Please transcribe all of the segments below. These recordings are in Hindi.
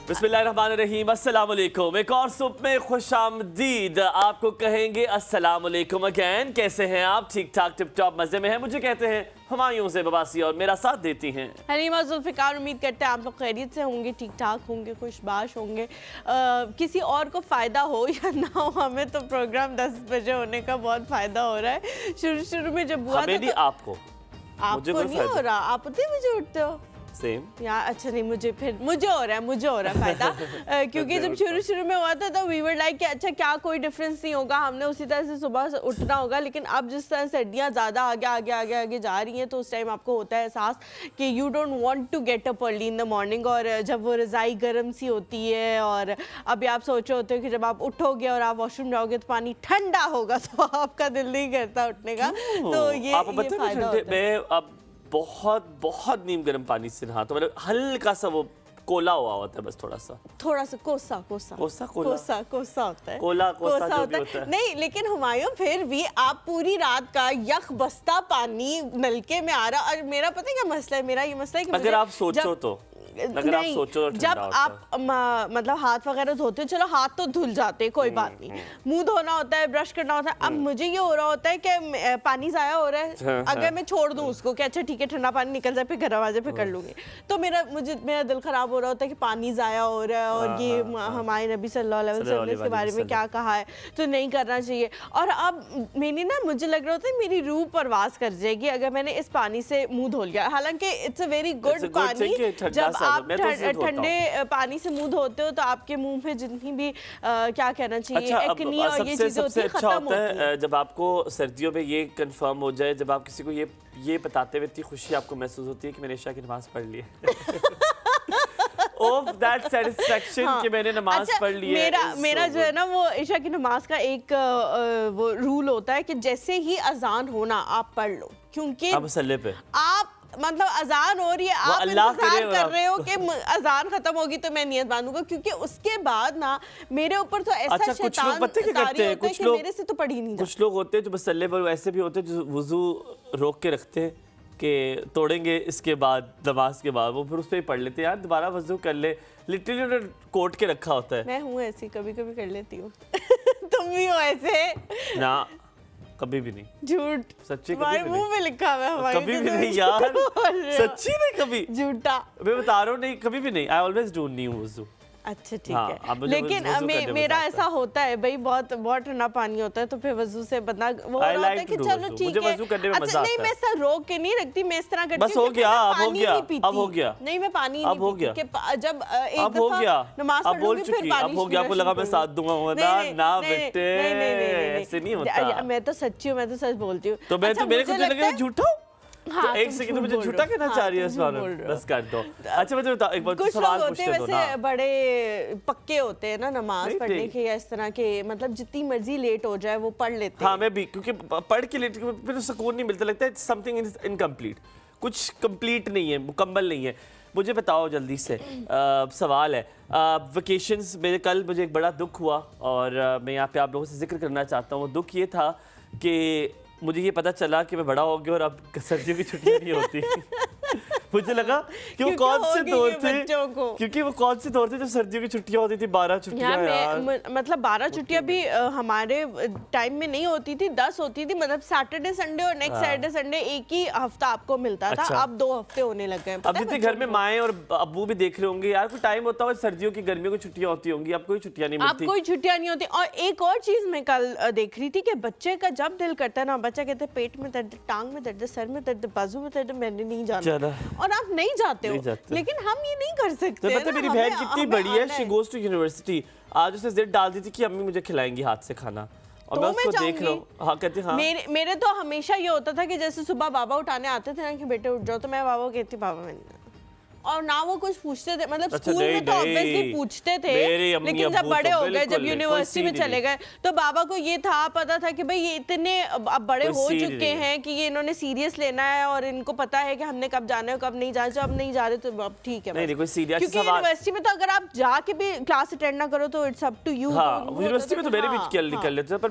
बिस्मिल्लाहिर्रहमानिर्रहीम, अस्सलाम वालेकुम। एक और सुबह में खुशामदीद आपको कहेंगे। अस्सलाम वालेकुम अगैन। कैसे हैं आप? ठीक ठाक, टिप टॉप, मजे में हैं। मुझे कहते हैं हुमायूं से बबासी और मेरा साथ देती हैं हलीमा जुल्फ़िकार। उम्मीद करते हैं आप लोग खैरियत से होंगे, ठीक ठाक होंगे, खुशबाश होंगे। किसी और को फ़ायदा हो या ना हो, हमें तो प्रोग्राम 10 बजे होने का बहुत फ़ायदा हो रहा है। शुरू में जब हुआ था तो आपको नहीं हो रहा, आप उतने बजे उठते हो सेम यार। अच्छा नहीं, मुझे हो रहा है फायदा क्योंकि जब शुरू में हुआ था तो वी वर लाइक कि अच्छा क्या कोई डिफरेंस नहीं होगा, हमने उसी तरह से सुबह उठना होगा। लेकिन अब जिस तरह सर्दियाँ ज़्यादा आगे जा रही हैं तो उस टाइम आपको होता है एहसास कि you don't want to get up early in the morning. और जब वो रज़ाई गर्म सी होती है और अभी आप सोच रहे होते हो कि जब आप उठोगे और आप वॉशरूम जाओगे तो पानी ठंडा होगा तो आपका दिल नहीं करता उठने का। तो ये फायदा होता है। बहुत नीम गर्म पानी से नहाता हूं, मतलब हल्का सा वो कोला हुआ होता है, बस थोड़ा सा कोसा होता है, कोला होता है। नहीं लेकिन हुमायूं फिर भी आप पूरी रात का यख बस्ता पानी नलके में आ रहा। और मेरा पता है क्या मसला है, मेरा ये मसला है कि अगर आप सोचो तो नहीं, जब आप मतलब हाथ वगैरह धोते हो, चलो हाथ तो धुल जाते हैं, कोई बात नहीं, मुंह धोना होता है, ब्रश करना होता है। अब मुझे ये हो रहा होता है कि पानी जाया हो रहा है, अगर मैं छोड़ दूं उसको कि अच्छा ठीक है ठंडा पानी निकल जाए फिर घर आवाज़ पे कर लूंगी, तो मेरा दिल खराब हो रहा होता है कि पानी जाया हो रहा है और ये हमारे नबी सल्लल्लाहु अलैहि वसल्लम ने इसके बारे में क्या कहा है, तो नहीं करना चाहिए। और अब मुझे लग रहा होता है मेरी रूह परवास कर जाएगी अगर मैंने इस पानी से मुंह धो लिया। हालांकि इट्स अ वेरी गुड पानी। जब आप ठंडे पानी से मुंह धोते हो तो आपके मुंह पे जितनी भी क्या कहना चाहिए एक्नी और ये चीजें होती है खत्म होती है। जब आपको सर्दियों में ये कंफर्म हो जाए, जब आप किसी को ये बताते हुए इतनी खुशी आपको महसूस होती है कि मैंने इशा की नमाज पढ़ ली है of that satisfaction कि मैंने नमाज पढ़ ली है। मेरा जो है ना वो इशा की नमाज का एक वो रूल होता है कि जैसे ही अजान होना आप पढ़ लो, क्योंकि आप मसल्ले पे आप मतलब अजान हो रही है, आप इंतजार कर रहे हो कि अजान खत्म होगी तो मैं नियत बांधूंगा, क्योंकि उसके बाद ना मेरे ऊपर तो ऐसा शैतान तारी होता है कि मेरे से तो पढ़ ही नहीं जाता। कुछ लोग होते हैं जो मसल्ले पर ऐसे भी होते हैं जो वुजू रोक के रखते हैं कि तोड़ेंगे इसके बाद नमाज के बाद, वो फिर उस पर ही पढ़ लेते हैं। यार दोबारा वजू कर ले, लिटरली उन्होंने कोट के रखा होता है। मैं हूँ ऐसी, कभी कभी कर लेती हूँ तुम भी हो ऐसे ना? कभी भी नहीं। झूठ, सच्ची हमारे मुंह में लिखा हुआ है हमारे, कभी भी नहीं यार, सच्ची नहीं, कभी झूठा मैं बता रहा हूँ, नहीं कभी भी नहीं। I always do new वुजू। अच्छा ठीक है, लेकिन मेरा ऐसा होता है भाई, बहुत ठंडा पानी होता है तो फिर वजू से बंदा वो होता है कि चलो ठीक है। अच्छा नहीं, मैं ऐसा रोक के नहीं रखती, मैं इस तरह करती हूं। बस हो गया, अब हो गया, नहीं मैं पानी नहीं पीती। जब एक दफा नमाज पढ़ लूंगी फिर पानी, अब हो गया, आपको लगा मैं साथ दूंगा ना बेटे, ऐसे नहीं होता। मैं तो सच्ची हूँ, मैं तो सच बोलती हूँ। तो मैं तो मेरे को लगा झूठा। हाँ, तो एक सेकंड मुझे झूठा कहना चाह रही है इस बारे में, बस कर दो। अच्छा मुझे बताओ, एक बार सवाल पूछते दो ना। वैसे बड़े पक्के होते हैं ना नमाज पढ़ने के, या इस तरह के, मतलब जितनी मर्जी लेट हो जाए वो पढ़ लेते हैं। हाँ मैं भी, क्योंकि पढ़ के लेट फिर सुकून नहीं मिलता, लगता है समथिंग इज इनकम्प्लीट, कुछ कंप्लीट नहीं है, मुकम्मल नहीं है। मुझे बताओ जल्दी से, सवाल है, वेकेशंस में कल मुझे एक बड़ा दुख हुआ और मैं यहाँ पे आप लोगों से जिक्र करना चाहता हूँ। दुख ये था कि मुझे ये पता चला कि मैं बड़ा हो गया और अब सर्दियों की छुट्टियां नहीं होती मुझे लगा कि वो कौन से दौर थे, क्योंकि वो कौन से दौर थे जब सर्दियों की छुट्टियां होती थी, 12 छुट्टियां यार। मतलब 12 छुट्टियां भी हमारे टाइम में नहीं होती थी, 10 होती थी, मतलब सैटरडे संडे और नेक्स्ट सैटरडे संडे एक ही हफ्ता आपको मिलता था। अब 2 हफ्ते होने लग गए। अब जितने घर में माएँ और अब्बू भी देख रहे होंगे यार, कोई टाइम होता होगा सर्दियों की, गर्मियों की छुट्टियां होती होंगी, अब कोई छुट्टियां नहीं मिलती, अब कोई छुट्टियां नहीं होती। और एक और चीज मैं कल देख रही थी कि बच्चे का जब दिल करता है ना, बच्चा कहते हैं पेट में दर्द, टांग में दर्द, सर में दर्द, बाजू में दर्द, मैंने नहीं जाना, और आप नहीं जाते हो। लेकिन हम ये नहीं कर सकते। तो मेरी बहन कितनी बड़ी है, शी गोज टू यूनिवर्सिटी, आज उसने जिद डाल दी थी कि अम्मी मुझे खिलाएंगी हाथ से खाना, और मैं उसको देख रहा हूँ। हाँ कहती हाँ। मेरे तो हमेशा ये होता था कि जैसे सुबह बाबा उठाने आते थे ना कि बेटे उठ जाओ, तो मैं बाबा को कहती बाबा मैंने, और ना वो कुछ पूछते थे, मतलब अच्छा, स्कूल में तो नहीं, ऑब्वियसली पूछते थे, मेरे अम्मी लेकिन जब अब्बू बड़े तो हो गए, बिल्कुल जब नहीं, यूनिवर्सिटी में कोई चले गए, तो बाबा को ये था, पता था कि भाई ये इतने अब बड़े कोई हो सीन चुके नहीं है। हैं कि ये इन्होंने सीरियस लेना है और इनको पता है कि हमने कब जाना है कब नहीं जाना है। अब नहीं जा रहे तो अब ठीक है नहीं, बस। नहीं, कोई serious क्योंकि सवाल- यूनिवर्सिटी में तो अगर आप जाके भी क्लास अटेंड ना करो तो इट्स अप टू यू। हाँ, यूनिवर्सिटी में तो मेरे भी निकल लेते हैं, पर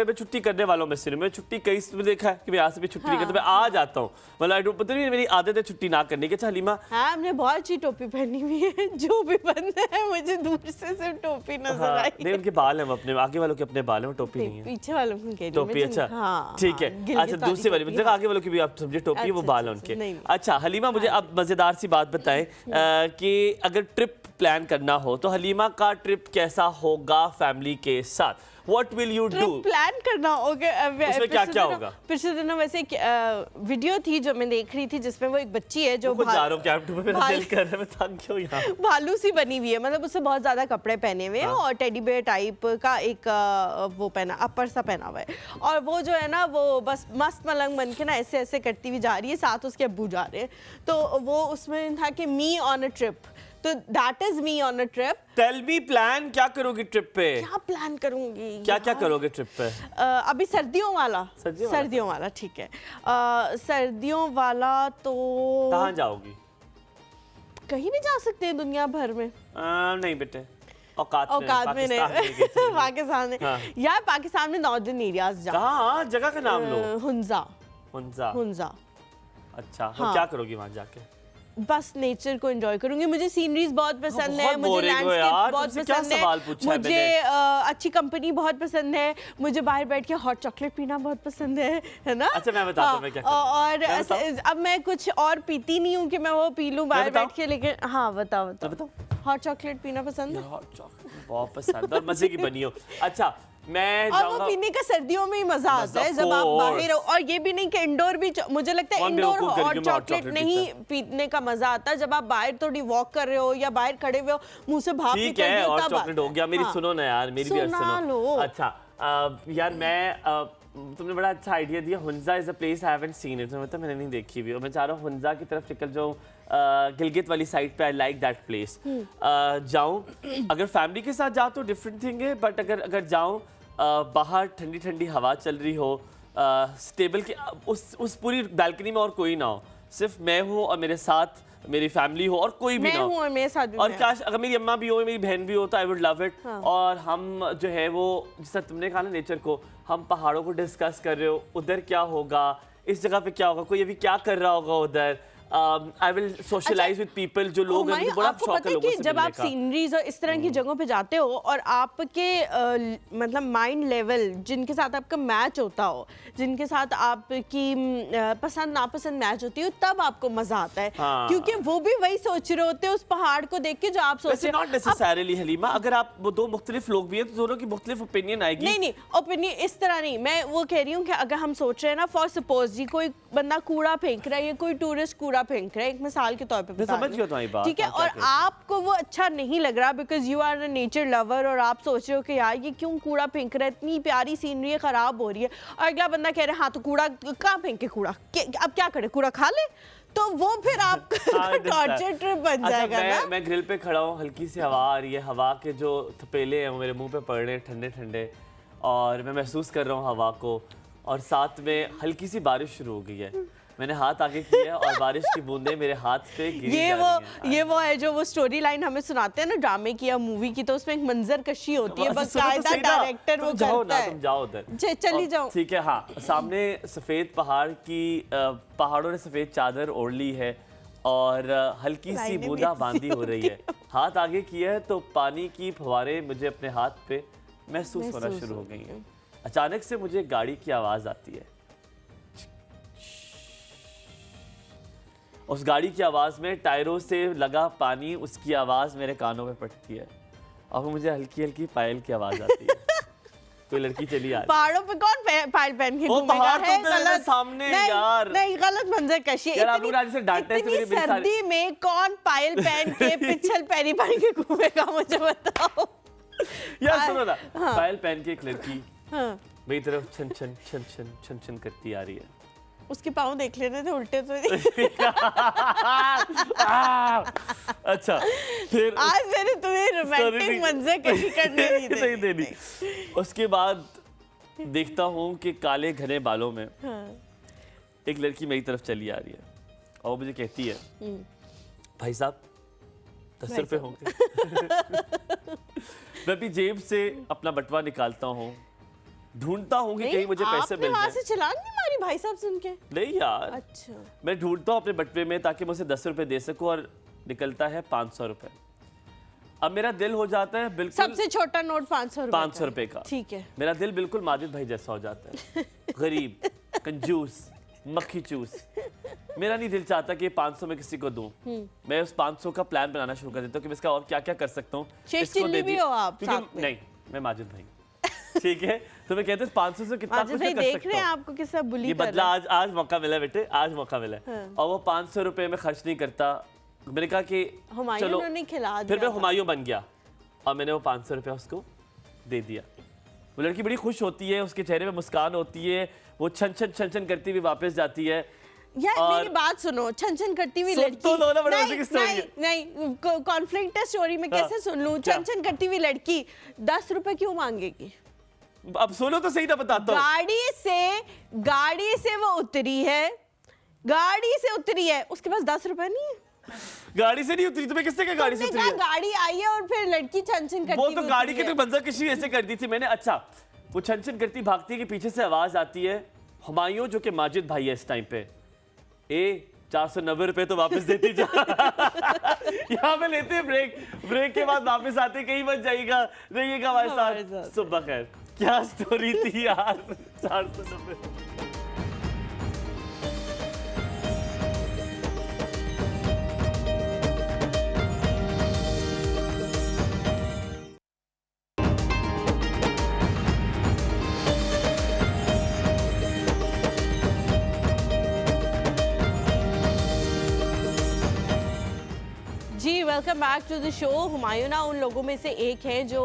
मैं छुट्टी करने वालों में से नहीं। मैं छुट्टी कई में देखा है कि मैं यहाँ से भी छुट्टी नहीं करता, मैं आ जाता हूँ, मतलब पता नहीं मेरी आदत है छुट्टी ना करने की। अच्छा हलीमा, हाँ, हमने बहुत अच्छी टोपी पहनी हुई है, जो भी बंदा है मुझे दूर से सिर्फ टोपी नजर हाँ, आई। नहीं उनके बाल हैं, वो अपने आगे वालों के अपने बाल हैं, वो टोपी नहीं है। पीछे वालों को कह रही हूँ टोपी, मैं, अच्छा हाँ, ठीक है। गिलगित अच्छा, दूसरी वाली टोपी, जगह हाँ। आगे वालों की भी आप समझे टोपी है, वो अच्छा, बाल हैं अच्छा, उनके। नहीं। अच्छा हलीमा, मुझे अब मजेदार सी बात बताएं कि अगर ट्रिप प्लान करना हो तो हलीमा का ट्रिप कैसा होगा फैमिली के साथ? What will you do? Plan करना होगा। उसमें क्या होगा? पिछले दिनों वैसे एक वीडियो थी जो मैं देख रही थी, जिसमें वो एक बच्ची है जो खुद जा रहा हूँ कैंप में, मेरा दिल कर रहा है, मैं थक गया हूँ यहाँ। भालू सी बनी हुई है, मतलब उससे बहुत ज्यादा कपड़े पहने हुए हैं और टेडी बेयर टाइप का एक वो पहना, अपर सा पहना हुआ है, और वो जो है ना वो बस मस्त मलंग बन के ना ऐसे ऐसे करती हुई जा रही है, साथ उसके अब्बू जा रहे हैं। तो वो उसमें था कि मी ऑन अ ट्रिप, तो that is me on a trip. Tell me plan, क्या करोगी ट्रिप पे? क्या प्लान करूंगी, क्या करोगे ट्रिप पे? अभी सर्दियों वाला, सर्दियों वाला ठीक है। सर्दियों वाला तो कहाँ जाओगी? कहीं भी जा सकते हैं दुनिया भर में। नहीं बेटे, औकात में नहीं, पाकिस्तान में। हाँ। यार पाकिस्तान में नॉर्दर्न एरियाज जा। कहाँ? जगह का नाम लो। हुंजा। हुंजा। अच्छा, हाँ। क्या करोगी वहाँ जाके? बस नेचर को एंजॉय करूंगी, मुझे सीनरीज बहुत पसंद है, मुझे boring हो लैंडस्केप यार, बहुत तुमसे क्या पसंद सवाल है, पूछा है मुझे अच्छी कंपनी बहुत पसंद है, मुझे बाहर बैठ के हॉट चॉकलेट पीना बहुत पसंद है ना। अच्छा, मैं बताता हूँ मैं क्या करूँ। और अब मैं कुछ और पीती नहीं हूँ कि मैं वो पी लूँ बाहर बैठ के, लेकिन हाँ बताओ। हॉट चॉकलेट पीना पसंद है, हॉट चॉकलेट बहुत पसंद और मजे की बनी हो। अच्छा, मैं और वो पीने का सर्दियों में ही मजा आता है जब आप बाहर हो। और ये भी नहीं कि इंडोर भी, मुझे लगता है इंडोर हॉट चॉकलेट नहीं पीने का मजा आता जब आप बाहर थोड़ी वॉक कर रहे हो या बाहर खड़े हुए हो, मुंह से भाप निकल रही हो, तब चॉकलेट हो गया। मेरी सुनो ना यार, मेरी भी सुनो। अच्छा यार, मैं तुमने बड़ा अच्छा आइडिया दिया। Hunza is a place I haven't seen it, मतलब मैंने नहीं देखी भी, और मैं चाह रहा हूँ हुंजा की तरफ निकल जाऊँ, गिलगित वाली साइड पे। आई लाइक दैट प्लेस, जाऊँ। अगर फैमिली के साथ जाओ तो डिफरेंट थिंग है, बट अगर जाऊँ बाहर ठंडी ठंडी हवा चल रही हो, स्टेबल के उस पूरी बालकनी में और कोई ना हो, सिर्फ मैं हूँ और मेरे साथ मेरी फैमिली हो और कोई भी ना हो, और मेरे साथ भी, और काश अगर मेरी अम्मा भी हो, मेरी बहन भी हो, तो आई वुड लव इट। और हम जो है वो, जैसा तुमने कहा ना नेचर को, हम पहाड़ों को डिस्कस कर रहे हो, उधर क्या होगा, इस जगह पे क्या होगा, कोई अभी क्या कर रहा होगा उधर। I will socialize with people, जो लोग हैं, मुझे बड़ा शौक है लोगों से जब मिलने आप का। सीनरीज और इस तरह की जगहों पे जाते हो और आपके मतलब माइंड लेवल जिनके साथ आपका मैच होता हो, जिनके साथ आपकी पसंद नापसंद मैच होती है, तब आपको मजा आता है। हाँ। क्योंकि वो भी वही सोच रहे होते हैं उस पहाड़ को देख के जो आप सोच रहे हो। नॉट नेसेसरीली हलीमा, अगर आप वो दो मुख्तलिफ लोग भी हैं तो दोनों की मुख्तलिफ ओपिनियन आएगी। नहीं, ओपिनियन इस तरह नहीं, मैं वो कह रही हूँ कि अगर हम सोच रहे हैं ना, फॉर सपोज जी कोई बंदा कूड़ा फेंक रहा है या कोई टूरिस्ट कूड़ा फेंक रहा है, एक मिसाल के तौर पे बता समझ गया तुम्हारी बात, ठीक है, और आपको वो अच्छा नहीं लग रहा because you are a nature lover, और आप सोच रहे हो कि यार ये क्यों कूड़ा फेंक रहा है, इतनी प्यारी सीनरी है, खराब हो रही है, और अगला बंदा कह रहा है हाँ तो कूड़ा कहाँ फेंके, कूड़ा अब क्या करे, कूड़ा खा ले, तो वो फिर आपका टॉर्चर ट्रिप बन जाएगा ना। मैं ग्रिल पे खड़ा हूँ, हल्की सी हवा आ रही है, हवा के जो थपेले हैं वो मेरे मुंह पे पड़ रहे हैं ठंडे ठंडे, और मैं महसूस कर रहा हूँ हवा को, और साथ में हल्की सी बारिश शुरू हो गई है। मैंने हाथ आगे किया और बारिश की बूंदें मेरे हाथ पे गिरी जा रही हैं। ये वो है जो वो स्टोरी लाइन हमें सुनाते हैं ना ड्रामे की या मूवी की, तो उसमें एक मंजर कशी होती है, बाकायदा डायरेक्टर वो करता है। तुम जाओ उधर, चली जाओ, ठीक है। हाँ, सामने सफेद पहाड़ की, पहाड़ों ने सफेद चादर ओढ़ ली है और हल्की सी बूंदा बांदी हो रही है। हाथ आगे किया है तो पानी की फव्वारे मुझे अपने हाथ पे महसूस होना शुरू हो गई हैं। अचानक से मुझे गाड़ी की आवाज आती है, उस गाड़ी की आवाज़ में टायरों से लगा पानी, उसकी आवाज़ मेरे कानों में पड़ती है, और मुझे हल्की हल्की पायल की आवाज़ आती है। कोई लड़की चली आ रही है। पहाड़ों पे कौन पायल पहन के घूमेगा? पहाड़ तो तेरे सामने यार। नहीं, गलत मंजर कशी है। इतनी सर्दी में कौन पायल पहन के पिछल पैरी पहन के घूमेगा, मुझे बताओ यार। सुनो ना, पायल पहन के एक लड़की मेरी तरफ छन छन छन छन छन छन करती आ रही है। उसके पाँव देख लेने थे उल्टे तो अच्छा फिर आज मैंने तुम्हें रोमांटिक मंजर कहीं करने नहीं देनी। उसके बाद देखता हूँ कि काले घने बालों में एक लड़की मेरी तरफ चली आ रही है और वो मुझे कहती है भाई साहब 10 रुपए होंगे। मैं भी जेब से अपना बटवा निकालता हूँ, ढूंढता हूँ कि कहीं मुझे पैसे मिल जाए। से छलांग नहीं मारी भाई साहब सुन के? नहीं यार, अच्छा मैं ढूंढता हूँ अपने बटवे में ताकि मैं उसे 10 रुपए दे सकूं और निकलता है 500 रुपए। अब मेरा दिल हो जाता है बिल्कुल सबसे छोटा नोट 500 रुपए का। ठीक है, मेरा दिल बिल्कुल माजिद भाई जैसा हो जाता है, गरीब, कंजूस, मक्खी चूस। मेरा नहीं दिल चाहता कि 500 में किसी को दूं। मैं उस 500 का प्लान बनाना शुरू कर देता हूँ कि मैं इसका और क्या क्या कर सकता हूँ। भी हो आप साथ में? नहीं, मैं माजिद भाई ठीक है, तो मैं कहते 500 से कितना कुछ कर देख रहे हैं आपको किस बुली ये बदला आज मौका मिला बेटे, आज मौका मिला और वो 500 रुपए में खर्च नहीं करता। मैंने कहा कि चलो, फिर मैं हुमायूं बन गया और मैंने वो 500 रुपया उसको दे दिया। वो लड़की बड़ी खुश होती है, उसके चेहरे पे मुस्कान होती है, वो छन छन करती हुई वापस जाती है। यार मेरी बात सुनो, छन छन करती हुई लड़की तो लो ना, बड़ी मजे की स्टोरी है। नहीं कॉन्फ्लिक्ट स्टोरी में कैसे सुन लूं? छन छन करती हुई लड़की 10 रुपए क्यों मांगेगी? अब सुनो तो सही ना, बताता हूं। गाड़ी से वो उतरी है, गाड़ी से उतरी है, उसके पास 10 रुपए नहीं है। गाड़ी से नहीं उतरी, तुम्हें किसने कहा गाड़ी से उतरी है? गाड़ी आई है और फिर लड़की छन छन करती, वो तो गाड़ी की तो मंजर किसी ऐसे कर दी थी मैंने। अच्छा, वो छन छन करती भागती है कि पीछे से आवाज आती है, हुमायूं जो कि माजिद भाई है इस टाइम पे, 490 रुपए तो वापस देती जा। यहाँ पे लेते हैं ब्रेक के बाद वापस आते, कहीं मत जाइएगा, रहिएगा हमारे साथ। सुबह खैर, क्या स्टोरी थी यार। 490। जी welcome back to the show. Humayun ना उन लोगों में से एक है जो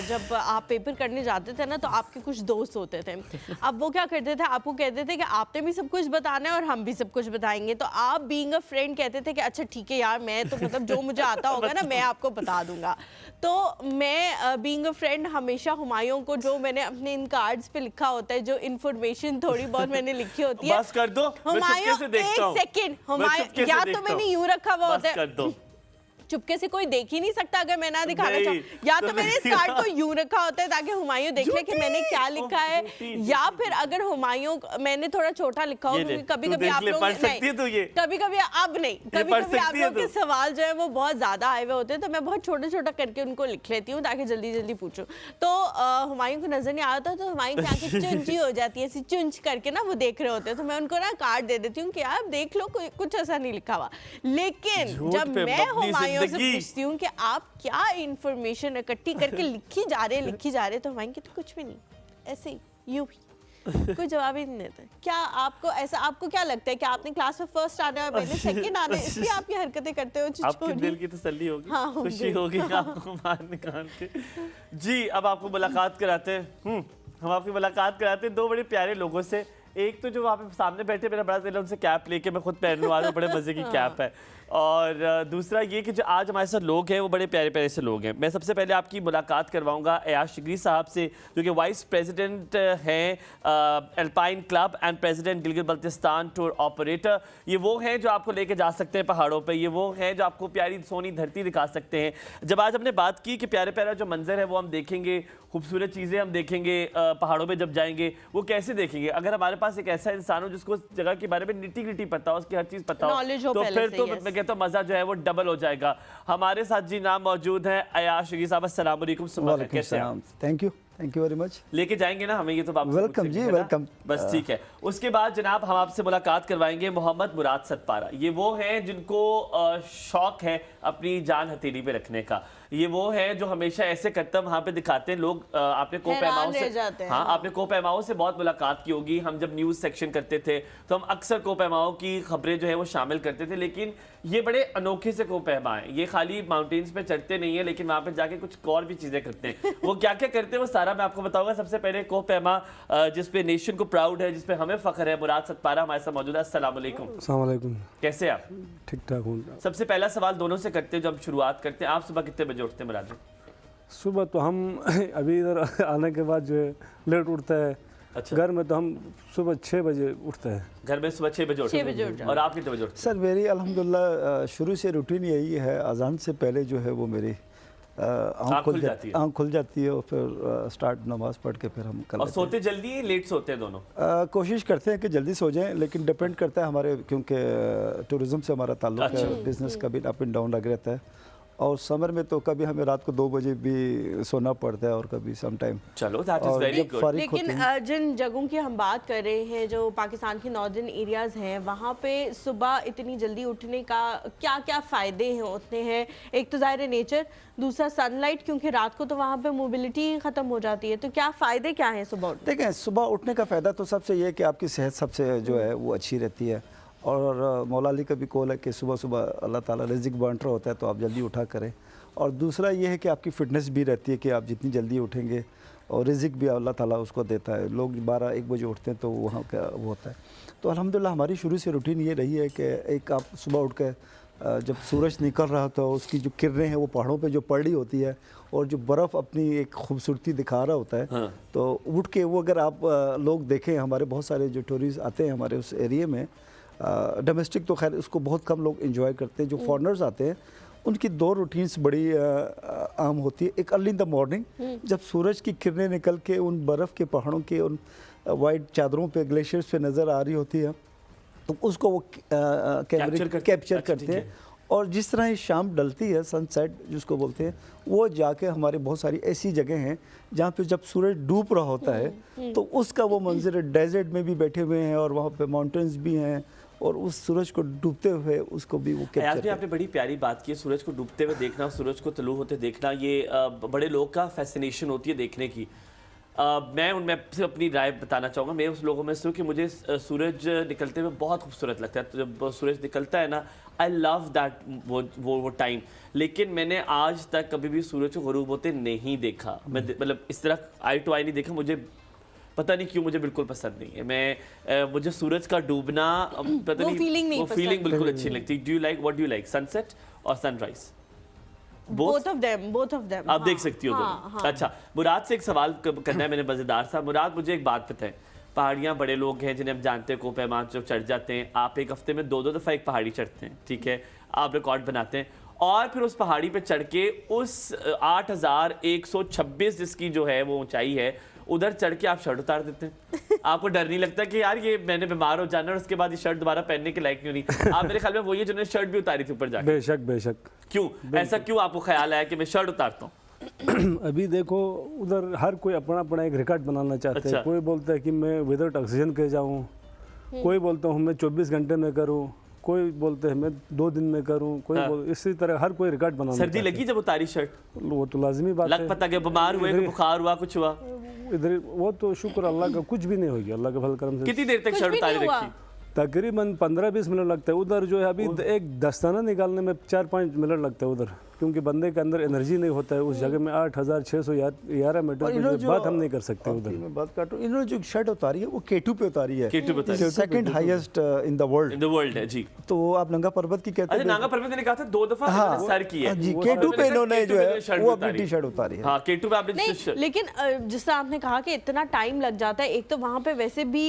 जब आप पेपर करने जाते थे ना तो आपके कुछ दोस्त होते थे। अब वो क्या करते थे, आपको कहते थे कि आपने भी सब कुछ बताना है और हम भी सब कुछ बताएंगे। तो आप बीइंग अ फ्रेंड कहते थे कि अच्छा ठीक है यार, मैं तो मतलब जो मुझे आता होगा ना मैं आपको बता दूंगा। तो मैं बीइंग अ फ्रेंड हमेशा हुमायूं को, जो मैंने अपने इन कार्ड्स पे लिखा होता है, जो इन्फॉर्मेशन थोड़ी बहुत मैंने लिखी होती है, बस कर दो। हुमायूं एक सेकेंड, हुमायूं या तो मैंने यूं रखा हुआ होता है, चुपके से कोई देख ही नहीं सकता अगर मैं ना दिखाना चाहूं, या तो मैंने इस कार्ड को यूं रखा होता है ताकि हुमायूं देख ले कि मैंने क्या लिखा है, या फिर अगर हुमायूं मैंने थोड़ा छोटा लिखा हो, क्योंकि कभी-कभी आप लोग कभी-कभी अब नहीं, कभी-कभी आप लोग के सवाल जो है वो बहुत ज्यादा आए हुए होते हैं, तो मैं बहुत छोटा-छोटा करके उनको लिख लेती हूँ ताकि जल्दी-जल्दी पूछूं। तो हुमायूं को नजर नहीं आता तो हुमायूं की आंखें चुंची हो जाती है, ऐसी चुंच करके ना वो देख रहे होते हैं, तो मैं उनको ना कार्ड दे देती हूँ कि आप देख लो, कुछ ऐसा नहीं लिखा हुआ। लेकिन जब मैं हुमायूं से पूछती हूँ कि आप क्या इंफॉर्मेशन इकट्ठी करके लिखी जा रहे तो हमारे तो कुछ भी नहीं, ऐसे ही यूं ही कोई जवाब ही नहीं देता। क्या आपको क्या लगता है कि आपने क्लास में फर्स्ट आना है और मैंने सेकंड आना है, इसलिए आप ये हरकतें करते हो? आपके दिल की तसल्ली होगी, हाँ, खुशी होगी आपको मार निकाल के। जी अब आपको मुलाकात कराते हैं, हम आपकी मुलाकात कराते हैं दो बड़े प्यारे लोगों से। एक तो जो वहाँ पे सामने बैठे, मेरा बड़ा दिल है उनसे कैप लेके मैं खुद पहन लूँ, आज बड़े मजे की कैप है। और दूसरा ये कि जो आज हमारे साथ लोग हैं वो बड़े प्यारे प्यारे से लोग हैं। मैं सबसे पहले आपकी मुलाकात करवाऊंगा अयाज शिगरी साहब से, जो कि वाइस प्रेसिडेंट हैं alpine club and president Gilgit Baltistan tour operator. ये वो हैं जो आपको लेके जा सकते हैं पहाड़ों पे, ये वो हैं जो आपको प्यारी सोनी धरती दिखा सकते हैं। जब आज हमने बात की कि प्यारे प्यारा जो मंजर है वो हम देखेंगे, खूबसूरत चीज़ें हम देखेंगे पहाड़ों पे जब जाएंगे, वो कैसे देखेंगे अगर हमारे पास एक ऐसा इंसान हो जिसको उस जगह के बारे में निटी ग्रिटी पता हो, उसकी हर चीज़ पता हो, तो फिर तो मैं कहता हूँ मज़ा जो है वो डबल हो जाएगा। हमारे साथ जी नाम मौजूद है अयाज शिगरी साहब, अस्सलाम वालेकुम। सुबह कैसे हैं? Thank you very much. लेके जाएंगे ना हमें, ये तो वेलकम जी, वेलकम। बस ठीक है। उसके बाद जनाब हम आपसे मुलाकात करवाएंगे मोहम्मद मुराद सतपारा। ये वो हैं जिनको शौक है अपनी जान हथेली पे रखने का। ये वो हैं जो हमेशा ऐसे करतब वहाँ पे दिखाते हैं, लोग आपने कोपैमाओं से, हाँ आपने कोपैमाओं से बहुत मुलाकात की होगी। हम जब न्यूज़ सेक्शन करते थे तो हम अक्सर कोपैमाओं की खबरें जो है वो शामिल करते थे, लेकिन ये बड़े अनोखे से कोपहमा है, ये खाली माउंटेन्स पे चढ़ते नहीं है लेकिन वहाँ पे जाके कुछ और भी चीज़ें करते हैं। वो क्या क्या करते हैं वो सारा मैं आपको बताऊंगा। सबसे पहले कोपहमा जिसपे नेशन को प्राउड है, जिसपे हमें फख्र है, मुराद सतपारा हमारे साथ मौजूद है। अस्सलाम वालेकुम। अस्सलाम वालेकुम। कैसे आप? ठीक ठाक हूँ। सबसे पहला सवाल दोनों से करते हैं, जब शुरुआत करते हैं, आप सुबह कितने बजे उठते हैं मुराद जी? सुबह तो हम अभी इधर आने के बाद जो है लेट उठता है। अच्छा। घर में तो हम सुबह 6 बजे उठते हैं। घर में सुबह 6 बजे उठते 6 बजे उठ हैं जाते और आप कितने बजे उठते सर मेरी अल्हम्दुलिल्लाह शुरू से रूटीन यही है, अजान से पहले जो है वो मेरी आँख खुल जाती है। आँख खुल जाती है और फिर स्टार्ट नमाज पढ़ के फिर हम कर हैं? और लेते हैं। सोते जल्दी है, लेट सोते हैं दोनों? कोशिश करते हैं कि जल्दी सो जाएं, लेकिन डिपेंड करता है हमारे, क्योंकि टूरिज़्म से हमारा ताल्लुक अच्छा। है, बिज़नेस का भी अप एंड डाउन लग रहता है। और समर में तो कभी हमें रात को 2 बजे भी सोना पड़ता है और कभी सम टाइम। चलो दैट इज और वेरी जब गुड। फारिग लेकिन होते हैं जिन जगहों की हम बात कर रहे हैं, जो पाकिस्तान के नॉर्दर्न एरियाज हैं, वहाँ पे सुबह इतनी जल्दी उठने का क्या क्या फ़ायदे हैं होते हैं? एक तो ज़ाहिर है नेचर, दूसरा सनलाइट, क्योंकि रात को तो वहाँ पे मोबिलिटी ख़त्म हो जाती है। तो क्या फ़ायदे क्या हैं सुबह उठने? देखें, सुबह उठने का फ़ायदा तो सबसे ये है कि आपकी सेहत सबसे जो है वो अच्छी रहती है। और मौला अली का भी कौल है कि सुबह सुबह अल्लाह ताला रिज़्क़ बांट रहा होता है, तो आप जल्दी उठा करें। और दूसरा ये है कि आपकी फ़िटनेस भी रहती है कि आप जितनी जल्दी उठेंगे और रिज़्क़ भी अल्लाह ताला उसको देता है। लोग 12-1 बजे उठते हैं तो वहाँ का वो होता है। तो अल्हम्दुलिल्लाह हमारी शुरू से रूटीन ये रही है कि एक आप सुबह उठ के जब सूरज निकल रहा होता है, उसकी जो किरणें हैं वो पहाड़ों पे जो पड़ रही होती है और जो बर्फ़ अपनी एक खूबसूरती दिखा रहा होता है, हाँ। तो उठ के वो अगर आप लोग देखें, हमारे बहुत सारे जो टूरिस्ट आते हैं हमारे उस एरिया में, डोमेस्टिक तो खैर उसको बहुत कम लोग एंजॉय करते हैं, जो फॉरेनर्स आते हैं उनकी 2 रूटीन्स बड़ी आम होती है। एक अर्ली इन द मॉर्निंग, जब सूरज की किरणें निकल के उन बर्फ़ के पहाड़ों के उन वाइट चादरों पे, ग्लेशियर्स पे नज़र आ रही होती है, तो उसको वो कैप्चर अच्छा, करते ठीक हैं। है। और जिस तरह ही शाम डलती है, सनसेट जिसको बोलते हैं, वो जाके हमारे बहुत सारी ऐसी जगह हैं जहाँ पे जब सूरज डूब रहा होता है तो उसका वो मंजर, डेजर्ट में भी बैठे हुए हैं और वहाँ पे माउंटेन्स भी हैं और उस सूरज को डूबते हुए उसको भी वो यार कैप्चर। आपने बड़ी प्यारी बात की है, सूरज को डूबते हुए देखना, सूरज को तलू होते देखना, ये बड़े लोग का फैसिनेशन होती है देखने की। मैं उनमें से अपनी राय बताना चाहूँगा। मैं उस लोगों में से हूँ कि मुझे सूरज निकलते हुए बहुत खूबसूरत लगता है। तो जब सूरज निकलता है ना, आई लव दैट वो टाइम। लेकिन मैंने आज तक कभी भी सूरज को गुरूब होते नहीं देखा। मैं मतलब इस तरह आई टू आई नहीं देखा। मुझे पता नहीं क्यों, मुझे बिल्कुल पसंद नहीं है। मैं मुझे सूरज का डूबना पता वो नहीं, feeling नहीं वो पसंद। फीलिंग बिल्कुल अच्छी नहीं लगती। Do you like, what do you like, sunset और सनराइज? बोथ ऑफ देम आप देख सकती हो दोनों। अच्छा, मुराद से एक सवाल करना है मैंने मज़ेदार सा। मुराद, मुझे एक बात पता है, पहाड़ियाँ बड़े लोग हैं जिन्हें हम जानते हैं, कोपहमा जब चढ़ जाते हैं, आप एक हफ्ते में 2-2 दफ़ा एक पहाड़ी चढ़ते हैं, ठीक है, आप रिकॉर्ड बनाते हैं और फिर उस पहाड़ी पे चढ़ के उस 8126 जिसकी जो है वो ऊंचाई है, उधर चढ़ के आप शर्ट उतार देते हैं। आपको डर नहीं लगता कि यार ये मैंने बीमार हो जाना और उसके बाद ये शर्ट दोबारा पहनने के लायक नहीं होनी? आप मेरे ख्याल में वही है जिन्होंने शर्ट भी उतारी थी ऊपर जाके। बेशक बेशक। क्यों ऐसा, क्यों आपको ख्याल आया कि मैं शर्ट उतारता हूँ? अभी देखो उधर हर कोई अपना अपना एक रिकॉर्ड बनाना चाहते अच्छा। हैं। कोई बोलता है कि मैं विदाउट ऑक्सीजन के जाऊँ, कोई बोलता हूँ मैं 24 घंटे में करूँ, कोई बोलते हैं मैं 2 दिन में करूँ, कोई इसी तरह हर कोई रिकॉर्ड बनाना सर्दी चाहता लगी जब उतारी शर्ट? है। वो तो लाजमी बात लग है। पता कि बीमार हुए, कि बुखार हुआ, कुछ हुआ? इधर वो तो शुक्र अल्लाह का, कुछ भी नहीं हो गया अल्लाह के फल करम से। कितनी देर तक कुछ शर्ट भी उतारी नहीं हुआ। रखी? तकरीबन 15-20 मिनट लगता है। उधर जो है अभी एक दस्ताना निकालने में 4-5 मिनट लगता है उधर, क्योंकि बंदे के अंदर एनर्जी नहीं होता है। उस जगह में 8611 मीटर की बात हम नहीं कर सकते उधर। मैं बात काटूं, इन्होंने जो शर्ट उतारी है वो K2 पे उतारी है, K2 पे उतारी है। Second highest in the world. In the world है जी। तो आप नंगा पर्वत की कहते अच्छा, हैं? नागा पर्वत ने कहा था 2 दफा मैंने सर की है जी, वो K2 मैंने पे कहा इन्होंने K2 जो पे है शर्ट वो उतारी अपनी है। टी-शर्ट उतारी है। हाँ, K2 पे आपने नहीं, लेकिन जिस तरह आपने कहा कि इतना टाइम लग जाता है, एक तो वहाँ पे वैसे भी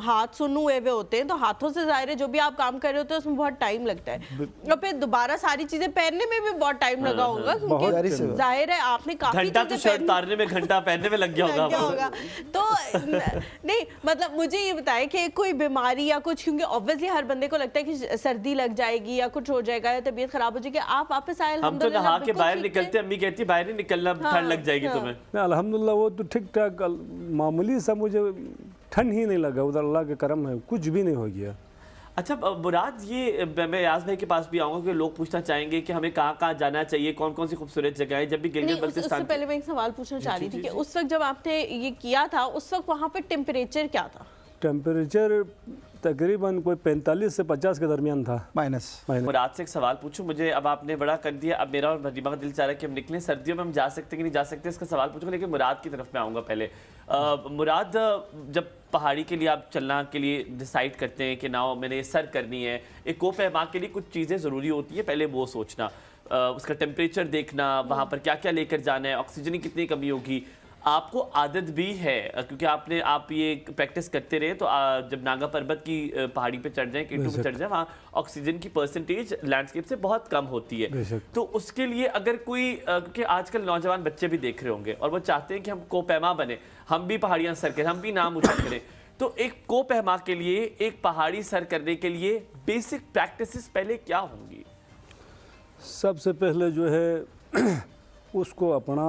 हाथ सुन्न हुए हुए होते हैं, तो हाथों से जाहिर है जो भी आप काम कर रहे होते हैं उसमें बहुत टाइम लगता है और फिर दोबारा सारी चीजें पहनने में भी बहुत टाइम लगा होगा, क्योंकि जाहिर है आपने काफी घंटा तो शर्ट उतारने में, घंटा पहनने में लग गया होगा। तो नहीं, मतलब मुझे ये बताएं कि कोई बीमारी या कुछ, क्योंकि ऑब्वियसली हर बंदे को लगता है कि सर्दी लग जाएगी या कुछ हो जाएगा या तबीयत खराब हो जाएगी, आप वापस आए? हम तो नहा के बाहर निकलते, अम्मी कहती बाहर नहीं निकलना, ठंड लग जाएगी तुम्हें। अल्हम्दुलिल्लाह वो तो ठीक ठाक मामूली सा, मुझे ठंड ही नहीं लगा उधर, अल्लाह के करम है, कुछ भी नहीं हो गया। अच्छा मुराद, ये मैं याज भाई के पास भी आऊंगा कि लोग पूछना चाहेंगे कि हमें कहाँ कहाँ जाना चाहिए, कौन कौन सी खूबसूरत जगह है। जब भी गिलगित बल्तिस्तान, उससे पहले मैं एक सवाल पूछना चाह रही थी कि उस वक्त जब आपने ये किया था, उस वक्त वहाँ पे टेम्परेचर क्या था? टेम्परेचर तकरीबन कोई 45 से 50 के दरमियान था माइनस। मुराद से एक सवाल पूछूं, मुझे अब आपने बड़ा कर दिया, अब मेरा और मरीमा का दिल चाह रहा है कि हम निकलें, सर्दियों में हम जा सकते कि नहीं जा सकते, इसका सवाल पूछूंगा, लेकिन मुराद की तरफ मैं आऊँगा पहले। मुराद, जब पहाड़ी के लिए आप चलना के लिए डिसाइड करते हैं कि ना मैंने सर करनी है, एक को पैमा के लिए कुछ चीज़ें ज़रूरी होती है, पहले वो सोचना, उसका टेम्परेचर देखना, वहाँ पर क्या क्या लेकर जाना है, ऑक्सीजन की कितनी कमी होगी। आपको आदत भी है क्योंकि आप ये प्रैक्टिस करते रहे, तो जब नागा पर्वत की पहाड़ी पे चढ़ जाएं, K2 पे चढ़ जाएं, वहाँ ऑक्सीजन की परसेंटेज लैंडस्केप से बहुत कम होती है। तो उसके लिए अगर कोई, क्योंकि आजकल नौजवान बच्चे भी देख रहे होंगे और वो चाहते हैं कि हम कोपैमा बने, हम भी पहाड़ियाँ सर करें, हम भी नाम ऊँचा करें, तो एक कोपैमा के लिए, एक पहाड़ी सर करने के लिए बेसिक प्रैक्टिसेस पहले क्या होंगी? सबसे पहले जो है उसको अपना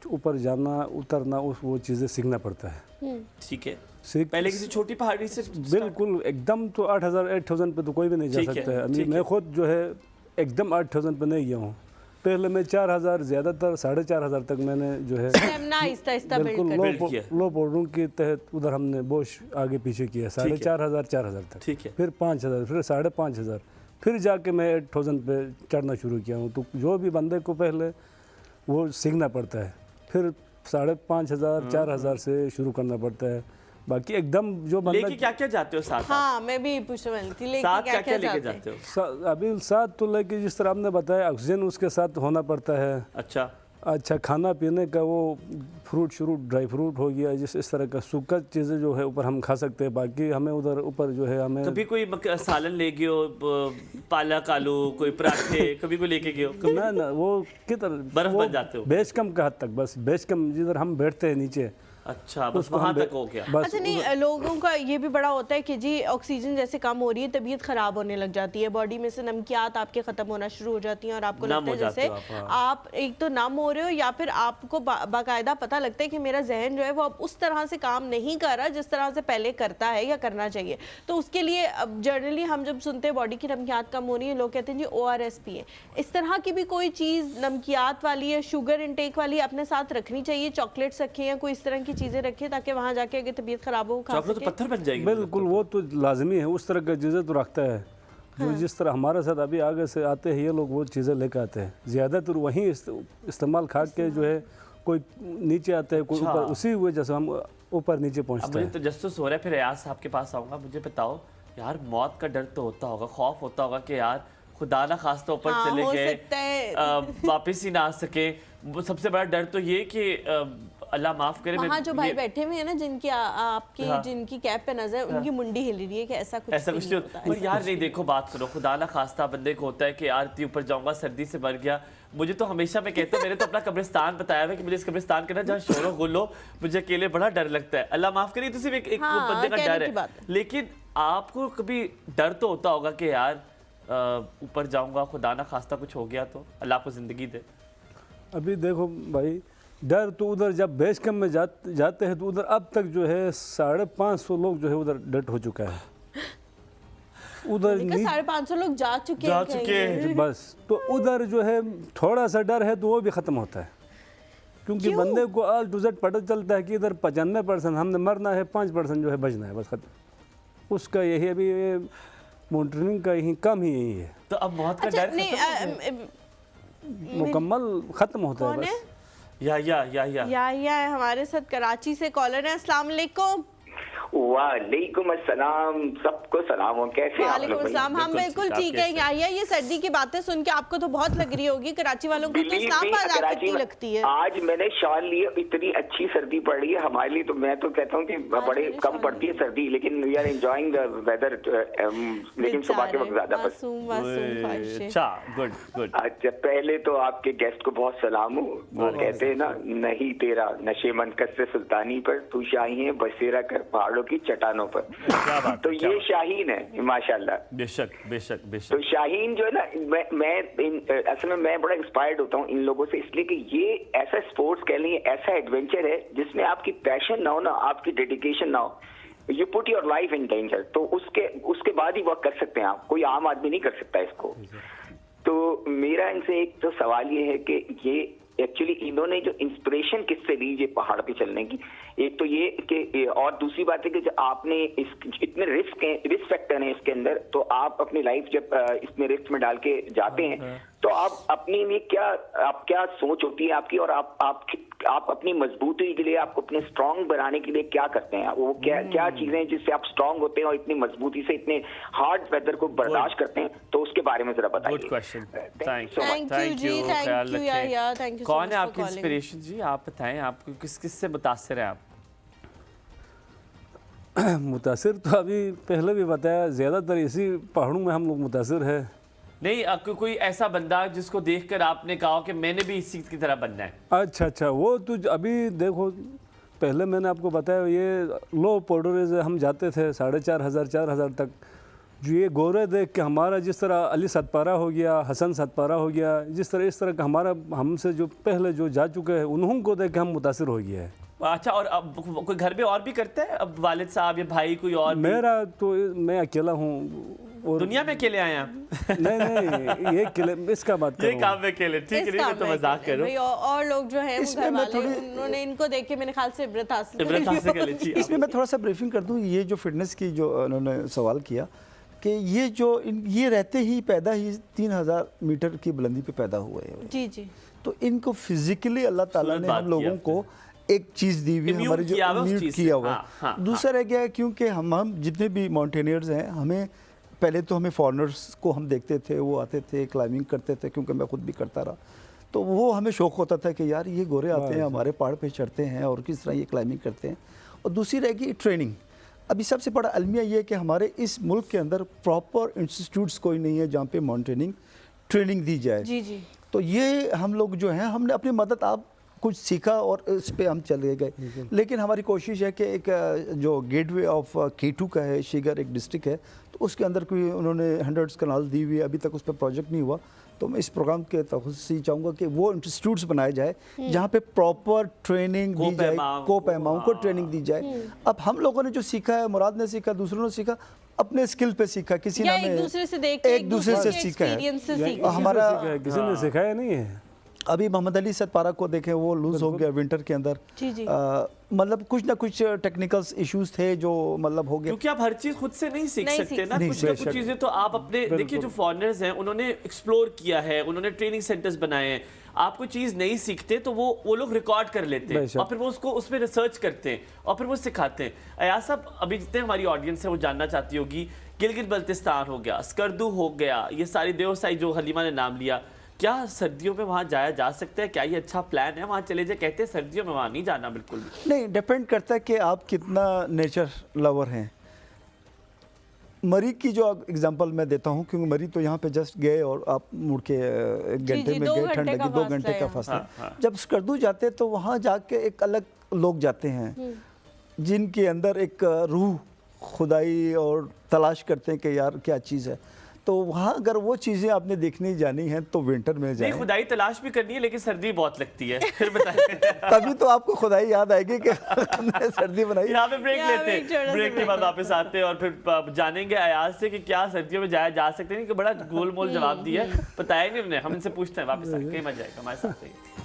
ऊपर जाना उतरना वो चीज़ें सीखना पड़ता है। ठीक है, सीख पहले किसी छोटी पहाड़ी से बिल्कुल एकदम तो 8,000 पे तो कोई भी नहीं जा सकता है। अभी मैं खुद जो है एकदम 8,000 पे नहीं गया हूँ, पहले मैं 4,000 ज़्यादातर 4,500 तक मैंने जो है बिल्कुल लो बोर्डों के तहत उधर हमने बोश आगे पीछे किया, 4,500 तक, ठीक है, फिर 5,000, फिर 5,500, फिर जाके मैं 8,000 पे चढ़ना शुरू किया हूँ। तो जो भी बंदे को पहले वो सीखना पड़ता है, फिर 5,500 4,000 से शुरू करना पड़ता है। बाकी एकदम जो बंदा लेके क्या क्या जाते हो साथ? हाँ, मैं भी पूछने वाली थी, लेके क्या क्या लेके जाते हो? अभी साथ तो लेके जिस तरह आपने बताया ऑक्सीजन उसके साथ होना पड़ता है। अच्छा खाना पीने का, वो फ्रूट ड्राई फ्रूट हो गया, जिस इस तरह का सूखा चीज़ें जो है ऊपर हम खा सकते हैं। बाकी हमें उधर ऊपर जो है हमें कभी कोई सालन ले गए हो, पालक आलू, कोई पराठे कभी कोई लेके गए हो? ना वो किधर बर्फ बन जाते हो? बेस कम का हद तक, बस बेस कम जिधर हम बैठते हैं नीचे, अच्छा बस वहाँ तक हो गया। अच्छा नहीं, लोगों का ये भी बड़ा होता है कि जी ऑक्सीजन जैसे कम हो रही है, तबीयत खराब होने लग जाती है, बॉडी में से नमकियात आपके खत्म होना शुरू हो जाती हैं और आपको लगता है जैसे आप एक तो नम हो रहे हो, या फिर आपको बाकायदा पता लगता है कि मेरा जहन जो है वो अब उस तरह से काम नहीं कर रहा जिस तरह से पहले करता है या करना चाहिए। तो उसके लिए अब जनरली हम जब सुनते हैं बॉडी की नमकियात कम हो रही है, लोग कहते हैं जी ORS पिए। इस तरह की भी कोई चीज़ नमकियात वाली या शुगर इंटेक वाली अपने साथ रखनी चाहिए? चॉकलेट्स रखें या कोई इस तरह की चीज़ें रखें ताकि वहाँ जाके अगर तबीयत खराब हो खा सके? तो पत्थर बन जाएगी। बिल्कुल, वो तो लाजमी है, उस तरह की चीज़ें तो रखता है। जो जिस तरह हमारे साथ अभी आगे से आते हैं ये लोग, वो चीज़ें लेकर आते हैं, ज़्यादातर वहीं इस्तेमाल खा के जो है कोई नीचे आते हैं, कोई ऊपर, उसी वजह से हम ऊपर नीचे पहुँचते हैं। मुझे तो जस्टिस हो रहा है, फिर रियाज साहब के पास आऊँगा। मुझे बताओ यार, मौत का डर तो होता होगा, खौफ होता होगा कि यार खुदा ना खास्ता ऊपर चले गए, वापस ही ना आ सके। सबसे बड़ा डर तो ये कि अल्लाह माफ करे, वहाँ जो भाई बैठे हुए हैं ना, जिनकी आपकी जिनकी कैप पे नजर, उनकी मुंडी हिल रही है कि ऐसा कुछ नहीं होता है। पर यार नहीं, देखो बात सुनो, खुदा ना खास्ता बंदे को होता है कि यार इतनी ऊपर जाऊंगा, सर्दी से मर गया। मुझे तो हमेशा, मैं कहता हूँ, मैंने तो अपना कब्रिस्तान बताया हुआ कि मुझे इस कब्रिस्तान के ना जहाँ शोरो गुल्लो, मुझे अकेले बड़ा डर लगता है। अल्लाह माफ करे, तो सिर्फ एक बंदे का डर है, लेकिन आपको कभी डर तो होता होगा कि यार ऊपर जाऊंगा, खुदा ना खास्ता कुछ हो गया तो अल्लाह को जिंदगी दे। अभी देखो भाई, डर तो उधर जब बेस कैंप में जाते हैं तो उधर अब तक जो है 550 लोग जो है उधर डेथ हो चुका है। उधर 550 लोग जा चुके हैं बस। तो उधर जो है थोड़ा सा डर है तो वो भी ख़त्म होता है, क्योंकि बंदे को ऑल टू जेड पता चलता है कि इधर 95% हमने मरना है, 5% जो है बचना है, बस खत्म। उसका यही अभी मॉनिटरिंग का यही काम ही यही है। तो अब मौत का डर मुकम्मल खत्म होता है बस। या हमारे साथ कराची से कॉलर है। अस्सलाम वालेकुम। वालेकुम अस्सलाम, सबको सलाम हो, कैसे आप लोग? वालेकुम, हम बिल्कुल ठीक है। ये सर्दी की बातें सुन के आपको तो बहुत लग रही होगी, कराची वालों को तो इस्लामाबाद कितनी लगती है। आज मैंने शॉल लिए, इतनी अच्छी सर्दी पड़ रही है हमारे लिए, तो मैं तो कहता हूँ कि बड़े कम पड़ती है सर्दी, लेकिन we are enjoying the weather, लेकिन सुबह के वक्त ज्यादा। अच्छा, पहले तो आपके गेस्ट को बहुत सलाम हो। वो कहते हैं ना, नहीं तेरा नशे मन से सुल्तानी पर, तू शाही है बसेरा कर पहाड़ों की चट्टानों पर। तो ये शाहीन है माशाल्लाह। बेशक बेशक बेशक। तो शाहीन जो है ना, मैं असल में मैं बड़ा इंस्पायर्ड होता हूँ इन लोगों से, इसलिए कि ये ऐसा स्पोर्ट्स कह लें, ऐसा एडवेंचर है जिसमें आपकी पैशन ना हो ना, आपकी डेडिकेशन ना हो, you put your life in danger, तो उसके बाद ही वर्क कर सकते हैं आप। कोई आम आदमी नहीं कर सकता इसको। तो मेरा इनसे एक तो सवाल ये है कि ये एक्चुअली इन्होंने जो इंस्पिरेशन किससे ली ये पहाड़ पे चलने की, एक तो ये कि और दूसरी बात है कि जो आपने इतने रिस्क फैक्टर हैं इसके अंदर, तो आप अपनी लाइफ जब इसमें रिस्क में डाल के जाते हैं तो आप अपने लिए क्या सोच होती है आपकी, और आप अपनी मजबूती के लिए, आपको अपने स्ट्रांग बनाने के लिए क्या करते हैं, वो क्या चीजें जिससे आप स्ट्रांग होते हैं और इतनी मजबूती से इतने हार्ड वेदर को बर्दाश्त करते हैं, तो उसके बारे में जरा बताइए। गुड क्वेश्चन, थैंक यू जी, थैंक यू यार, थैंक यू। कौन है आपकी इंस्पिरेशन जी? आप बताएं, आप किस से मुतासिर हैं आप? मुतासिर तो अभी पहले भी बताया, ज़्यादातर इसी पहाड़ों में हम लोग मुतासिर है। नहीं, आपको कोई ऐसा बंदा जिसको देखकर आपने कहा कि मैंने भी इस चीज़ की तरह बनना है? अच्छा, वो तो अभी देखो, पहले मैंने आपको बताया ये लो पोर्टरेज हम जाते थे 4,500 तक। जो ये गोरे देख के हमारा, जिस तरह अली सतपारा हो गया, हसन सतपारा हो गया, इस तरह का हमारा, हमसे जो पहले जो जा चुके हैं उन्हों को देख के हम मुतासिर हो गया है। अच्छा, और अब कोई घर में और भी करता है? अब वालिद साहब या भाई कोई और? मेरा तो मैं अकेला हूँ। और दुनिया में अकेले आए आप? नहीं, ये किले इसका बात ये काम में अकेले, ठीक है, मैं तो मजाक कर रहा हूँ। और लोग जो हैं घर वाले, उन्होंने इनको देख के मेरे ख्याल से इबरत हासिल कर ली। इसमें मैं थोड़ा सा ब्रीफिंग कर दूं, ये जो फिटनेस की जो उन्होंने सवाल किया कि ये रहते ही पैदा ही 3,000 मीटर की बुलंदी पे पैदा हुए हैं जी, तो इनको फिजिकली अल्लाह ताला ने हम लोगों को एक चीज़ दी हुई, हमारी जो इम्यून किया हुआ है। दूसरा क्या है, क्योंकि हम जितने भी माउंटेनियर्स हैं, हमें पहले तो हमें फॉरेनर्स को हम देखते थे, वो आते थे क्लाइंबिंग करते थे, क्योंकि मैं खुद भी करता रहा, तो वो हमें शौक़ होता था कि यार ये गोरे आते हैं हमारे पहाड़ पे चढ़ते हैं और किस तरह ये क्लाइंबिंग करते हैं। और दूसरी रहेगी ट्रेनिंग। अभी सबसे बड़ा अलमिया ये है कि हमारे इस मुल्क के अंदर प्रॉपर इंस्टीट्यूट्स कोई नहीं है जहाँ पे माउंटेनिंग ट्रेनिंग दी जाए। जी। तो ये हम लोग जो हैं, हमने अपनी मदद आप कुछ सीखा और इस पे हम चले गए, लेकिन हमारी कोशिश है कि एक जो गेटवे ऑफ केटू का है, शिगर एक डिस्ट्रिक्ट है, तो उसके अंदर कोई उन्होंने 100 कनाल दी हुई है, अभी तक उस पर प्रोजेक्ट नहीं हुआ। तो मैं इस प्रोग्राम के तहत से चाहूँगा कि वो इंस्टीट्यूट्स बनाए जाए जहाँ पे प्रॉपर ट्रेनिंग दी जाए, को-पैमाओं को ट्रेनिंग दी जाए। अब हम लोगों ने जो सीखा है, मुराद ने सीखा, दूसरों ने सीखा, अपने स्किल पे सीखा, किसी ने एक दूसरे से सीखा है। हमारा किसी ने सिखाया नहीं है। अभी मोहम्मद अली सतपारा को देखें, वो लूज हो गया विंटर के अंदर। मतलब कुछ ना कुछ टेक्निकल इश्यूज थे जो मतलब हो गया, क्योंकि आप हर चीज खुद से नहीं सीख सकते ना, कुछ ना कुछ चीजें तो आप अपने देखिए, जो फॉरेनर्स हैं उन्होंने एक्सप्लोर किया है, उन्होंने ट्रेनिंग सेंटर्स बनाए हैं। आप कोई चीज नहीं सीखते तो वो लोग रिकॉर्ड कर लेते हैं और फिर वो उसको उसमें रिसर्च करते हैं और फिर वो सिखाते हैं। अयाज साहब, अभी जितने हमारी ऑडियंस है वो जानना चाहती होगी, गिलगित बल्तिस्तान हो गया, स्कर्दू हो गया, ये सारी देवसाई जो हलीमा ने नाम लिया, क्या सर्दियों में वहाँ जाया जा सकता है? क्या ये अच्छा प्लान है वहाँ चले जाए? कहते हैं सर्दियों में वहाँ नहीं जाना बिल्कुल भी। नहीं, डिपेंड करता है कि आप कितना नेचर लवर हैं। मरी की जो एग्जांपल मैं देता हूँ, क्योंकि मरी तो यहाँ पे जस्ट गए और आप मुड़ के 1 घंटे में गए, ठंड लगी, 2 घंटे का फासला। जब स्कर्दू जाते तो वहाँ जाके एक अलग लोग जाते हैं जिनके अंदर एक रूह खुदाई और तलाश करते हैं कि यार क्या चीज़ है। तो वहाँ अगर वो चीज़ें आपने देखनी जानी है तो विंटर में जाएं। नहीं, खुदाई तलाश भी करनी है, लेकिन सर्दी बहुत लगती है। फिर बताइए। तभी तो आपको खुदाई याद आएगी कि हमने सर्दी बनाई। यहाँ पे ब्रेक लेते हैं, ब्रेक के बाद वापस आते हैं और फिर जानेंगे अयाज से कि क्या सर्दियों में जाया जा सकते हैं। कि बड़ा गोलमोल जवाब दिया, बताया नहीं हमने, हम इनसे पूछते हैं वापस आके, मजा आएगा हमारे साथ।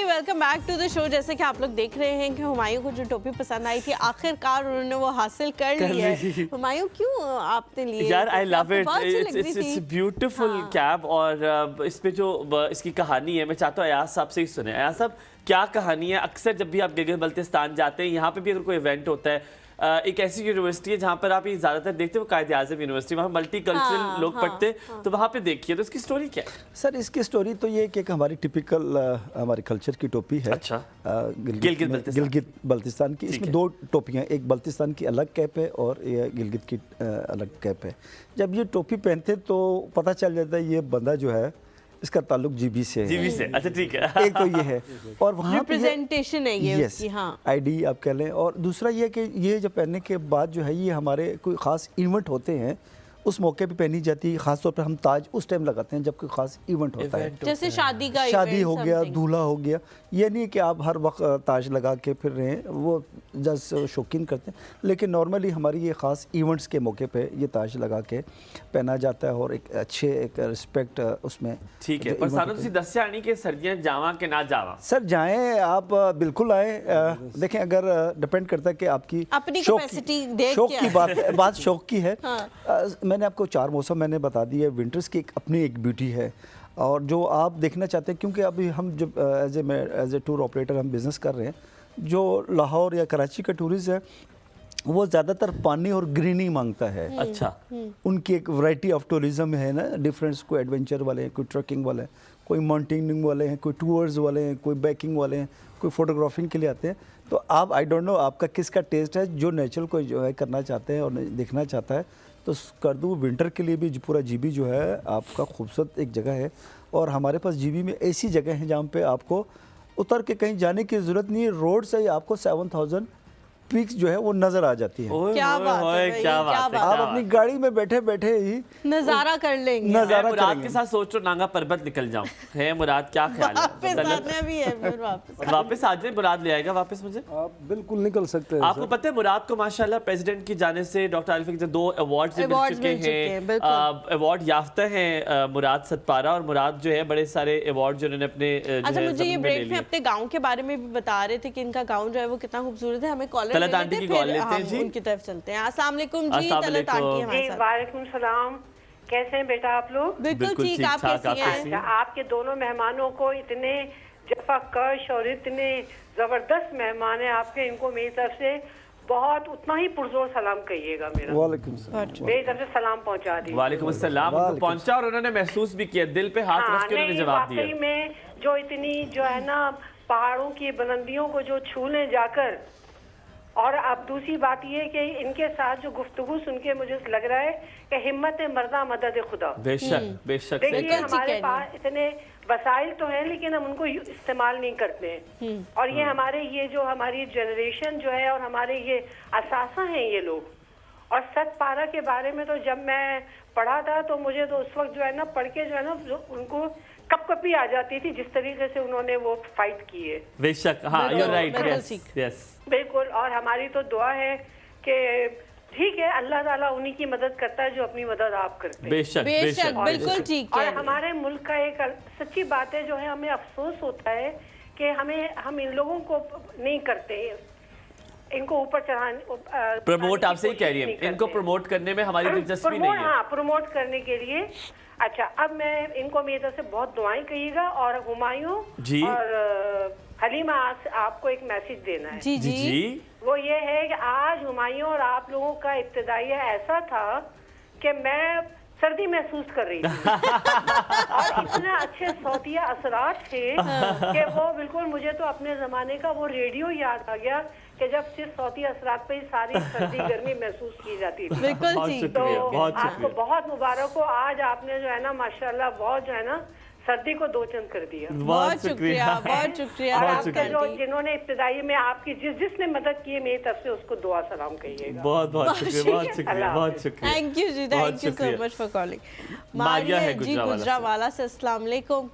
Welcome back to the show. जैसे कि आप लोग देख रहे हैं कि हुमायूं को जो टोपी पसंद आई थी, आखिरकार उन्होंने वो हासिल कर ली है। हुमायूं, क्यों आपने लिए? यार I love it, it's beautiful cap. और इस पे जो इसकी कहानी है, मैं चाहता हूँ अयाज साहब से ही सुने। अयाज साहब, क्या कहानी है? अक्सर जब भी आप गिलगित बल्तिस्तान जाते हैं, यहाँ पे भी अगर कोई इवेंट होता है, एक ऐसी यूनिवर्सिटी है जहाँ पर आप ये ज़्यादातर देखते हो, कायदे आज़म यूनिवर्सिटी, वहाँ मल्टी कल्चरल लोग पढ़ते, तो वहाँ पे देखिए। तो इसकी स्टोरी क्या है? सर, इसकी स्टोरी तो ये है कि हमारी टिपिकल हमारे कल्चर की टोपी है। अच्छा। गिलगित बल्तिस्तान की। इसमें 2 टोपियाँ, एक बल्तिस्तान की अलग कैप है और ये गिलगित की अलग कैप है। जब ये टोपी पहनते तो पता चल जाता है ये बंदा जो है इसका ताल्लुक जीबी से है। जीबी से, अच्छा ठीक है। एक तो ये है और वहाँ पे रिप्रेजेंटेशन है ये यस उसकी, हाँ। आईडी आप कह लें। और दूसरा ये कि ये जब पहनने के बाद जो है ये हमारे कोई ख़ास इवेंट होते हैं उस मौके पे पहनी जाती है। ख़ास तौर पे हम ताज उस टाइम लगाते हैं जब कोई ख़ास इवेंट होता है, जैसे शादी का शादी event, हो गया, something। दूल्हा हो गया। ये नहीं कि आप हर वक्त ताज लगा के फिर रहे हैं, वो जस्ट शौकीन करते हैं। लेकिन नॉर्मली हमारी ये ख़ास इवेंट्स के मौके पे ये ताज लगा के पहना जाता है और एक अच्छे एक रिस्पेक्ट उसमें। ठीक है, जो पर event सानू होते तुसी हैं। दस्या नहीं कि सर्दियां जावा के ना जावा। सर जाएं आप, बिल्कुल आए। देखें अगर डिपेंड करता है कि आपकी अपनी शौक capacity देख शौक के की बात शौक की है। हाँ। मैंने आपको 4 मौसम मैंने बता दिया। विंटर्स की अपनी एक ब्यूटी है और जो आप देखना चाहते हैं, क्योंकि अभी हम जब एज ए टूर ऑपरेटर हम बिज़नेस कर रहे हैं, जो लाहौर या कराची का टूरिस्ट है वो ज़्यादातर पानी और ग्रीनिंग मांगता है। अच्छा, उनकी एक वैरायटी ऑफ टूरिज्म है ना, डिफरेंस। कोई एडवेंचर वाले हैं, कोई ट्रैकिंग वाले हैं, कोई माउंटेनिंग वाले हैं, कोई टूर्स वाले हैं, कोई बाइकिंग वाले हैं, कोई फोटोग्राफिंग के लिए आते हैं। तो आप आई डोंट नो आपका किसका टेस्ट है। जो नेचुरल को जो है करना चाहते हैं और देखना चाहता है तो कर दूँ। विंटर के लिए भी पूरा जीबी जो है आपका खूबसूरत एक जगह है और हमारे पास जीबी में ऐसी जगह हैं जहाँ पे आपको उतर के कहीं जाने की ज़रूरत नहीं है। रोड से ही आपको 7000 पिक्स जो है वो नज़र आ जाती है। ओए क्या ओए बात है ओए, भाई, क्या क्या बात है, बात आप क्या अपनी बात गाड़ी में बैठे बैठे ही नजारा कर लेंगे। नजारा है। मुराद करेंगे। के साथ सोच रहा नांगा पर्वत निकल जाऊं। है मुराद, क्या ख्याल है? वापस गलत? आना भी है फिर वापस। वापस आ जाए, मुराद ले आएगा वापस मुझे। आप बिल्कुल निकल सकते हैं आपको सर। पता है मुराद को माशाल्लाह प्रेसिडेंट की जाने से डॉक्टर आरिफ के 2 अवार्ड्स मिल Awards चुके मिल चुके हैं, हैं। बिल्कुल। अवार्ड याफ्ता हैं मुराद सतपारा, और मुराद जो है बड़े सारे अवार्ड जो उन्होंने अपने जो अच्छा, है मुझे ये ज़मीन में ले ब्रेक में लिए। अपने गांव के बारे में भी बता रहे थे कि इनका गांव जो है वो कितना खूबसूरत है। हमें कॉलर तलत ले आंटी लेते की हैं, कॉल फिर लेते हैं हम जी। उनकी तरफ चलते हैं। अस्सलाम वालेकुम जी, अस्सलाम तलत वालेकुम। आंटी जी हमारे साथ। वालेकुम सलाम। कैसे हैं बेटा आप लोग? बिल्कुल बिल्कुल ठीक, ठीक आप ठाक, कैसी आप हैं? कैसी हैं? आपके दोनों मेहमानों को इतने जफाकश और इतने जबरदस्त मेहमान हैं आपके, इनको मेरी तरफ से बहुत उतना ही पुरजोर सलाम कहिएगा मेरा। वालेकुम सलाम। मेरी तरफ से सलाम पहुंचा दी। वालेकुम अस्सलाम। उनको पहुंचा और उन्होंने महसूस भी किया, दिल पे हाथ रख के उन्होंने जवाब वाकई दिया। में जो इतनी जो है ना पहाड़ों की बुलंदियों को जो छू लें जाकर। और अब दूसरी बात ये कि इनके साथ जो गुफ्तगू सुन के मुझे लग रहा है कि हिम्मत मर्दा मदद खुदा। बेशक बेशक सही देखिए कहा। बिल्कुल ठीक हमारे कह पास इतने वसाइल तो हैं लेकिन हम उनको इस्तेमाल नहीं करते हैं। और ये हमारे ये जो हमारी जनरेशन जो है और हमारे ये असासा हैं ये लोग। और सतपारा के बारे में तो जब मैं पढ़ा था तो मुझे तो उस वक्त जो है ना पढ़ के जो है ना जो उनको कपकपी आ जाती थी जिस तरीके से उन्होंने वो फाइट की है। बेशक, हाँ बिल्कुल, यू राइट। बिल्कुल यस ठीक। यस, बिल्कुल। और हमारी तो दुआ है कि ठीक है, अल्लाह ताला उन्हीं की मदद करता है जो अपनी मदद आप करते हैं। बेशक बेशक, बिल्कुल बेशक। ठीक और है। हमारे मुल्क का एक सच्ची बात है जो है हमें अफसोस होता है कि हम इन लोगों को नहीं करते, इनको ऊपर चढ़ाने प्रमोट आप सही कह रही हैं, इनको प्रमोट करने में हमारी दिलचस्पी नहीं है। हाँ, प्रमोट करने के लिए। अच्छा, अब मैं इनको मेरी तरफ से बहुत दुआएं कहिएगा। और हुमायूं जी। और हलीमा आपको एक मैसेज देना है। जी जी जी, जी, वो ये है कि आज हुमायूं और आप लोगों का इब्तिदाइया ऐसा था कि मैं सर्दी महसूस कर रही थी। और इतना अच्छे सौतिया असरात थे कि वो बिल्कुल मुझे तो अपने जमाने का वो रेडियो याद आ गया कि जब सिर्फ सौतिया असरात पे ही सारी सर्दी गर्मी महसूस की जाती थी। बिल्कुल बहुत ठीक। शुक्रिया, तो बहुत आपको शुक्रिया, बहुत मुबारक हो। आज आपने जो है ना माशाल्लाह बहुत जो है ना सर्दी को दो चंद कर दिया। बहुत शुक्रिया, बहुत शुक्रिया और बहुत आपके शुक्रिया। जो जिन्होंने इब्तिदाई में आपकी जिसने मदद की है मेरी तरफ से उसको दुआ सलाम कहिएगा। बहुत बहुत शुक्रिया, बहुत शुक्रिया, अल्लाह बहुत हाफ़िज़। शुक्रिया। थैंक यू जी, बहुत थैंक यू सो शुक्रिया। Much for calling. मारिया है जी गुजरावाला से। गुजरावाला से। अस्सलाम वालेकुम।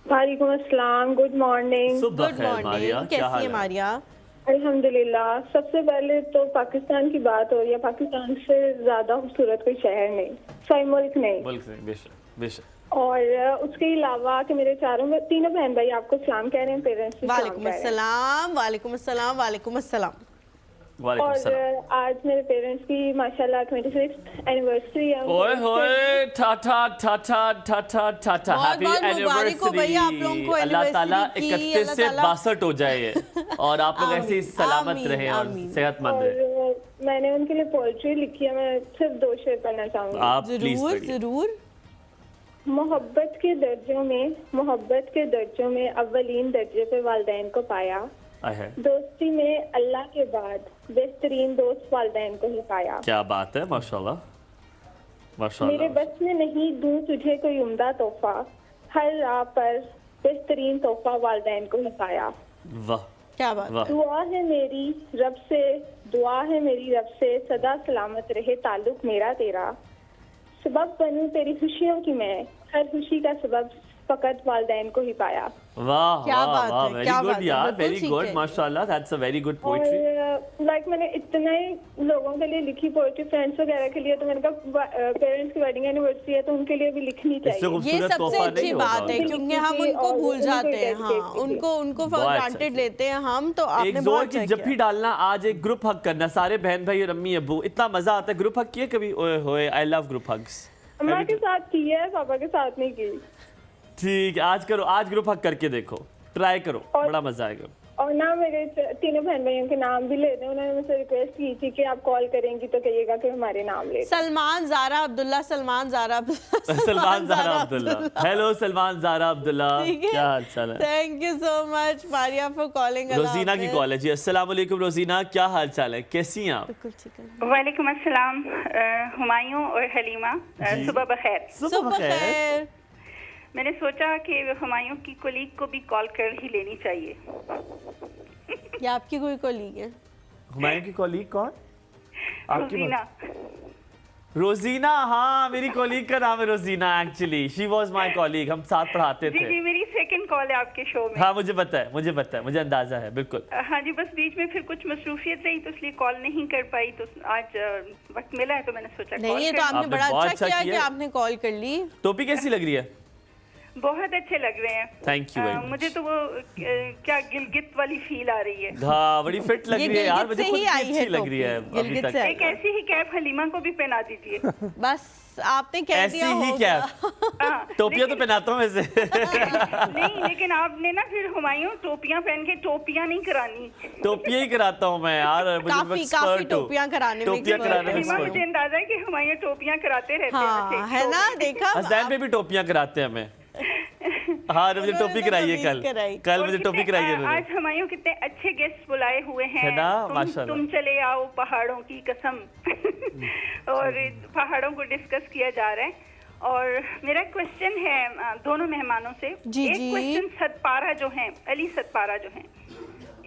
वालेकुम अस्सलाम, गुड मॉर्निंग। सुबह गुड खैर मारिया, मॉर्निंग, क्या कैसी हाल है है? मारिया? अल्हम्दुलिल्लाह। सबसे पहले तो पाकिस्तान की बात हो रही है, पाकिस्तान से ज्यादा खूबसूरत कोई शहर नहीं, कोई मुल्क नहीं। मुल्क से बेशक बेशक। और उसके अलावा कि मेरे तीनों बहन भाई आपको सलाम कह रहे हैं, पेरेंट्स भी सलाम वालेकुम कह रहे हैं। अस्सलाम, वालेकुम अस्सलाम, वालेकुम अस्सलाम। वालेकुम और सलाम। आज मेरे पेरेंट्स की माशाल्लाह 26th एनिवर्सरी है। ओए होए, ठा ठा ठा ठा ठा ठा ठा ठा, बहुत हैप्पी बहुत मुबारक हो भैया आप लोगों को अल्लाह ताला anniversary की, 31 से अल्लाह ताला- 62 हो जाए और आप लोग ऐसे ही आमीन, सलामत आमीन, रहें और आमीन। सेहतमंद रहें। और मैंने उनके लिए पोएट्री लिखी है, मैं सिर्फ 2 शेर पढ़ना चाहूंगी। आप प्लीज जरूर पढ़िए। जरूर। मोहब्बत के दर्जों में अव्वलीन दर्जे पे वालिदैन को पाया। है दोस्ती में अल्लाह के बाद बेहतरीन दोस्त वालिदैन को ही पाया। क्या बात है, माशाल्लाह मेरे माशाल्लाह। बस में नहीं दूं तुझे कोई उम्दा तोहफा, हर राह पर बेहतरीन तोहफा वालिदैन को ही पाया। वाह क्या बात। वाह। दुआ है मेरी रब से, दुआ है मेरी रब से, सदा सलामत रहे ताल्लुक मेरा तेरा। सबब बनूं तेरी खुशियों की मैं, हर खुशी का सबब फकत वालिदैन को ही पाया। वाह क्या वाह बात वाह, है, वेरी क्या गुड बात है, यार, बिल्कुल वेरी ठीक गुड, है। माशाल्लाह, that's a very good poetry. और लाइक मैंने इतने लोगों के लिए लिखी पोएट्री, फ्रेंड्स वगैरह के लिए, तो मैंने कहा पेरेंट्स की वेडिंग एनिवर्सरी है तो उनके लिए भी लिखनी इससे चाहिए। ये खूबसूरत सबसे तोहफा अच्छी नहीं होगा। बात है क्योंकि हम उनको और भूल उनको जाते हैं। dedicate हाँ, कीजिए। उनको फॉर बहुत अच्छा ग्रांटेड किया। लेते हैं हम, तो आपने एक जोर बहुत की अच्छा जप्पी किया। डालना, आज एक ग्रुप हग करना, सारे बहन भाई और अम्मी अब्बू, इतना मजा आता है। ग्रुप हग किए कभी? ओए होए, आई लव ग्रुप हग्स। अम्मा के साथ की है, पापा के साथ नहीं की। ठीक है, आज करो, आज ग्रुप हग करके देखो, ट्राई करो, बड़ा मजा आएगा। और ना मेरे तीनों बहन भाइयों के नाम भी ले दें। उन्होंने मुझसे रिक्वेस्ट की थी कि आप कॉल करेंगी तो कहिएगा कि हमारे नाम ले दें। सलमान ज़ारा अब्दुल्ला, सलमान ज़ारा अब्दुल्ला, सलमान ज़ारा अब्दुल्ला। हेलो सलमान ज़ारा अब्दुल्ला, ठीक है। क्या हाल चाल है? Thank you so much Maria for calling. Rozina की कॉल है जी। अस्सलाम वालेकुम रोजीना, क्या हाल चाल है, कैसी हैं आप? बिल्कुल ठीक है। वालेकुम अस्सलाम हुमायूं और हलीमा, सुबह बखैर। सुबह खैर। मैंने सोचा कि हुमायूं की कोलीग को भी कॉल कर ही लेनी चाहिए। ये आपकी कोई कोलीग है? हुमायूं की कॉलीग कौन? आपकी रोजीना। रोजीना, हाँ मेरी कॉलीग का नाम है Rozina. Actually she was my colleague, हम साथ पढ़ाते जी थे। जी, मेरी सेकंड कॉल है आपके शो में। हाँ मुझे पता है, मुझे पता है, मुझे अंदाजा है, बिल्कुल। हाँ जी, बस बीच में फिर कुछ मसरूफियत रही तो इसलिए कॉल नहीं कर पाई, तो आज वक्त मिला है तो मैंने सोचा नहीं, कॉल ये कर तो आपने आपने बड़ा बहुत अच्छा अच्छा किया कि किया। आपने कॉल कर ली। टोपी कैसी लग रही है? बहुत अच्छे लग रहे हैं। Thank you very much. मुझे तो वो क्या गिलगित वाली फील आ रही है। हाँ बड़ी फिट लग ये रही है यार, गिलगित मुझे से खुद ही भी आई है अच्छी लग रही है टोपी, अभी गिलगित तक। से। एक ऐसी ही कैप हलीमा को भी पहना दीजिए। बस आपने कह ऐसी दिया ही होगा। क्या हाँ, टोपियां तो पहनाता हूँ वैसे। नहीं, लेकिन आपने ना फिर हुमायूं टोपियां पहन के टोपियां नहीं करानी। टोपियां ही कराता हूँ मैं यार, मुझे काफी expert हूँ। टोपियां कराने में टोपियां expert कराने में है। हलीमा, expert मुझे हूँ। अंदाजा है कि हुमायूं टोपियां कराते रहते हैं। हाँ वैसे है शो ना, में। देखा। हसदैन पे भी टोपियां कराते हैं हमें। हाँ मुझे उन्होंने टोपी तो कराइए तमीज़ कल, कराई। कल और मुझे कितने- टोपी कराइए आज उन्होंने। हुमायूं कितने अच्छे गेस्ट बुलाए हुए हैं। है ना, माशाल्लाह। तुम चले आओ पहाड़ों की कसम। और पहाड़ों को डिस्कस किया जा रहा है। और मेरा क्वेश्चन है दोनों मेहमानों से। जी, एक जी। क्वेश्चन सतपारा जो हैं, अली सतपारा जो हैं,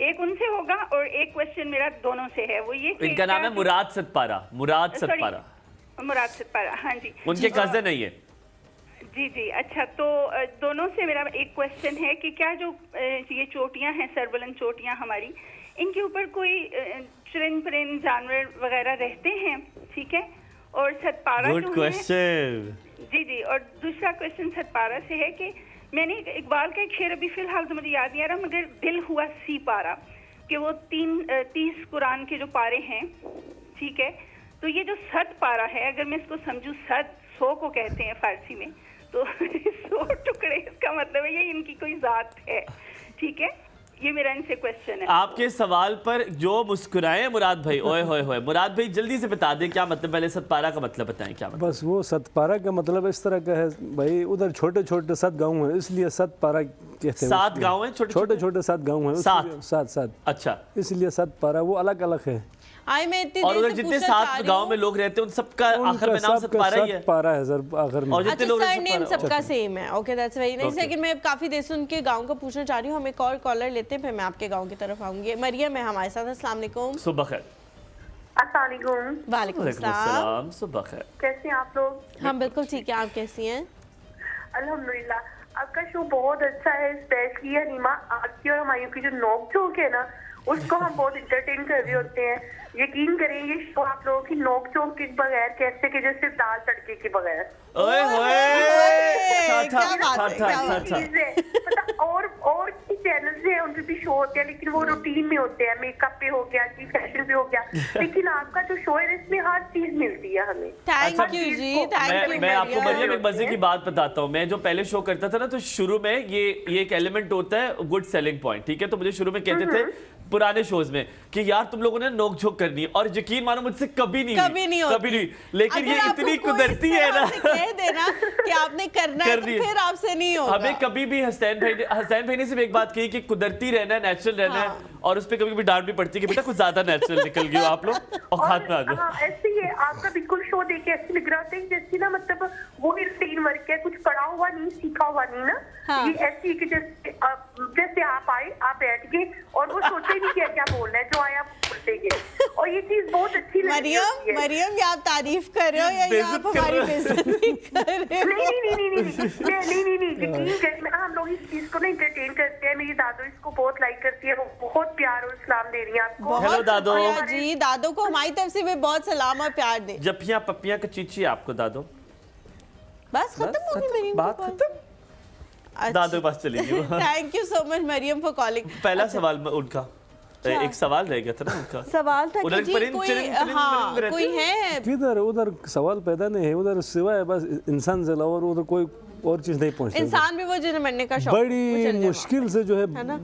एक उनसे होगा और एक क्वेश्चन मेरा दोनों से है। वो ये कि इनका नाम है क्या- मुराद सतपारा, मुराद Sorry, सतपारा, मुराद सतपारा, हाँ जी। उनके कजन है ये। जी जी, अच्छा, तो दोनों से मेरा एक क्वेश्चन है कि क्या जो ये चोटियां हैं, सरबुलंद चोटियां हमारी, इनके ऊपर कोई चुरिंद परिंद जानवर वगैरह रहते हैं? ठीक है। और सतपारा गुड जो है, क्वेश्चन। जी जी, और दूसरा क्वेश्चन सतपारा से है कि मैंने इकबाल का एक शेर अभी फिलहाल तो मुझे याद नहीं आ रहा, मगर दिल हुआ सी पारा, कि वो 30 कुरान के जो पारे हैं, ठीक है। तो ये जो सत पारा है, अगर मैं इसको समझूं, सत 100 को कहते हैं फारसी में, तो 100 टुकड़े, इसका मतलब है ये इनकी कोई जात है, ठीक है। ये मेरा इनसे क्वेश्चन है। आपके सवाल पर जो मुस्कुराए मुराद भाई, ओए होए होए। मुराद भाई जल्दी से बता दें क्या मतलब, पहले सतपारा का मतलब बताएं क्या मतलब। बस वो सतपारा का मतलब इस तरह का है भाई, उधर छोटे छोटे 7 गांव हैं, इसलिए सतपारा कहते हैं। 7 गांव हैं, छोटे छोटे छोटे 7 गांव हैं, 7? अच्छा, इसलिए सतपारा वो अलग अलग है। आई मैं इतनी और देर उधर से जितने पूछना चाह 7 रही गांव हूँ। में लोग रहते हैं उन सबका आखिर में नाम सतपारा ही है। सतपारा है सर आखिर में। और जितने अच्छा, लोग सर नेम सतपारा- सबका सेम है। Okay, that's very nice. Okay. लेकिन मैं काफी देर से उनके गांव का पूछना चाह रही हूँ। हम एक और कॉलर लेते हैं, फिर मैं आपके गांव की तरफ आऊंगी। मरियम है हमारे साथ। अस्सलाम वालेकुम। सुबह खैर। अस्सलाम वालेकुम। वालेकुम अस्सलाम। अस्सलाम, सुबह खैर। कैसे हैं आप लोग? हम बिल्कुल ठीक है, आप कैसी हैं? अल्हम्दुलिल्लाह, आपका शो बहुत अच्छा है। स्पेशली हनीमा, आपकी और हुमायूं की जो नोक झोंक है ना, उसको हम बहुत इंटरटेन कर रहे होते हैं। यकीन करें, ये शो आप लोगों की नोक झोंक के बगैर कैसे के जैसे दाल तड़के के बगैर। ओए होए, क्या बात है, क्या बात है। चीज़ है, पता और भी चैनल्स हैं, उनके भी शो होते हैं, लेकिन वो रूटीन में होते हैं। मेकअप पे हो गया जी, फैशन पे हो गया, लेकिन आपका जो शो है इसमें हर चीज मिलती है हमें। थैंक यू जी, थैंक यू। मैं आपको मरियम एक मजे की बात बताता हूँ। मैं जो पहले शो करता था ना, तो शुरू में ये एक एलिमेंट होता है गुड सेलिंग पॉइंट, ठीक है। तो मुझे शुरू में कहते थे पुराने शोज में कि यार तुम लोगों ने नोक झोंक करनी है, और यकीन मानो मुझसे कभी नहीं होती। कभी नहीं। लेकिन ये अगर आपको इतनी कोई कुदरती इस है तरह ना से कह देना कि आपने करना है, तो फिर आपसे नहीं होगा। हमें कभी भी हसनैन भाई ने सिर्फ एक बात कही कि कुदरती रहना है, नेचुरल रहना है, और उस पर कभी कभी डांट भी पड़ती है कि बेटा कुछ ज्यादा नेचुरल निकल गए हो आप लोग, और खाद में आ जाओ। हाँ, ऐसे ही है आपका बिल्कुल शो देख के ऐसे लग रहा होता है जैसे ना, मतलब वो ही रूटीन वर्क है, कुछ पढ़ा हुआ नहीं, सीखा हुआ नहीं ना। हाँ। ये ऐसी कि जैसे आप आए, आप बैठ गए और वो सोचे नहीं क्या क्या बोलना है, जो आया आप बोलते गए, और ये चीज बहुत अच्छी लगती है। मरियम, ये आप तारीफ कर रहे हो या ये आप हमारी बेइज्जती कर रहे हो? नहीं, हम लोग इस चीज को ना एंटरटेन करते हैं। मेरी दादो इसको बहुत लाइक करती है, वो बहुत प्यार और सलाम दे रही है आपको। हेलो दादो जी, दादो को हमारी तरफ से भी बहुत सलाम और प्यार दे। जपियां पपियां कचीची आपको दादो। बस खत्म हो गई मेरी बात खत्म। दादो के पास चली गई। Thank you so much Maryam for calling. पहला सवाल उनका एक सवाल रह गया था ना उनका। सवाल था कि जी कोई है किधर उधर सवाल पैदा नहीं है, उधर सिवाय बस इंसान से अलावा उधर कोई और चीज नहीं पहुंचती। इंसान भी वो जिन्हें मरने का शौक, बड़ी मुश्किल से जो है ना।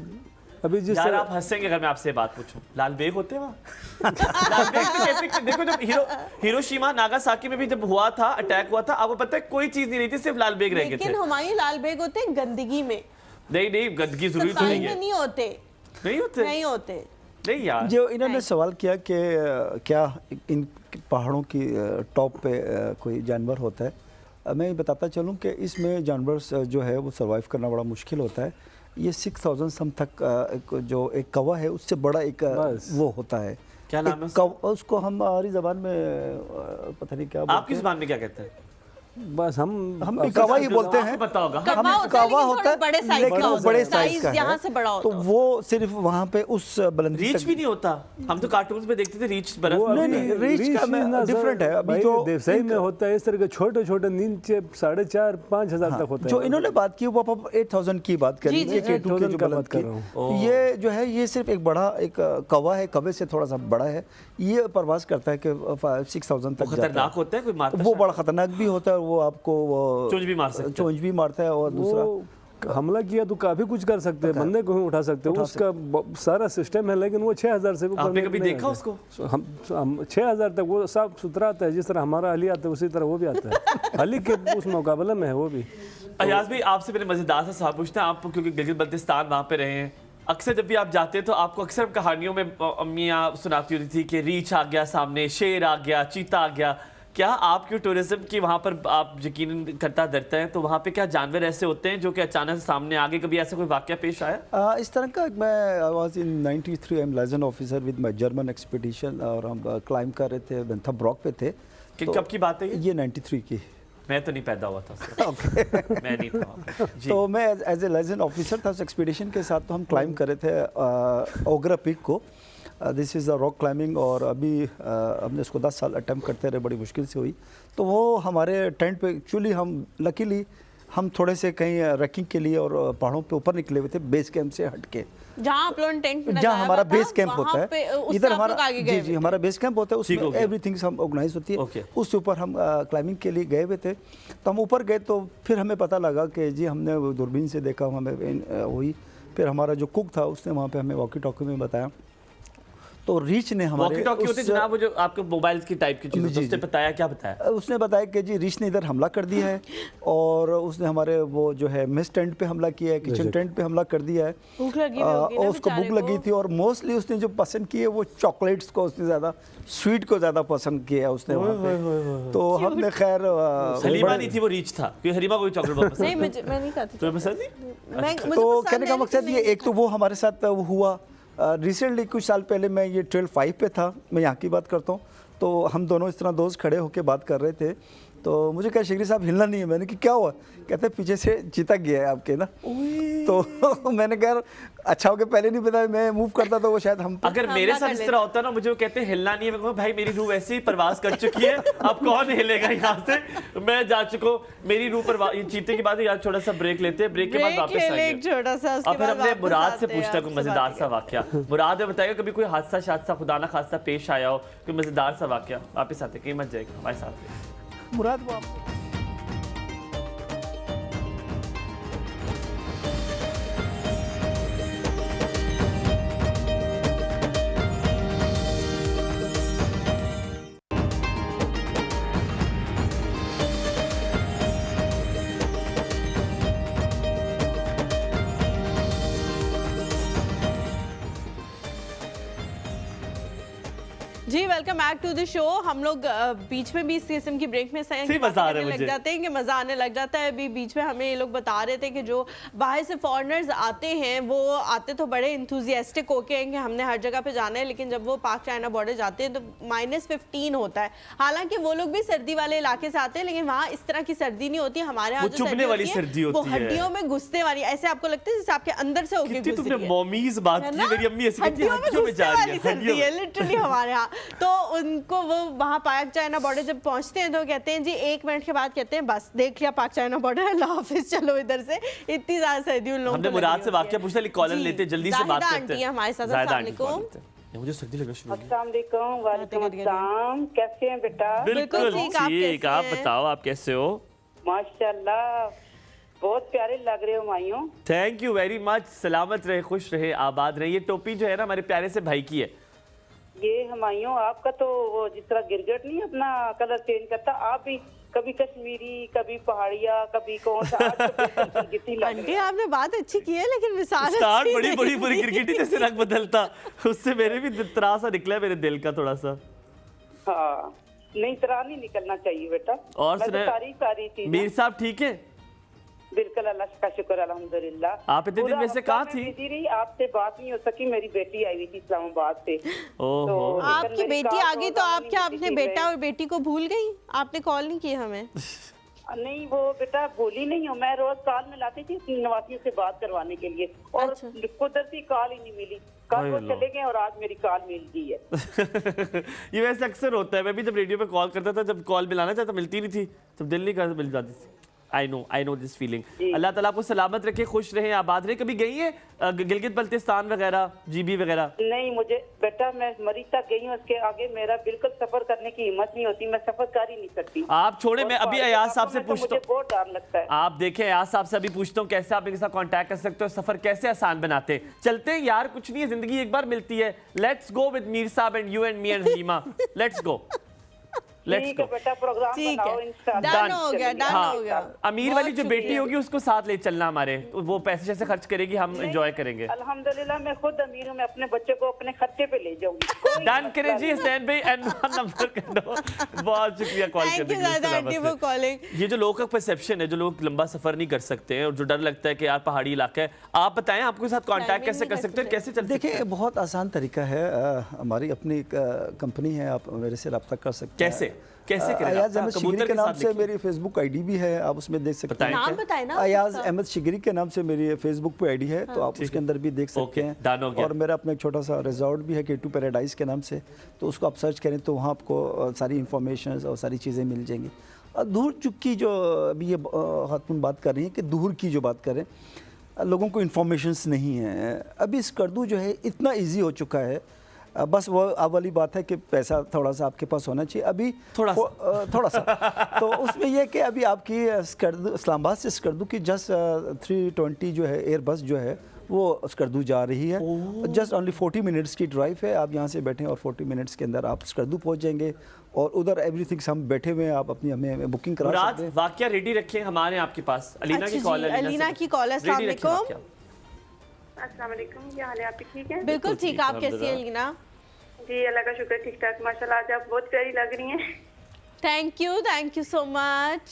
अभी जिस यार आप हंसेंगे अगर मैं आपसे बात पूछूं, लाल बेग होते हैं वहाँ? लाल बेग तो कैसे, देखो जब हिरोशिमा नागासाकी में भी जब हुआ था, अटैक हुआ था, आपको पता है कोई चीज नहीं रही थी, सिर्फ लाल बेग रह गए थे। लेकिन हुमायूं लाल बेग होते हैं गंदगी में। नहीं गंदगी जरूरी तो नहीं है। नहीं होते नहीं यार। जो इन्होंने सवाल किया कि क्या इन पहाड़ों की टॉप पे कोई जानवर होता है, मैं बताता चलूं कि इसमें जानवर जो है वो सरवाइव करना बड़ा मुश्किल होता है। ये 6000 सम तक जो एक कौवा है उससे बड़ा एक वो होता है। क्या नाम है उसको हमारी जबान में पता नहीं क्या बोलते हैं। आपकी जुबान में क्या कहते हैं? बस हम भी कौवा ही बोलते हैं। पता होगा। कौवा होता है, बड़े साइज का, बड़े साइज का यहाँ से बड़ा होता है, तो वो सिर्फ वहाँ पे उस बुलंदी रीच भी नहीं होता। हम तो कार्टून्स में देखते थे रीच बर्फ। नहीं रीच का डिफरेंट है। अभी जो देवसाई में होता है इस तरह के छोटे छोटे नीचे 4,500-5,000 तक होता है। जो इन्होंने बात की वो आप 8000 की बात करी, K2 की जो बुलंद की, ये जो है ये सिर्फ एक बड़ा एक कौवा है, कौवे से थोड़ा सा बड़ा है। ये परवाज करता है कि 6000 तक खतरनाक होता है, कोई मारता है? वो बड़ा खतरनाक भी होता है, वो आपको चोंच भी मार सकता है। चोंच भी मारता है, और दूसरा हमला किया तो काफी कुछ कर सकते हैं, बंदे को ही उठा सकते हैं, उसका सारा सिस्टम है। लेकिन वो 6000 से आपने कभी देखा उसको? हम 6000 तक वो साफ सुथरा आता है, जिस तरह हमारा अली आता है उसी तरह वो भी आता है। अली के उस मुकाबले में है वो भी। अयाज भाई आपसे पहले मजेदार सा सवाल पूछते हैं, आप क्योंकि गिलगित बल्तिस्तान वहाँ पे रहे हैं, अक्सर जब भी आप जाते हैं तो आपको अक्सर कहानियों में अम्मियाँ सुनाती होती थी कि रीछ आ गया सामने, शेर आ गया, चीता आ गया। क्या आपकी टूरिज्म की वहाँ पर आप यकीन करता डरते हैं, तो वहाँ पे क्या जानवर ऐसे होते हैं जो कि अचानक सामने आगे, कभी ऐसा कोई वाकया पेश आया? इस तरह का मैं was in 93 I am liaison officer with my German expedition, और हम क्लाइंब कर रहे थे, बेंथम रॉक पे थे। कि कब की बात है ये 93 की। मैं तो नहीं पैदा हुआ था। मैं नहीं था जी। तो मैं एज ए लाइजन ऑफिसर था उस एक्सपीडिशन के साथ, तो हम क्लाइंब कर रहे थे ओगरा पीक को। This is the rock climbing, और अभी हमने इसको 10 साल अटैम्प्ट करते रहे, बड़ी मुश्किल से हुई। तो वो हमारे टेंट पे एक्चुअली हम लकीली हम थोड़े से कहीं रैकिंग के लिए और पहाड़ों पे ऊपर निकले हुए थे, बेस कैंप से हट के, जहाँ आप लोग टेंट में जहाँ हमारा बेस कैंप होता है। इधर हमारा जी हमारा बेस कैंप होता है, उसमें एवरीथिंग हम ऑर्गेनाइज होती है। उसके ऊपर हम क्लाइंबिंग के लिए गए हुए थे। तो हम ऊपर गए तो फिर हमें पता लगा कि जी हमने दूरबीन से देखा, हमें हुई। फिर हमारा जो कुक था उसने वहाँ पे हमें वॉकी टॉकी में बताया। तो रीच ने हमारे वॉकी टॉकी होते जनाब, वो जो आपके मोबाइल की टाइप की चीज़, उसने बताया, क्या बताया? उसने बताया कि जी रीच ने इधर हमला कर दिया है, और उसने हमारे वो जो है मेस टेंट पे हमला किया है, किचन टेंट पे हमला कर दिया है। भूख लगी और उसको भूख लगी थी, और मोस्टली उसने जो पसंद की है वो चॉकलेट्स को, उसने ज़्यादा स्वीट को ज़्यादा पसंद किया है उसने वहाँ पे। तो हमने खैर हलीमा नहीं थी, वो रीच था, क्योंकि हलीमा को भी चॉकलेट बहुत पसंद। नहीं मैं नहीं खाती। तो पसंद नहीं? तो कहने का मकसद ये, एक तो वो हमारे साथ हुआ। रिसेंटली कुछ साल पहले मैं ये ट्रेल 5 पे था, मैं यहाँ की बात करता हूँ। तो हम दोनों इस तरह दोस्त खड़े होकर बात कर रहे थे, तो मुझे कहा शिगरी साहब हिलना नहीं है। मैंने कि क्या हुआ? कहते पीछे से चीता गया है आपके ना। तो मैंने कहा अच्छा हो गया, पहले नहीं पता, मैं मूव करता तो वो शायद हम अगर मेरे साथ इस तरह होता ना, मुझे वो कहते हैं हिलना नहीं है, मैं कहूँ भाई मेरी रूह वैसे ही परवास कर चुकी है, अब कौन हिलेगा यहाँ से, मैं जा चुका हूँ, मेरी रूह परवास। ये चीते की बात है यार, छोटा सा ब्रेक लेते हैं, ब्रेक के बाद वापस आएंगे। और फिर हमने मुराद से पूछता कोई मजेदार सा वाकया। मुराद ने बताएगा कभी कोई हादसा खुदा ना खास्ता पेश आया हो, कोई मजेदार सा वाकया। वापस आते कहीं मत जाएगा हमारे साथ। मुराद वो आपको जी welcome back to the show. हम लोग बीच में भी इस किस्म की ब्रेक में सही मजा आ रहा है लग मुझे। जाते हैं कि मज़ा आने लग जाता है। अभी बीच में हमें ये लोग बता रहे थे कि जो बाहर से फॉरेनर्स आते हैं वो आते तो बड़े इंथुजियास्टिक होके हैं कि हमने हर जगह पे जाना है, लेकिन जब वो पाक चाइना बॉर्डर जाते हैं तो -15 होता है। हालांकि वो लोग भी सर्दी वाले इलाके से आते हैं, लेकिन वहाँ इस तरह की सर्दी नहीं होती। हमारे यहाँ जो चुभने वाली सर्दी वो होती है, हड्डियों में घुसते वाली, ऐसे आपको लगता है जैसे आपके अंदर से होके कितनी घुस तुमने रही है। मॉमीज बात है की, ना? मेरी अम्मी ऐसी कहती है हड्डियों में हड्डियों में जा घुसने रही वाली है, सर्दी हड्डियों है में। लिटरली हमारे यहाँ। तो उनको वो वहाँ पाक चाइना बॉर्डर जब पहुँचते हैं तो कहते हैं जी 1 मिनट के बाद कहते हैं बस देख लिया पाक चाइना बॉर्डर, अल्लाह हाफिज, चलो इधर से। इतनी ज़्यादा सर्दी उन लोगों हमने को मुराद लगी से होती वाकया है। पूछा, लेकिन कॉलर जी, लेते जल्दी से बात जाहिदा करते आंटी है हमारे साथ। जाहिदा अस्सलाम आंटी वालेकुम। कॉल लेते हैं। मुझे सर्दी लग रही है। अस्सलाम वालेकुम। वालेकुम अस्सलाम। कैसे हैं बेटा? बिल्कुल ठीक, आप ठीक। कैसे आप हैं? बताओ आप कैसे हो? माशाल्लाह बहुत प्यारे लग रहे हो माइयों। Thank you very much. सलामत रहे, खुश रहे, आबाद रहे। ये टोपी जो है ना हमारे प्यारे से भाई की है। ये हमायूं आपका तो वो जिस तरह गिरगिट नहीं अपना कलर चेंज करता, आप भी कभी कश्मीरी, कभी पहाड़िया, कभी कौन सा, आज तो बिल्कुल गिरगिटी लग आंटी रही है। आपने बात अच्छी की है, लेकिन मिसाल स्टार्ट अच्छी बड़ी नहीं बड़ी बड़ी दी। क्रिकेटी जैसे रंग बदलता, उससे मेरे भी त्रास सा निकला है मेरे दिल का थोड़ा सा। हाँ नहीं, तरह नहीं निकलना चाहिए बेटा। और मैं तो सुनाए, सारी चीजें मीर साहब ठीक है? बिल्कुल, अल्लाह का शुक्र अल्हम्दुलिल्लाह। आप इतने दिन पूरा वैसे हफ्ता कहाँ मैं थी? बिजी रही, आपसे बात नहीं हो सकी। मेरी बेटी आई हुई थी इस्लामाबाद से। ओहो। तो- आपकी मेरी बेटी कार आ गई तो रोजाना आप क्या नहीं अपने मिलती बेटा थी। और बेटी को भूल गई? आपने कॉल नहीं किया हमें? नहीं वो बेटा भूली नहीं हूँ, मैं रोज कॉल में लाती थी अपनी नवासियों से बात करवाने के लिए, और अच्छा। कुदरती कॉल ही नहीं मिली। कल वो अरे लो। चले गए और आज मेरी कॉल मिल गई है। ये वैसे अक्सर होता है। मैं भी जब रेडियो पे कॉल करता था, जब कॉल मिलाना चाहता मिलती नहीं थी, तब दिल नहीं करता मिल जाती थी। I know this feeling. जी। अल्लाह ताला आपको सलामत रखे, खुश रहें, आबाद रहें। कभी गई है गिलगित बल्तिस्तान वगैरह, जीबी वगैरह? नहीं मुझे बेटा, मैं मरी तक गई हूँ, उसके आगे मेरा बिल्कुल सफर करने की हिम्मत नहीं होती, मैं सफर कर ही नहीं सकती। आप छोड़े, मैं अभी अयाज साहब से पूछता मुझे हूँ। बहुत डर लगता है। आप देखें, अयाज साहब से अभी पूछता हूँ कैसे आप इनके साथ कांटेक्ट कर सकते हो, सफर कैसे आसान बनाते हैं। चलते हैं यार, कुछ नहीं है, जिंदगी एक बार मिलती है। लेट्स गो विद मीर साहब and you and me and Halima. Let's go, let's ठीक है गो। बेटा, प्रोग्राम ठीक बनाओ है, इंशाल्लाह। डन हो गया, चलेंगे। डन हाँ, हो गया। अमीर बहुत वाली जो बेटी शुक्रिया। होगी उसको साथ ले चलना हमारे, तो वो पैसे जैसे खर्च करेगी, हम एंजॉय करेंगे। अल्हम्दुलिल्लाह मैं खुद अमीर हूँ, मैं अपने बच्चे को अपने खर्चे पे ले जाऊंगी। कोई डन मसला करें जी नहीं। हुसैन भाई, एंड नंबर कर दो। बहुत शुक्रिया कॉल Thank करने you के लिए, ज़्यादा सलामत आंटी रहे। for calling। ये जो लोगों का परसेप्शन है, जो लोग लंबा सफर नहीं कर सकते हैं और जो डर लगता है कि यार पहाड़ी इलाका है, आप बताएं आपके साथ कांटेक्ट Driving कैसे नहीं कर कर सकते हैं, सकते। कैसे चल सकते देखिए हैं? बहुत आसान तरीका है। हमारी अपनी कंपनी है, आप मेरे से रब्ता कर सकते हैं। कैसे कैसे करें? अयाज आप अहमद कबूतर शिगरी के के नाम साथ से लिखिए। मेरी फेसबुक आईडी भी है, आप उसमें देख सकते बताएं हैं। नाम क्या? बताए ना अयाज उसका। अहमद शिगरी के नाम से मेरी फेसबुक पे आईडी है, तो आप उसके अंदर भी देख सकते ओके, हैं। डन हो गया। और मेरा अपना एक छोटा सा रिजॉर्ट भी है K2 पैराडाइज के नाम से, तो उसको आप सर्च करें तो वहाँ आपको सारी इंफॉर्मेशन और सारी चीज़ें मिल जाएंगी। दूर चुकी जो अभी ये खातून बात कर रही हैं कि दूर की जो बात करें, लोगों को इंफॉर्मेशंस नहीं है। अभी स्कर्दू जो है इतना ईजी हो चुका है, बस वो वाली बात है कि पैसा थोड़ा सा आपके पास होना चाहिए। अभी थोड़ा थोड़ा सा तो उसमें यह कि अभी आपकी स्कर्दू, इस्लामाबाद से स्कर्दू की जस्ट 320 जो है एयर बस जो है वो स्कर्दू जा रही है। जस्ट ओनली 40 मिनट्स की ड्राइव है। आप यहाँ से बैठें और 40 मिनट्स के अंदर आप स्कर्दू पहुँच जाएंगे, और उधर एवरीथिंग हम बैठे हुए हैं, आप अपनी हमें बुकिंग करा मुराद, सकते हैं। वाकया रेडी रखें हमारे आपके पास। अलीना अच्छा की जी, कॉल है। अलीना की कॉल है। अस्सलाम वालेकुम। अस्सलाम वालेकुम, क्या हाल है आपके? ठीक है बिल्कुल ठीक, आप कैसी हैं अल्हम्दुलिल्लाह। अलीना? जी, अल्लाह का शुक्र, ठीक ठाक माशाल्लाह। आज आप बहुत प्यारी लग रही हैं। Thank you so much.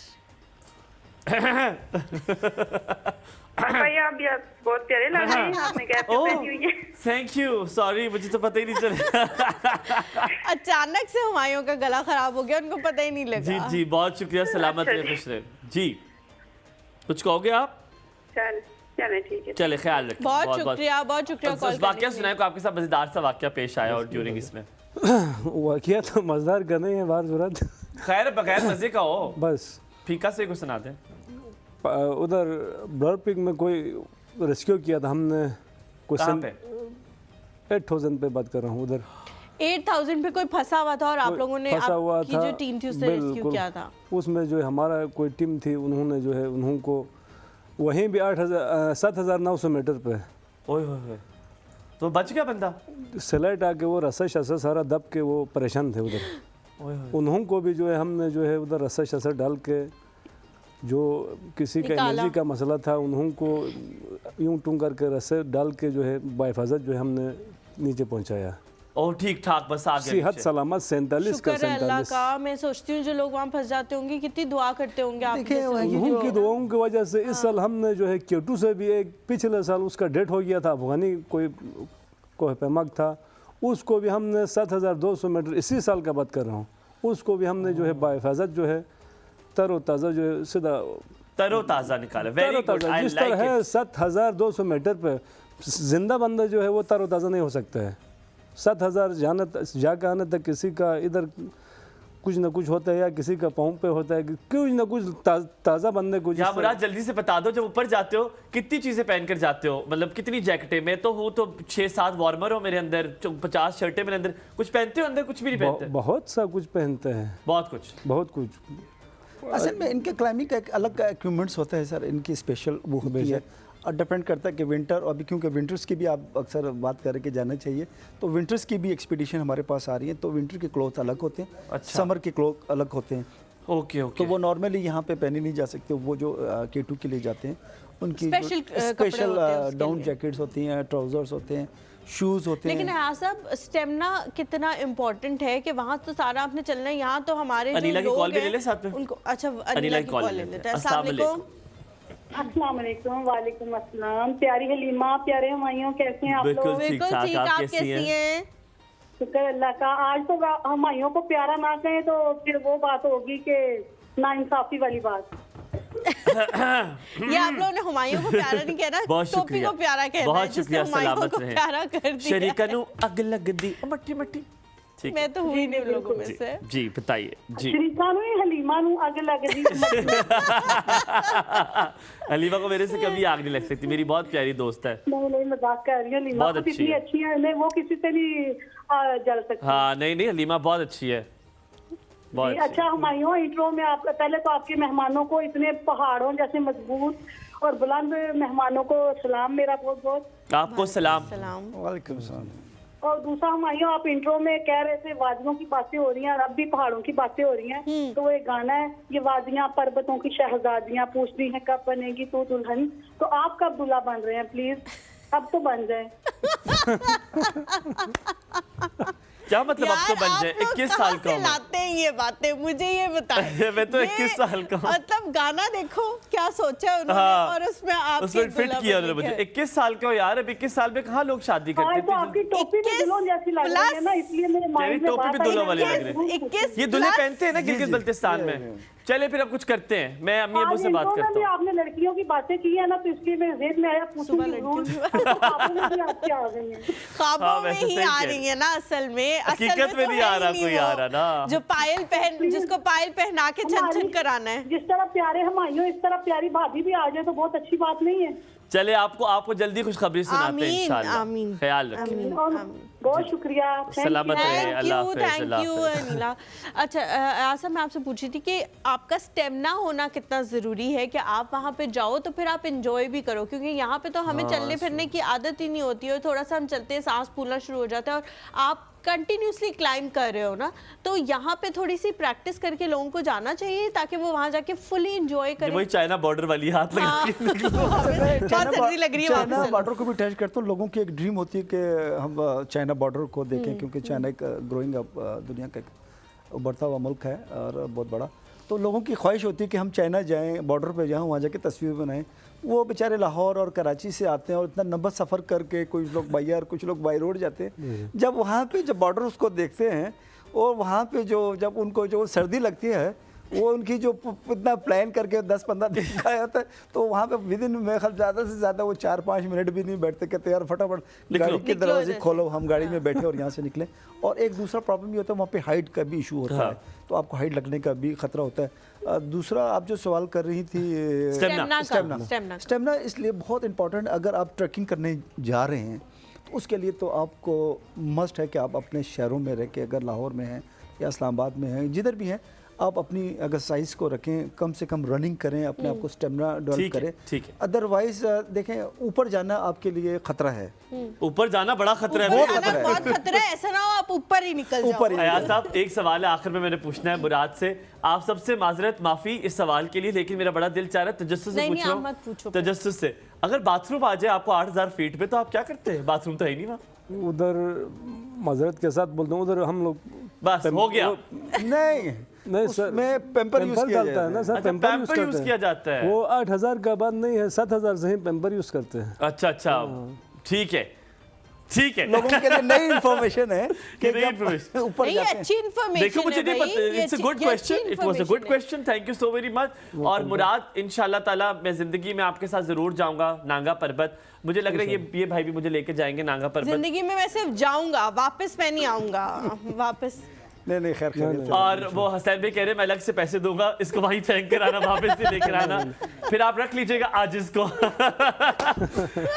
भाई आप भी आप बहुत प्यारे लग रहे हैं, आपने कैप पहनी हुई है। थैंक यू, सॉरी मुझे तो पता ही नहीं चला। अचानक से हुमायूं का गला खराब हो गया, उनको पता ही नहीं लगा। जी जी, बहुत शुक्रिया, सलामत रहे, खुश रहे जी। कुछ कहोगे आप? चले ठीक है। चले, ख्याल रखें। बहुत शुक्रिया कॉल वाकया सुनाए को आपके साथ मजेदार सा वाकया पेश आया और ड्यूरिंग इसमें। वाकया तो मज़ेदार का नहीं है बार सूरत, खैर बगैर मजे का हो, बस फीका से कुछ सुना दें। उधर ब्लर पिक में कोई रेस्क्यू किया था हमने, कहाँ पे? 8000 पे बात कर रहा हूँ उधर। 8000 पे कोई फंसा हुआ था और आप लोगों ने फंसा हुआ आपकी था, जो टीम थी उससे रेस्क्यू बिल्कुल। किया था। उसमें जो हमारा कोई टीम थी, उन्होंने जो है उनको वहीं भी 7900 मीटर पे ओए होए होए, तो बच गया बंदा? स्लाइड आके वो रस्सा शस्सा सारा दब के वो परेशान थे उधर। ओए होए, उन्हों भी जो है हमने जो है उधर रस्सा शस्सा डाल के, जो किसी का निकाला। एनर्जी का मसला था उन्हों को यूं टूं करके रस्से डाल के जो है बाहिफाजत जो है हमने नीचे पहुंचाया। और ठीक ठाक बस आ गया सेहत नीचे। सलामत 47 का शुक्र है अल्लाह 47। का। मैं सोचती हूँ जो लोग वहाँ फंस जाते होंगे कितनी दुआ करते होंगे आप देखिए, जैसे वही लोग। उनकी दुआओं की वजह से इस साल हमने जो है केटू से भी एक पिछले साल उसका डेथ हो गया था, अफगानी कोई कोहपेमक था, उसको भी हमने 7200 मीटर इसी साल का बात कर रहा हूँ, उसको भी हमने जो है बाहिफाजत जो है तरोताज़ा जो है सीधा तरोताजा निकाला। वेरी गुड, तरोताज़ा आई जिस तरह लाइक है इट। 7200 मीटर पे जिंदा बंदा जो है वो तरोताज़ा नहीं हो सकता है। 7000 जाके आने तक किसी का इधर कुछ ना कुछ होता है या किसी का पाँव पे होता है, कुछ ना कुछ ताज़ा बंदे को यहाँ मुराद जल्दी से बता दो, जब ऊपर जाते हो कितनी चीजें पहन कर जाते हो, मतलब कितनी जैकेटें? मैं तो हूँ तो 6-7 वार्मर हो मेरे अंदर, 50 शर्टें मेरे अंदर। कुछ पहनते हो अंदर? कुछ भी नहीं पहनते? बहुत सा कुछ पहनते हैं, बहुत कुछ। बहुत कुछ। असल में इनके क्लाइमिंग का एक अलग इक्विपमेंट्स होता है सर, इनकी स्पेशल वो होती है और डिपेंड करता है कि विंटर, अभी क्योंकि विंटर्स की भी आप अक्सर बात करके जाना चाहिए, तो विंटर्स की भी एक्सपीडिशन हमारे पास आ रही है, तो विंटर के क्लोथ अलग होते हैं, अच्छा। समर के क्लोथ अलग होते हैं। Okay okay. तो वो नॉर्मली यहाँ पे पहने नहीं जा सकते, वो जो K2 के लिए जाते हैं उनकी Special, कपड़े स्पेशल होते हैं उसके डाउन लिए। जैकेट्स होती हैं, ट्राउजर्स होते हैं, शूज़ होते लेकिन हैं। हाँ साहब, स्टेमिना कितना इम्पोर्टेंट है कि वहाँ तो सारा आपने चलना है। यहाँ तो हमारे जो अनिला की लोग कॉल भी हैं, ले ले साथ में। उनको अच्छा अनिला की कॉल ले लेते हैं। अस्सलाम वालेकुम। अस्सलाम वालेकुम। वालेकुम अस्सलाम। प्यारी हलीमा, प्यारे हमायूं, कैसे हैं आप बिल्कुल लोग? ठीक बिल्कुल ठाक, ठीक, आप आप कैसी कैसी हैं? हैं? शुक्र अल्लाह का। आज तो हमायूं को प्यारा ना कहें तो फिर वो बात होगी कि नाइंसाफी वाली बात। ये आप लोगों ने हुमायूं को प्यारा नहीं कहना, बहुत टोपी शुक्रिया, को प्यारा कहना है, बहुत जिसने शुक्रिया, हुमायूं सलामत को रहे। प्यारा कर दिया। शरीका नु अग लग दी मट्टी मट्टी। ठीक है मैं तो हुई नहीं उन लोगों में से। जी बताइए जी। शरीका नु ही हलीमा नु अग लग दी। हलीमा को मेरे से कभी आग नहीं लग सकती, मेरी बहुत प्यारी दोस्त है। नहीं नहीं, मजाक कर रही हूँ। हलीमा बहुत तो अच्छी इतनी है। अच्छी है, मैं वो किसी से नहीं जल सकती। हाँ नहीं नहीं, हलीमा बहुत अच्छी है, बहुत जी, अच्छी अच्छा हुमायूं, इंट्रो में आप पहले तो आपके मेहमानों को, इतने पहाड़ों जैसे मजबूत और बुलंद मेहमानों को सलाम मेरा बहुत बहुत। है। आपको सलाम। सलाम। वालेकुम सलाम। और दूसरा हुमायूं, आप इंट्रो में कह रहे थे वादियों की बातें हो रही हैं और अब भी पहाड़ों की बातें हो रही हैं, तो वो एक गाना है, ये वादियां पर्वतों की शहजादियां पूछती हैं कब बनेगी तू दुल्हन, तो आप कब दूल्हा बन रहे हैं? प्लीज अब तो बन जाए। क्या मतलब अब तो बन जाए? 21 साल का हूँ मैं। लाते हैं ये बातें, मुझे ये बताएं। मैं तो ये 21 साल का हूँ। मतलब गाना देखो क्या सोचा है उन्होंने, हाँ, और उसमें आप उसमें फिट किया उन्होंने मुझे। 21 साल का हो यार, अब 21 साल में कहाँ लोग शादी हाँ, करते तो आपकी टोपी भी दुल्हन जैसी लग रही है ना, इसलिए मेरे माइंड में टोपी बात भी आई दुल्हन वाली ना लग कि रही है। 21 ये दूल्हे प्लस। पहनते हैं ना गिलगित बल्तिस्तान में। चले फिर अब कुछ करते हैं, मैं अम्मी अबू आज से बात इंट्रो में करता भी हूँ। आपने लड़कियों की बातें की है ना, तो इसलिए मेरे जेब में आया पूछूंगी सुबह जरूर। लड़कियों ख्वाबों में भी आपकी आ गई हैं। ख्वाबों हाँ, में वैसे ही सही आ कह रही है ना, असल में हकीकत में तो नहीं है आ ही रहा नहीं कोई, वो। आ रहा ना। जो पायल पहन, जिसको पायल पहना के छन छन कराना है। जिस तरह प्यारे हमायूं, इस तरह प्यारी भाभी भी आ जाए तो बहुत अच्छी बात नहीं है। चले आपको जल्दी खुशखबरी सुनाते हैं आमीन, इंशाल्लाह। आमीन, ख्याल रखें। आमीन, और आमीन। बहुत शुक्रिया। सलामत रहे। थैंक अल्लाह यू, हाफिज़, थैंक अल्लाह यू हाफिज़। अनिला। अच्छा आसा, मैं आपसे पूछ रही थी कि आपका स्टेमिना होना कितना ज़रूरी है कि आप वहाँ पे जाओ तो फिर आप इंजॉय भी करो, क्योंकि यहाँ पे तो हमें चलने फिरने की आदत ही नहीं होती है, थोड़ा सा हम चलते हैं सांस फूलना शुरू हो जाता है, और आप कंटिन्यूसली क्लाइंब कर रहे हो ना, तो यहाँ पे थोड़ी सी प्रैक्टिस करके लोगों को जाना चाहिए ताकि वो वहाँ जाके फुली इंजॉय करें। वही चाइना बॉर्डर वाली हाथ लगा हाँ, बहुत सर्दी लग रही है वहाँ पे चाइना चलो। बॉर्डर को भी टच करते हैं। लोगों की एक ड्रीम होती है कि हम चाइना बॉर्डर को देखें, क्योंकि चाइना एक ग्रोइंग अप दुनिया का एक उभरता हुआ मुल्क है और बहुत बड़ा, तो लोगों की ख्वाहिश होती है कि हम चाइना जाएं, बॉर्डर पे जाएं, वहाँ जाके तस्वीर बनाएं। वो बेचारे लाहौर और कराची से आते हैं और इतना लंबा सफ़र करके, कुछ लोग बाई एयर, कुछ लोग बाई रोड जाते हैं। जब वहाँ पे जब बॉर्डर उसको देखते हैं और वहाँ पे जब उनको जो सर्दी लगती है, वो उनकी जो इतना प्लान करके 10-15 दिन का होता है, तो वहाँ पे विद इन मेरे ख्याल ज़्यादा से ज़्यादा वो 4-5 मिनट भी नहीं बैठते, कहते यार फटाफट गाड़ी के निकलो दरवाजे जैसे। खोलो, हम गाड़ी में बैठे और यहाँ से निकले। और एक दूसरा प्रॉब्लम ये होता है, वहाँ पे हाइट का भी इशू होता है, तो आपको हाइट लगने का भी खतरा होता है। दूसरा आप जो सवाल कर रही थी, स्टेमिना इसलिए बहुत इंपॉर्टेंट। अगर आप ट्रैकिंग करने जा रहे हैं तो उसके लिए तो आपको मस्ट है कि आप अपने शहरों में रह के, अगर लाहौर में हैं या इस्लामाबाद में हैं, जिधर भी हैं, आप अपनी एक्सरसाइज को रखें, कम से कम रनिंग करें, अपने आप को स्टेमिना डेवलप करें। ठीक है। अदरवाइज देखें, ऊपर जाना आपके लिए खतरा है। ऊपर जाना बड़ा खतरा ऊपर है। जाना बहुत खतरा है, ऐसा ना हो आप ऊपर ही निकल जाओ। ऊपर ही अयाज साहब, एक सवाल है आखिर में मैंने पूछना है मुराद से। आप सबसे माजरत माफी इस सवाल के लिए, लेकिन मेरा बड़ा दिल चाह रहा है तजस्सुस से नहीं, पूछ नहीं, रहा आप मत हूँ। पूछो। तजस्सुस से, अगर बाथरूम आ जाए आपको 8000 फीट पे, तो आप क्या करते हैं? बाथरूम तो है ही नहीं वहाँ। उधर माजरत के साथ बोलता हूँ, उधर हम लोग बस हो गया। नहीं सर, उसमें पेम्पर यूज किया डालता है ना सर, अच्छा, पैम्पर यूज किया जाता है। वो 8,000 का बाद नहीं है, 7,000 से ही पेम्पर यूज करते हैं। अच्छा अच्छा, ठीक है ठीक है। लोगों के लिए नई इंफॉर्मेशन है कि नई information। ऊपर नहीं, जाते हैं। अच्छी इन्फॉर्मेशन देखो मुझे नहीं पता, it's a good question, it was a good question, thank you so very much. और मुराद, इंशाल्लाह ताला मैं जिंदगी में आपके साथ जरूर जाऊंगा नांगा पर्वत। मुझे लग रहा है ये भाई भी मुझे लेके जाएंगे नांगा पर्वत। जिंदगी में मैं सिर्फ जाऊंगा, वापस मैं नहीं आऊंगा वापस। नहीं खैर खैर। और वो हसैन भाई कह रहे हैं मैं अलग से पैसे दूंगा, इसको वहीं फेंक कर आना, वापस से लेकर आना, फिर आप रख लीजिएगा आज इसको।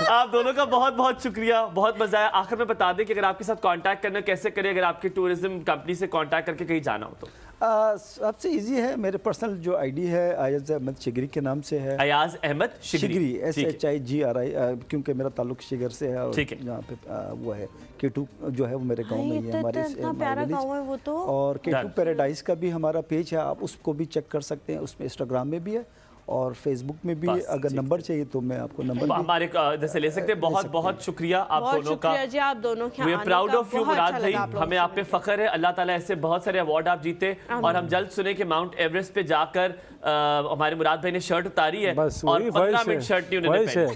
आप दोनों का बहुत बहुत शुक्रिया, बहुत मजा आया। आखिर में बता दें कि अगर आपके साथ कांटेक्ट करना कैसे करें, अगर आपके टूरिज्म कंपनी से कांटेक्ट करके कहीं जाना हो तो। सबसे इजी है, मेरे पर्सनल जो आईडी है अयाज अहमद शिगरी के नाम से है। अयाज अहमद शिगरी, SHIGRI, क्योंकि मेरा ताल्लुक शिगर से है, और जहाँ पे वो है K2 जो है वो मेरे गांव में ही है, हमारे प्यारा गांव है वो तो। और K2 पैराडाइज का भी हमारा पेज है, आप उसको भी चेक कर सकते हैं, उसमें इंस्टाग्राम में भी है और फेसबुक में भी। अगर नंबर चाहिए तो मैं आपको नंबर हमारे इधर से ले सकते हैं। बहुत बहुत शुक्रिया आप दोनों का, जी आप दोनों के we are proud of you Murad भाई, हमें आप पे फख्र है। अल्लाह ताला ऐसे बहुत सारे अवार्ड आप जीते, और हम जल्द सुने कि माउंट एवरेस्ट पे जाकर हमारे मुराद भाई ने शर्ट उतारी है और 15 मिनट शर्ट नहीं उन्होंने पहनी।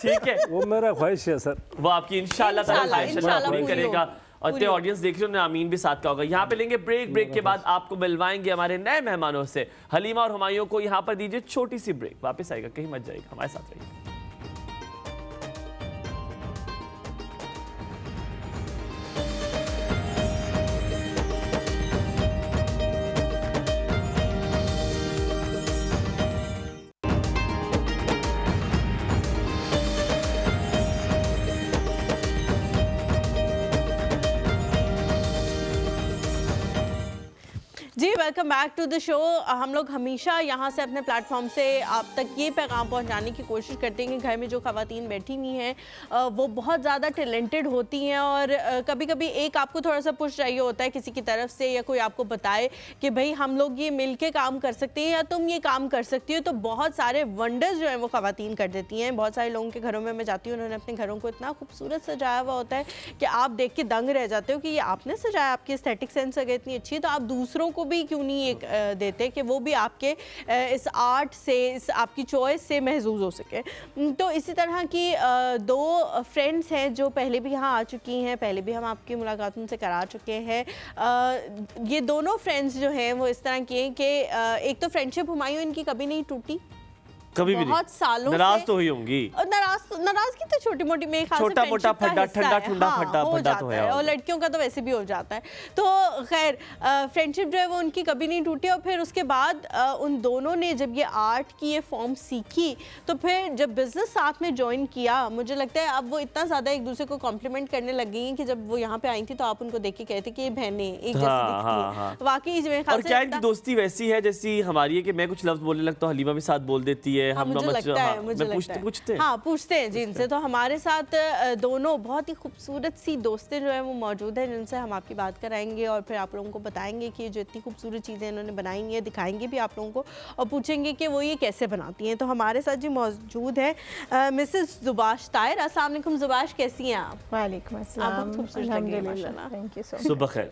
ठीक है, वो मेरा ख्वाहिश है सर, वो आपकी इंशाल्लाह ताला ख्वाहिश पूरी करेगा। और इतने ऑडियंस देख रहे हो, आमीन भी साथ का होगा। यहाँ पे लेंगे ब्रेक के बाद आपको मिलवाएंगे हमारे नए मेहमानों से। हलीमा और हुमायूं को यहाँ पर दीजिए छोटी सी ब्रेक, वापस आएगा, कहीं मत जाएगा, हमारे साथ रहिए। जी welcome back to the show. हम लोग हमेशा यहाँ से अपने प्लेटफॉर्म से आप तक ये पैगाम पहुँचाने की कोशिश करते हैं कि घर में जो ख़वातीन बैठी हुई हैं वो बहुत ज़्यादा टैलेंटेड होती हैं, और कभी कभी एक आपको थोड़ा सा पुश चाहिए होता है किसी की तरफ से, या कोई आपको बताए कि भाई हम लोग ये मिल के काम कर सकते हैं या तुम ये काम कर सकती हो। तो बहुत सारे वंडर्स जो हैं वो ख़वातीन कर देती हैं। बहुत सारे लोगों के घरों में मैं जाती हूँ, उन्होंने अपने घरों को इतना खूबसूरत सजाया हुआ होता है कि आप देख के दंग रह जाते हो कि ये आपने सजाया, आपकी एस्थेटिक सेंस अगर इतनी अच्छी है तो आप दूसरों को भी क्यों नहीं एक देते कि वो भी आपके इस आर्ट से, इस आपकी चॉइस से महसूस हो सके। तो इसी तरह की दो फ्रेंड्स हैं जो पहले भी यहाँ आ चुकी हैं, पहले भी हम आपकी मुलाकात उनसे करा चुके हैं। ये दोनों फ्रेंड्स जो हैं वो इस तरह की हैं कि एक तो फ्रेंडशिप हुमायूं इनकी कभी नहीं टूटी, कभी भी बहुत सालों नाराज तो हुई होंगी, और नाराजगी तो छोटी मोटी में छोटा मोटा फड्डा ठंडा ठंडा फड्डा तो है, और लड़कियों का तो वैसे भी हो जाता है। तो खैर फ्रेंडशिप जो है वो उनकी कभी नहीं टूटी। और फिर उसके बाद उन दोनों ने जब ये आर्ट की ये फॉर्म सीखी तो फिर जब बिजनेस साथ में ज्वाइन किया, मुझे लगता है अब वो इतना ज़्यादा एक दूसरे को कॉम्प्लीमेंट करने लग गई हैं कि जब वो यहाँ पे आई थी तो आप उनको देख के कहते कि ये बहनें एक जैसी दिखती हैं। वाकई इसमें और क्या इनकी दोस्ती वैसी है जैसी हमारी है कि मैं कुछ लफ्ज बोलने लगता हूँ, हलीमा भी साथ बोल देती है, हम मुझे लगता है पूछते हैं जिनसे। तो हमारे साथ दोनों बहुत ही खूबसूरत सी दोस्तें जो है वो मौजूद है, जिनसे हम आपकी बात कराएंगे और फिर आप लोगों को बताएंगे कि जो इतनी खूबसूरत चीज़ें इन्होंने बनाई हैं दिखाएंगे भी आप लोगों को, और पूछेंगे कि वो ये कैसे बनाती हैं। तो हमारे साथ जी मौजूद है मिसेस जुबाश ताहिर। अस्सलाम वालेकुम जुबाश, कैसी हैं आप? वालेकुम अस्सलाम, आप खूबसूरत लग रही हैं माशाल्लाह, थैंक यू सो मच। सुबह खैर।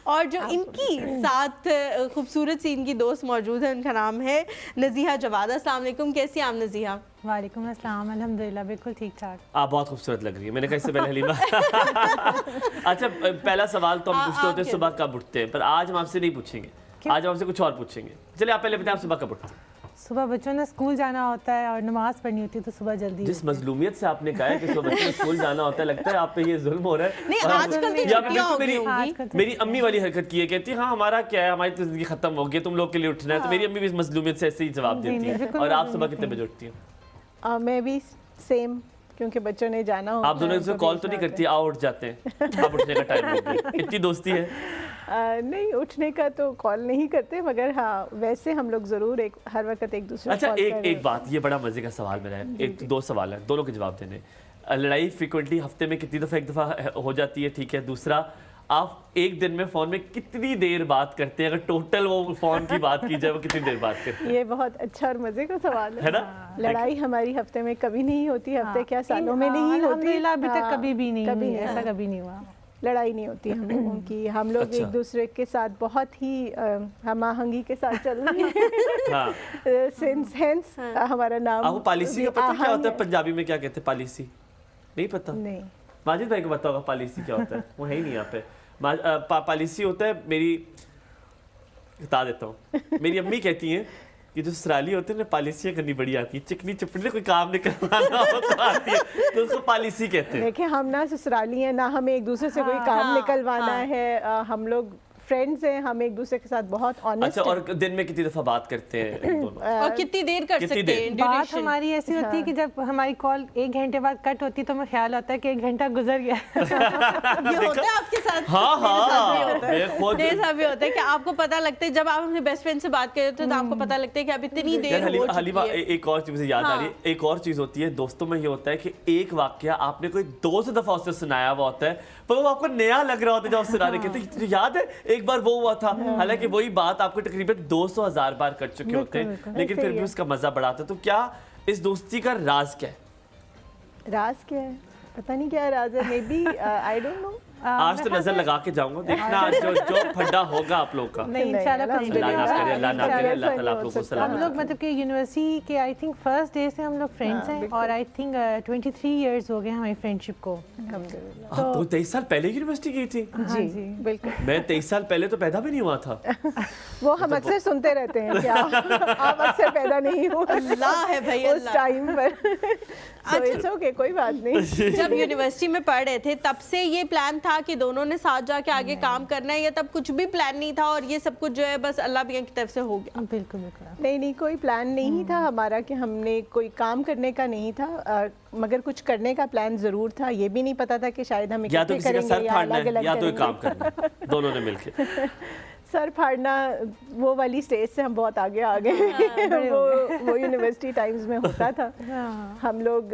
और जो इनकी साथ खूबसूरत सी इनकी दोस्त मौजूद है, उनका नाम है नज़ीहा जवाद। अस्सलाम वालेकुम, कैसी हैं आप नज़ीहा? वालेकुम अस्सलाम, अल्हम्दुलिल्लाह बिल्कुल ठीक ठाक। आप बहुत खूबसूरत लग रही है, मैंने कहा इससे पहले हलीमा। अच्छा, पहला सवाल तो हम पूछते होते हैं सुबह कब उठते हैं, पर आज हम आपसे नहीं पूछेंगे, आज हम आपसे कुछ और पूछेंगे। चलिए आप पहले बताएं, आप सुबह कब उठते हैं? सुबह बच्चों ने स्कूल जाना होता है और नमाज पढ़नी होती है तो सुबह जल्दी। जिस मजलूमियत से आपने कहा है कि सुबह बच्चों स्कूल जाना होता है, लगता है आप पे ये जुल्म हो रहा है। नहीं, आजकल तो छुट्टियां हो गई होंगी। मेरी अम्मी वाली हरकत की है, कहती है हाँ हमारा क्या है, हमारी तो जिंदगी खत्म हो गई, तुम लोग के लिए उठना है। तो मेरी अम्मी भी इस मजलूमियत से ऐसे ही जवाब देती है। और आप सुबह कितने बजे उठती हैं? मैं भी सेम, क्योंकि बच्चों ने जाना हो। आप दोनों से कॉल तो नहीं करती, आओ उठ जाते हैं, अब उठने का टाइम हो गया, इतनी दोस्ती है? नहीं, उठने का तो कॉल नहीं करते, मगर हाँ वैसे हम लोग जरूर हर वक्त एक दूसरे। अच्छा, एक बात, ये बड़ा मजे का सवाल मेरा है, एक दो सवाल है, दोनों के जवाब देने। लड़ाई फ्रीक्वेंटली हफ्ते में कितनी दफ़ा एक दफ़ा हो जाती है? ठीक है। दूसरा, आप एक दिन में फ़ोन में कितनी देर बात करते हैं? अगर टोटल वो फ़ोन की बात की जाए, वो कितनी देर बात करते हैं? ये बहुत अच्छा और मज़े का सवाल है ना? लड़ाई हमारी हफ्ते में कभी नहीं होती, हफ्ते क्या सालों में नहीं होती, अभी तक कभी भी नहीं, ऐसा कभी नहीं हुआ। लड़ाई नहीं होती हम लोगों की। हम लोग एक दूसरे के साथ बहुत ही हम-आहंगी के साथ चल रहे हैं। सिंस हेंस हमारा नाम। आपको पॉलिसी का पता क्या होता है पंजाबी में, क्या कहते हैं पॉलिसी? नहीं पता? नहीं। माजिद भाई को पता होगा पॉलिसी क्या होता है, वो है ही नहीं यहाँ पे। पॉलिसी होता है, मेरी बता देता हूँ, मेरी अम्मी कहती हैं कि जो ससुराली होते हैं ना पॉलिसियाँ करनी बड़ी आती है, चिकनी चुपड़ी कोई काम नहीं करवाना हो तो आती है, तो उसको पॉलिसी कहते हैं। देखिए हम ना ससुराली हैं, ना हमें एक दूसरे से कोई काम निकलवाना है। हम लोग फ्रेंड्स हैं, हम एक दूसरे के साथ बहुत ऑनेस्ट अच्छा, और दिन में कितनी दफा बात करते हैं दोनों? और कितनी देर कर सकते हैं? बात हमारी ऐसी होती है कि जब हमारी कॉल 1 घंटे बाद कट होती है तो हमें ख्याल आता है कि 1 घंटा गुजर गया। ये होता है आपके साथ? मेरे साथ भी होता है कि आपको पता लगता है जब आप अपने बेस्ट फ्रेंड से बात कर रहे हो तो आपको पता लगता है कि अब इतनी देर हो चुकी है। हलीमा, एक और चीज मुझे याद आ रही है, एक और चीज होती है दोस्तों में, ये होता है कि एक वाकया आपने कोई 200 दफा उससे सुनाया हुआ होता है, पर वो आपको नया लग रहा होता है जब आप सुना रहे कहते हैं याद है एक बार वो हुआ था, हालांकि वही बात आपको तकरीबन 200,000 बार कर चुके होते हैं, लेकिन फिर भी उसका मजा बड़ा आता है। तो क्या इस दोस्ती का राज क्या है? राज क्या है पता नहीं क्या राज है, maybe I don't know. आज तो नजर लगा के जाऊंगा, देखना जो फड्डा होगा आप लोग का। नहीं इंशाल्लाह अल्लाह ना करे, अल्लाह ताला आप लोगों को सलामत हम लोग मतलब कि यूनिवर्सिटी के आई थिंक फर्स्ट डे से हम लोग फ्रेंड्स हैं, और आई थिंक 23 इयर्स हो गए हमारी फ्रेंडशिप को। आप तो 23 साल पहले यूनिवर्सिटी गई थी? जी बिल्कुल। मैं 23 साल पहले तो पैदा भी नहीं हुआ था। वो हम अक्सर सुनते रहते हैं क्या आप अक्सर पैदा नहीं हुए? अल्लाह है भाई उस टाइम पर। So it's okay, कोई बात नहीं। जब यूनिवर्सिटी में पढ़ रहे थे तब से ये प्लान था कि दोनों ने साथ जाके आगे काम करना है, या तब कुछ भी प्लान नहीं था और ये सब कुछ जो है बस अल्लाह मियां की तरफ से हो गया? बिल्कुल बिल्कुल नहीं, कोई प्लान नहीं था हमारा कि हमने कोई काम करने का नहीं था, मगर कुछ करने का प्लान जरूर था। ये भी नहीं पता था कि शायद हम या तो किसी का सर फाड़ना है या तो काम करना है, दोनों ने मिलके। सर फाड़ना वो वाली स्टेज से हम बहुत आगे आ गए। वो यूनिवर्सिटी टाइम्स में होता था, हम लोग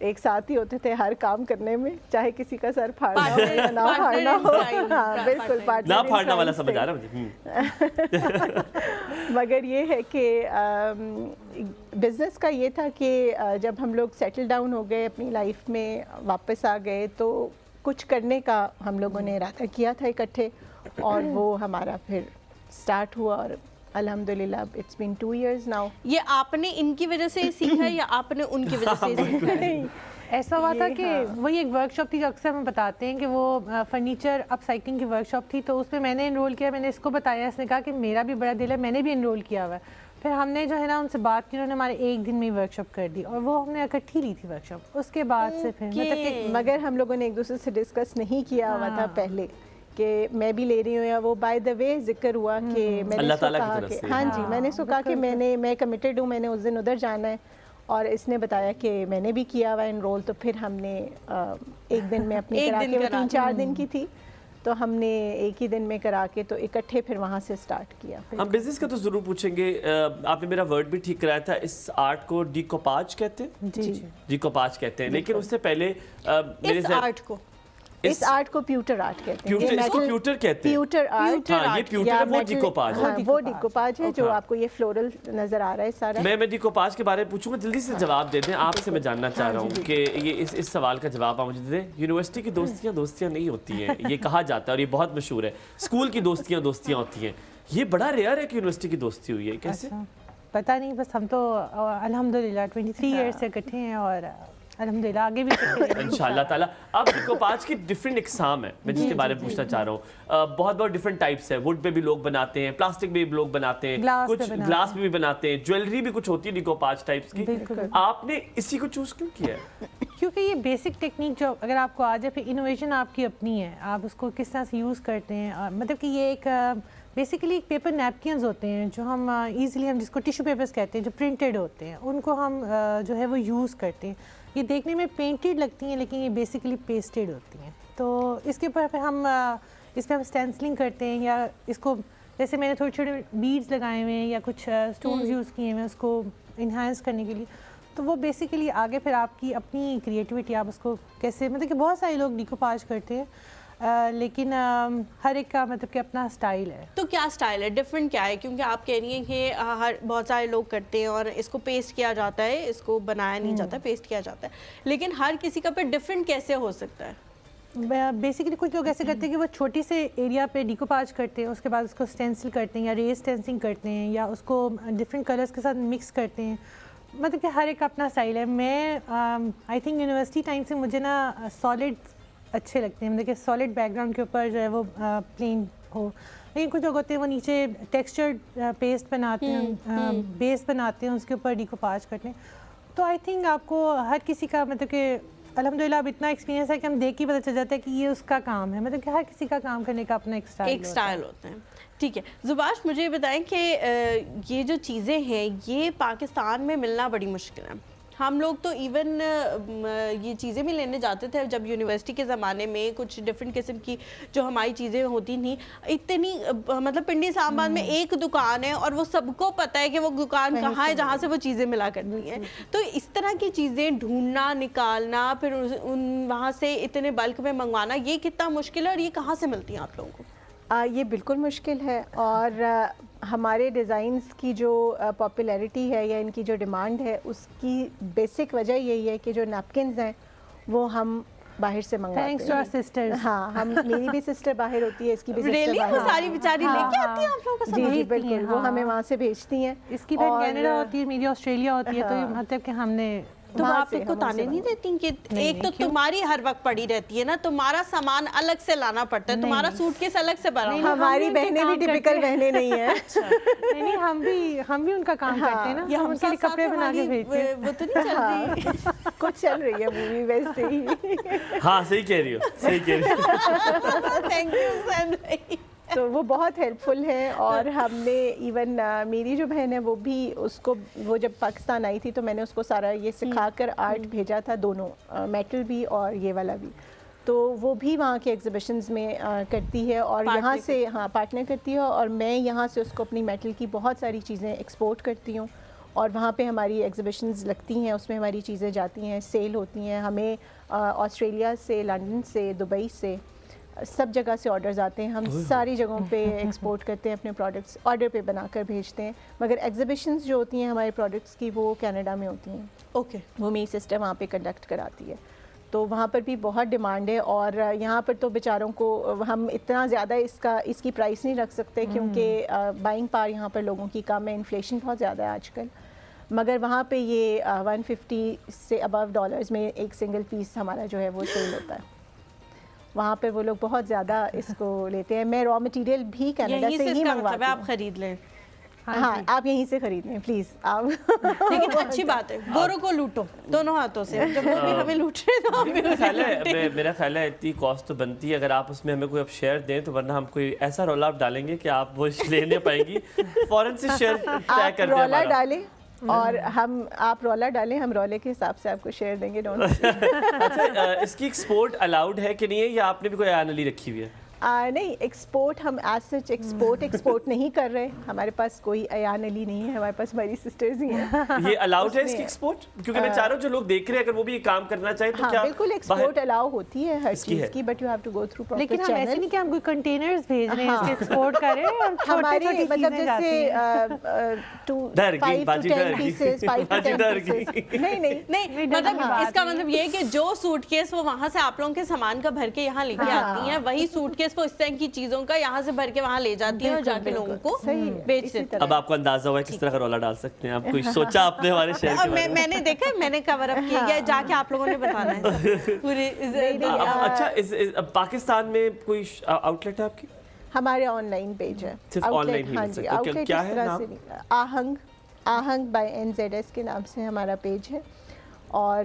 एक साथ ही होते थे हर काम करने में, चाहे किसी का सर फाड़ना हो या ना फाड़ना हो। हाँ बिल्कुल, ना फाड़ना वाला समझ आ रहा मुझे। मगर ये है कि बिजनेस का ये था कि जब हम लोग सेटल डाउन हो गए, अपनी लाइफ में वापस आ गए, तो कुछ करने का हम लोगों ने इरादा किया था इकट्ठे, और वो हमारा फिर स्टार्ट हुआ, और अल्हम्दुलिल्लाह इट्स बीन 2 इयर्स नाउ। ये आपने इनकी वजह से सीखा या आपने उनकी वजह से सीखा? ऐसा हुआ था कि वही एक वर्कशॉप थी जो अक्सर हम बताते हैं कि वो फर्नीचर अपसाइक्लिंग की वर्कशॉप थी, तो उसमें मैंने इनरोल किया, मैंने इसको बताया, इसने कहा कि मेरा भी बड़ा दिल है, मैंने भी इनरोल किया हुआ है। फिर हमने जो है ना उनसे बात की, उन्होंने हमारे 1 दिन में ही वर्कशॉप कर दी, और वो हमने इकट्ठी ली थी वर्कशॉप। उसके बाद से फिर मतलब कि मगर हम लोगों ने एक दूसरे से डिस्कस नहीं किया हुआ था पहले कि मैं भी ले रही हूँ, या वो बाय द वे जिक्र हुआ कि मैंने उसको कहा कि हाँ जी, मैंने उसको कहा कि मैं कमिटेड हूँ, मैंने उस दिन उधर जाना है, और इसने बताया कि मैंने भी किया हुआ एनरोल। तो फिर हमने एक दिन में अपनी करा के, वो 3-4 दिन की थी, तो हमने एक ही दिन में करा के तो इकट्ठे फिर वहाँ से स्टार्ट किया। हम बिजनेस का तो जरूर पूछेंगे, आपने मेरा वर्ड भी ठीक कराया था, इस आर्ट को डिकोपाज कहते हैं? जी डिकोपाज कहते हैं, लेकिन उससे पहले मेरे इस आर्ट को प्यूटर आर्ट कहते हैं। इसको प्यूटर कहते हैं। प्यूटर आर्ट, हाँ, ये प्यूटर है, वो डिकोपाज है। हाँ, वो डिकोपाज है जो आपको ये फ्लोरल नजर आ रहा है सारा। मैं डिकोपाज के बारे में पूछूंगा, जल्दी से जवाब दे दें। आपसे मैं जानना चाह रहा हूँ कि ये इस सवाल का जवाब आप मुझे दे दें। यूनिवर्सिटी की दोस्तियाँ नहीं होती हैं, ये कहा जाता है और ये बहुत मशहूर है। स्कूल की दोस्तियाँ होती हैं, ये बड़ा रेयर है कि यूनिवर्सिटी की दोस्ती हुई है, कैसे? पता नहीं, बस हम तो अल्हम्दुलिल्लाह 23 इयर्स से इकट्ठे हैं, और अल्हम्दुलिल्लाह आगे भी इंशाल्लाह ताला। अब डिकोपाज की डिफरेंट इकसाम है, मैं जिसके बारे में पूछना चाह रहा हूँ। बहुत डिफरेंट टाइप्स है, वुड पे भी लोग बनाते हैं, प्लास्टिक में भी लोग बनाते हैं, कुछ ग्लास में भी बनाते हैं, ज्वेलरी भी कुछ होती है डिकोपाज टाइप्स की। आपने इसी को चूज क्यों किया है? क्योंकि ये बेसिक टेक्निक जो अगर आपको आ जाए, फिर इनोवेशन आपकी अपनी है, आप उसको किस तरह से यूज़ करते हैं। मतलब कि ये एक बेसिकली एक पेपर नैपकिन्स होते हैं जो हम ईज़िली हम जिसको टिश्यू पेपर्स कहते हैं, जो प्रिंटेड होते हैं, उनको हम जो है वो यूज़ करते हैं। ये देखने में पेंटेड लगती हैं, लेकिन ये बेसिकली पेस्टेड होती हैं। तो इसके ऊपर फिर हम इस पर हम स्टेंसिलिंग करते हैं, या इसको जैसे मैंने थोड़े छोटे बीड्स लगाए हुए हैं या कुछ स्टोन्स यूज़ किए हैं उसको इन्हांस करने के लिए। तो वो बेसिकली आगे फिर आपकी अपनी क्रिएटिविटी, आप उसको कैसे, मतलब कि बहुत सारे लोग डिकोपाज करते हैं, लेकिन हर एक का मतलब कि अपना स्टाइल है। तो क्या स्टाइल है, डिफरेंट क्या है? क्योंकि आप कह रही हैं कि हर बहुत सारे लोग करते हैं और इसको पेस्ट किया जाता है, इसको बनाया नहीं जाता, पेस्ट किया जाता है, लेकिन हर किसी का पे डिफरेंट कैसे हो सकता है? बेसिकली कुछ लोग ऐसे करते हैं कि वो छोटी से एरिया पे डिकोपाज करते हैं, उसके बाद उसको स्टेंसिल करते हैं या रेस स्टेंसिंग करते हैं या उसको डिफरेंट कलर्स के साथ मिक्स करते हैं। मतलब कि हर एक अपना स्टाइल है। मैं आई थिंक यूनिवर्सिटी टाइम से मुझे ना सॉलिड अच्छे लगते हैं, मतलब कि सॉलिड बैकग्राउंड के ऊपर जो है वो प्लेन हो। लेकिन कुछ लोग होते हैं वो नीचे टेक्सचर्ड पेस्ट बनाते हैं, बेस बनाते हैं, उसके ऊपर डिकोपाज करते हैं। तो आई थिंक आपको हर किसी का मतलब कि अल्हम्दुलिल्लाह अब इतना एक्सपीरियंस है कि हम देख के पता चल जाता है कि ये उसका काम है, मतलब कि हर किसी का काम करने का अपना एक स्टाइल होता है। ठीक है ज़ुबाश, मुझे ये बताएं कि ये जो चीज़ें हैं ये पाकिस्तान में मिलना बड़ी मुश्किल है। हम लोग तो इवन ये चीज़ें भी लेने जाते थे जब यूनिवर्सिटी के ज़माने में, कुछ डिफरेंट किस्म की जो हमारी चीज़ें होती थी, इतनी मतलब पिंडी इस्लामाबाद में एक दुकान है और वो सबको पता है कि वो दुकान कहाँ है जहाँ से वो चीज़ें मिला करती हैं। तो इस तरह की चीज़ें ढूंढना, निकालना, फिर उन वहाँ से इतने बल्क में मंगवाना, ये कितना मुश्किल है और ये कहाँ से मिलती हैं आप लोगों को? ये बिल्कुल मुश्किल है और हमारे डिज़ाइंस की जो पॉपुलैरिटी है या इनकी जो डिमांड है उसकी बेसिक वजह यही है कि जो नैपकिन्स हैं वो हम बाहर से मंगाते हैं। Thanks to our sisters. हाँ, हम मेरी भी सिस्टर बाहर होती है, इसकी भी सिस्टर बाहर। वो सारी बेचारी लेके आती हैं आप लोगों का जी बिल्कुल, वो हमें वहाँ से भेजती हैं। इसकी बहन कनाडा होती है, मेरी ऑस्ट्रेलिया होती है, तो मतलब कि हमने तो आप लोग को ताने नहीं देती कि एक तो तुम्हारी हर वक्त पड़ी रहती है ना, तुम्हारा सामान अलग से लाना पड़ता है, तुम्हारा सूटकेस अलग से भरा। हमारी बहनें भी टिपिकल बहनें नहीं है। नहीं, हम भी उनका काम करते हैं ना, हम उनके लिए कपड़े बना के भेजते हैं। वो तो नहीं चल रही। कुछ चल रही है मूवी वैसे ही। हाँ सही कह रही हो, सही कह रही हो। Thank you. तो वो बहुत हेल्पफुल है और हमने इवन मेरी जो बहन है वो भी, उसको वो जब पाकिस्तान आई थी तो मैंने उसको सारा ये सिखाकर आर्ट भेजा था, दोनों मेटल भी और ये वाला भी। तो वो भी वहाँ के एग्जिबिशंस में करती है और यहाँ से पार्टनर करती है और मैं यहाँ से उसको अपनी मेटल की बहुत सारी चीज़ें एक्सपोर्ट करती हूँ और वहाँ पे हमारी एग्जिबिशंस लगती हैं, उसमें हमारी चीज़ें जाती हैं, सेल होती हैं। हमें ऑस्ट्रेलिया से, लंदन से, दुबई से, सब जगह से ऑर्डर्स आते हैं। हम सारी जगहों पे एक्सपोर्ट करते हैं अपने प्रोडक्ट्स, ऑर्डर पे बनाकर भेजते हैं। मगर एग्जिबिशंस जो होती हैं हमारे प्रोडक्ट्स की वो कनाडा में होती हैं। ओके। वो मेरी सिस्टर वहाँ पे कंडक्ट कराती है, तो वहाँ पर भी बहुत डिमांड है। और यहाँ पर तो बेचारों को हम इतना ज़्यादा इसकी प्राइस नहीं रख सकते क्योंकि बाइंग पावर यहाँ पर लोगों की कम है, इन्फ्लेशन बहुत ज़्यादा है आजकल। मगर वहाँ पे ये 150 से अबव डॉलर्स में एक सिंगल पीस हमारा जो है वो सेल होता है। वहाँ पे वो लोग बहुत ज़्यादा इसको लेते हैं। मैं रॉ मटेरियल भी कनाडा से ही मंगवाती हूँ। आप खरीद लें। हाँ, आप यहीं से खरीद लें प्लीज़ आप। लेकिन अच्छी बात है, गोरों को लूटो दोनों हाथों से, जब वो भी हमें लूट रहे तो हम भी मेरा ख्याल है इतनी कॉस्ट तो बनती है, अगर आप उसमें हमें कोई अब शेयर दें तो, वरना हम कोई ऐसा रोल आप डालेंगे कि आप वो ले नहीं पाएंगी। फौरन से शेयर तय कर दें। रोला डालें और आप रोला डालें, हम रोले के हिसाब से आपको शेयर देंगे। अच्छा, इसकी एक्सपोर्ट अलाउड है कि नहीं है, या आपने भी कोई आनली रखी हुई है? नहीं, एक्सपोर्ट हम एज सच एक्सपोर्ट नहीं कर रहे। हमारे पास कोई अयान अली नहीं है, हमारे पास हमारी सिस्टर्स ही हैं। ये अलाउड है इसकी एक्सपोर्ट? क्योंकि मैं चाह रहा हूं जो लोग देख रहे हैं अगर वो भी ये काम करना चाहे तो क्या? बिल्कुल एक्सपोर्ट अलाउ होती है हर चीज़ की, but you have to go through proper channel. लेकिन हम ऐसे नहीं कि हम कोई कंटेनर्स भेज रहे हैं इसके एक्सपोर्ट करें, हम हमारी मतलब जैसे 5 to 10 पीसेस, 5 to 10 पीसेस। नहीं, मतलब इसका मतलब ये है कि जो सूटकेस वो वहाँ से आप लोगों के सामान का भर के यहाँ लेके आती हैं, वही सूटकेस वो इस तरह की चीजों का यहाँ से भर के वहाँ ले जाती हैं और जाके लोगों को बेच देती हैं। अब आपको अंदाजा हुआ किस तरह का रोला डाल सकते हैं, आप कुछ सोचा आपने हमारे शहर के बारे में? मैंने देखा, मैंने कवर अप किया है, जाके आप लोगों ने बताना है पूरी। अच्छा, पाकिस्तान में कोई आउटलेट है आपकी? हमारे ऑनलाइन पेज है, सिर्फ ऑनलाइन ही मिल सकता है। क्या है नाम? आहंग बाय NZS के नाम से हमारा पेज है और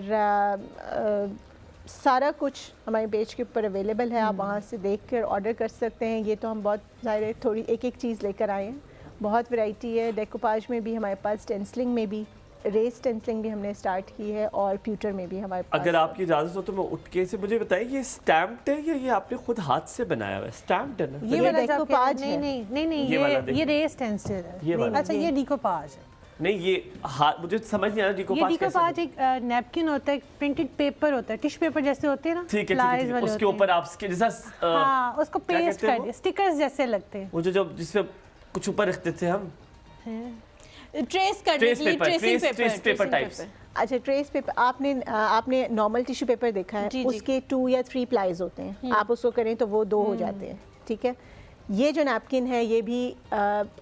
सारा कुछ हमारे पेज के ऊपर अवेलेबल है। आप वहाँ से देख कर ऑर्डर कर सकते हैं। ये तो हम बहुत ज़ाहिर थोड़ी एक चीज़ लेकर आए हैं, बहुत वैरायटी है। डेकोपाज में भी हमारे पास, स्टेंसलिंग में भी, रेस स्टेंसलिंग भी हमने स्टार्ट की है और प्यूटर में भी हमारे पास। अगर आपकी इजाज़त हो तो मैं उठ के से मुझे बताइए, ये स्टैम्प्ड है या ये आपने खुद हाथ से बनाया हुआ है? स्टैम्प्ड है ना? ये वाला डेकोपाज है। नहीं, ये रेस स्टेंसिल है। अच्छा, ये डिकोपाज है। नहीं, ये हाथ, मुझे समझ नहीं आ रहा डिकोपाज कैसे? डिकोपाज एक नैपकिन होता है, प्रिंटेड पेपर होता है, टिश्यू पेपर जैसे होते हैं ना, ठीक है, उसके ऊपर आप जैसा उसको पेस्ट कर दिया, स्टिकर्स जैसे लगते हैं वो जो जिसपे कुछ ऊपर रखते थे हम। ट्रेस करने के लिए ट्रेस पेपर टाइप्स। अच्छा, ट्रेस पेपर आपने नॉर्मल टिश्यू पेपर देखा है, उसके 2 या 3 प्लाईज होते हैं, आप उसको करें तो वो 2 हो जाते हैं, ठीक है। ये जो नैपकिन है ये भी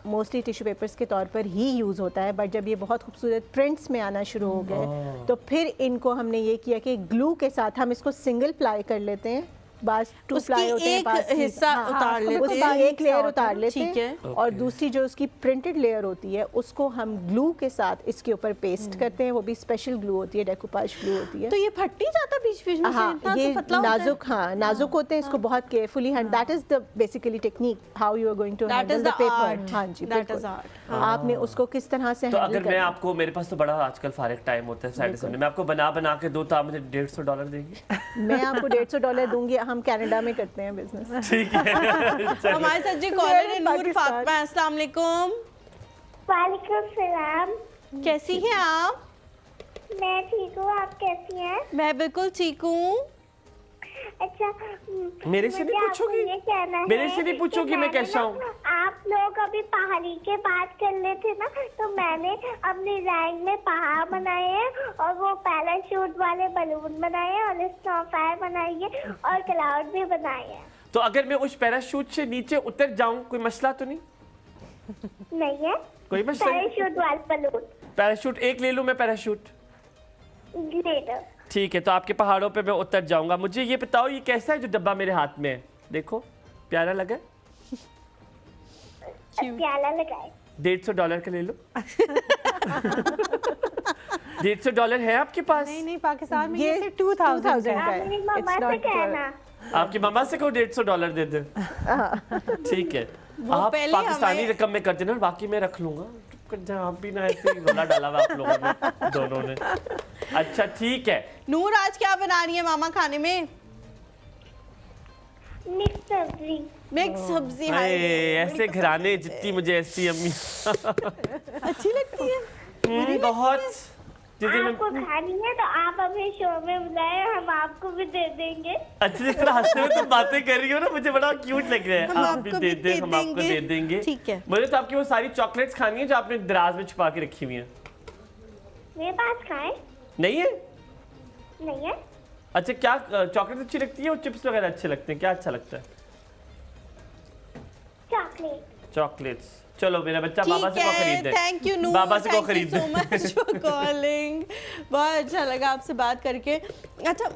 मोस्टली टिश्यू पेपर्स के तौर पर ही यूज़ होता है, बट जब ये बहुत खूबसूरत प्रिंट्स में आना शुरू हो गए तो फिर इनको हमने ये किया कि ग्लू के साथ हम इसको सिंगल प्लाई कर लेते हैं, बस 2 प्लाई होते हैं, एक हिस्सा उतार लेते हैं, उसका एक लेयर उतार लेते ठीक हैं, है। और दूसरी जो उसकी प्रिंटेड लेयर होती है उसको हम ग्लू के साथ इसके ऊपर पेस्ट करते हैं, वो भी स्पेशल ग्लू होती है, डेकोपाज ग्लू होती है। तो ये फट नहीं जाता बीच बीच में से? हाँ, इतना ये तो पतला होता है। नाजुक, हाँ नाजुक होते हैं, इसको बहुत carefully hand, that is the basically technique how you are going to handle the paper. हाँ जी, दैट इज बिल्कुल। आर्ट। आपने उसको किस तरह से तो हैंडल अगर मैं आपको, मेरे पास तो बड़ा आजकल फारिग टाइम होता है सैटरडे संडे, मैं आपको बना के दूं तो आप मुझे $150 देंगे? मैं आपको $150 दूंगी, हम कनाडा में करते हैं बिजनेस। ठीक है। हमारे साथ जी कॉलर है नूर फातिमा। अस्सलाम वालेकुम। वालेकुम सलाम। कैसी हैं आप? मैं ठीक हूँ, आप कैसी हैं? मैं बिल्कुल ठीक हूँ। अच्छा, मेरे से नहीं पूछोगी? ये कहना है मेरे से नहीं पूछोगी कि मैं मैंने कैसा हूँ? ना, आप लोग अभी पहाड़ी के बात कर रहे थे ना, तो मैंने अपनी ड्राइंग में पहाड़ बनाए हैं और वो पैराशूट वाले बलून बनाए हैं और स्नो फायर बनाई है और क्लाउड भी बनाए हैं। तो अगर मैं उस पैराशूट से नीचे उतर जाऊं कोई मसला तो नहीं? नहीं है कोई मसला नहीं? पैराशूट वाले बलून पैराशूट एक ले लूं मैं पैराशूट? ले लो। ठीक है, तो आपके पहाड़ों पे मैं उतर जाऊंगा। मुझे ये बताओ ये कैसा है जो डब्बा मेरे हाथ में है? देखो प्यारा लगा? प्याला लगाए। $150 का ले लो। $150 है आपके पास? नहीं पाकिस्तान में ये ये सिर्फ 2000 का आप है। मेरी मम्मा से कहना। आपकी मम्मा से कहो $150 दे दे। ठीक है, आप पहले पाकिस्तानी रकम में कर देना, बाकी मैं रख लूंगा। आप भी ना ऐसे ही गोला डाला हुआ आप लोगों ने, दोनों ने। अच्छा ठीक है। नूर आज क्या बना रही है मामा खाने में? मिक्स सब्जी। मिक्स सब्जी। ऐसे घराने जितनी मुझे ऐसी अम्मी अच्छी लगती है बहुत। आपको खानी है तो आप हमें शो में बुलाए, हम आपको भी दे देंगे। अच्छी जिस तरह हंसते हुए तुम बातें कर रही हो ना, मुझे बड़ा क्यूट लग रहा है। हम आप आपको भी दे भी दे, दे हम आपको दे देंगे। ठीक है। मुझे तो आपकी वो सारी चॉकलेट्स खानी है जो आपने दराज में छुपा के रखी हुई है। मेरे पास खाए? नहीं है? नहीं है। अच्छा, क्या चॉकलेट अच्छी लगती है और चिप्स वगैरह अच्छे लगते हैं? क्या अच्छा लगता है? चॉकलेट। चॉकलेट्स। चलो मेरा बच्चा बाबा से को खरीद दे। थैंक यू नूर, बाबा से को खरीद दे। So much for calling. बहुत अच्छा लगा आपसे बात करके। अच्छा,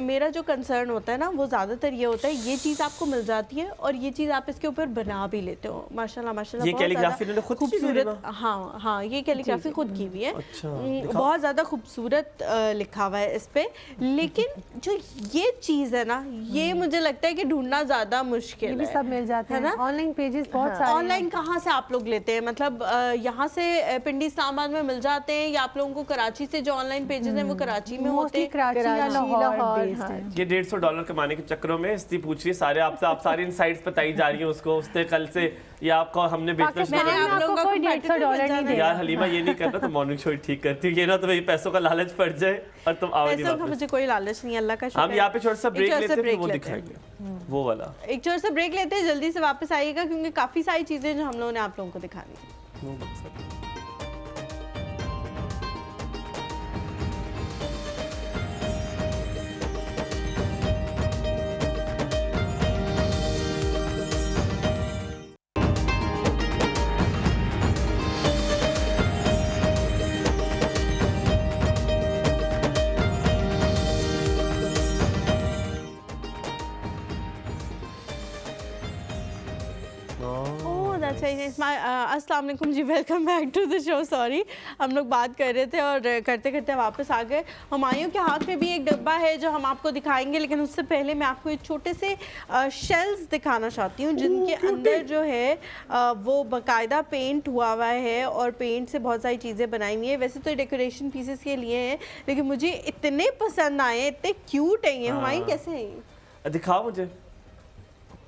मेरा जो कंसर्न होता है ना वो ज़्यादातर ये होता है, ये चीज़ आपको मिल जाती है और ये चीज़ आप इसके ऊपर बना भी लेते हो। माशाल्लाह माशाल्लाह। ये कैलीग्राफी इन्होंने खुद की खूबसूरत। हाँ हाँ, ये कैलीग्राफी खुद की हुई है। अच्छा, बहुत ज़्यादा खूबसूरत लिखा हुआ है इस पे। लेकिन जो ये चीज़ है ना, ये मुझे लगता है कि ढूंढना ज़्यादा मुश्किल है। ये भी सब मिल जाते हैं ना, ऑनलाइन पेजेस बहुत सारे। ऑनलाइन कहाँ से आप लोग लेते हैं? मतलब यहाँ से पिंडी इस्लामाबाद में मिल जाते हैं या आप लोगों को कराची से जो ऑनलाइन पेजेस हैं वो कराची में होते हैं? कराची या लाहौर। ये $150 कमाने के चक्रों में इसलिए पूछ रही है सारे आपसे, आप सारी इनसाइट्स बताई जा रही हैं उसको। उसने कल से या आपको हमने मैंने आप लोगों को $150 नहीं दिया। यार हलीमा ये नहीं करना, तो मॉर्निंग शो ठीक करती है ना, तो भाई पैसों का लालच पड़ जाए और तुम आओ नहीं पैसों का मुझे कोई लालच नहीं, अल्लाह का शुक्र है। हम यहाँ पे छोटा सा ब्रेक लेते हैं, फिर वो लेते दिखाएंगे वो वाला। एक छोटा सा ब्रेक लेते हैं, जल्दी से वापस आइएगा क्योंकि काफ़ी सारी चीज़ें जो हम लोगों ने आप लोगों को दिखानी है। अस्सलाम वालेकुम जी, welcome back to the show. Sorry, हम लोग बात कर रहे थे और करते करते वापस आ गए। हुमायूं के हाथ में भी एक डब्बा है जो हम आपको दिखाएंगे, लेकिन उससे पहले मैं आपको एक छोटे से शेल्स दिखाना चाहती हूँ जिनके अंदर जो है वो बाकायदा पेंट हुआ है और पेंट से बहुत सारी चीज़ें बनाई हुई हैं। वैसे तो डेकोरेशन पीसेस के लिए हैं, लेकिन मुझे इतने पसंद आए, इतने क्यूट हैं ये। हुमायूं कैसे हैं? दिखाओ मुझे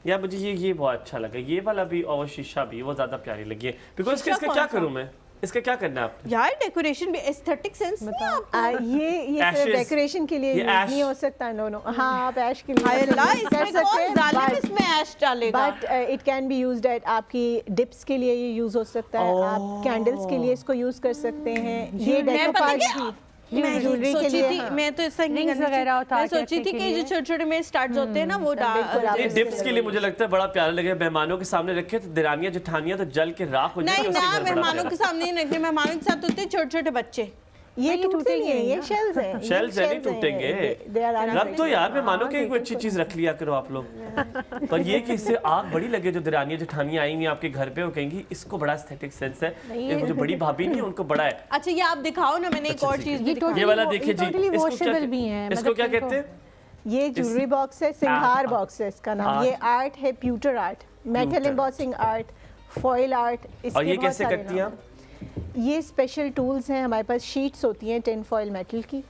मुझे ये बहुत अच्छा लगा, ये वाला भी और शीशा भी वो ज़्यादा प्यारी लगी है। बिकॉज इसका क्या करूँ मैं? इसका क्या करना है आपने? यार डेकोरेशन भी एस्थेटिक सेंस में आप ये सिर्फ डेकोरेशन के लिए नहीं हो सकता। नो हाँ, आप ऐश के लिए कर सकते हैं, इसमें ऐश डालेगा, but it can be used eight आपकी डिप्स के लिए ये यूज हो सकता है, आप कैंडल्स के लिए इसको यूज कर सकते हैं। ये डेकोरेशन ज्वेलरी के लिए मैं तो ऐसा नहीं वगैरह मैं सोची थी कि जो छोटे-छोटे में स्टार्ट होते हैं ना वो ये डिप्स के लिए मुझे लगता है बड़ा प्यारा लगे, मेहमानों के सामने रखे तो दिरानियां जेठानियां तो जल के राख हो जाएंगी। नहीं ना, मेहमानों के सामने नहीं रखते, मेहमानों के साथ होते हैं छोटे-छोटे बच्चे। ये टूटेंगे, ये शेल्स हैं, शेल्स नहीं टूटेंगे। रख तो यार मेहमानों के कोई अच्छी चीज रख लिया करो आप लोग। पर ये कि इससे आग बड़ी लगे, जो दिरानियां जेठानियां आई हुई आपके घर पे, वो कहेंगी इसको बड़ा एस्थेटिक सेंस है, ये जो बड़ी भाभी नहीं उनको बड़ा है। अच्छा ये आप दिखाओ ना, मैंने एक और चीज ये वाला देखिए जी, इसको क्या कहते हैं? ये ज्वेलरी बॉक्स है, सिंगार बॉक्स है इसका नाम। ये आर्ट है, pewter art, metal embossing art, foil art. और ये कैसे करती हैं आप? ये स्पेशल टूल्स हैं हमारे पास, शीट्स होती हैं टिन फॉइल मेटल की,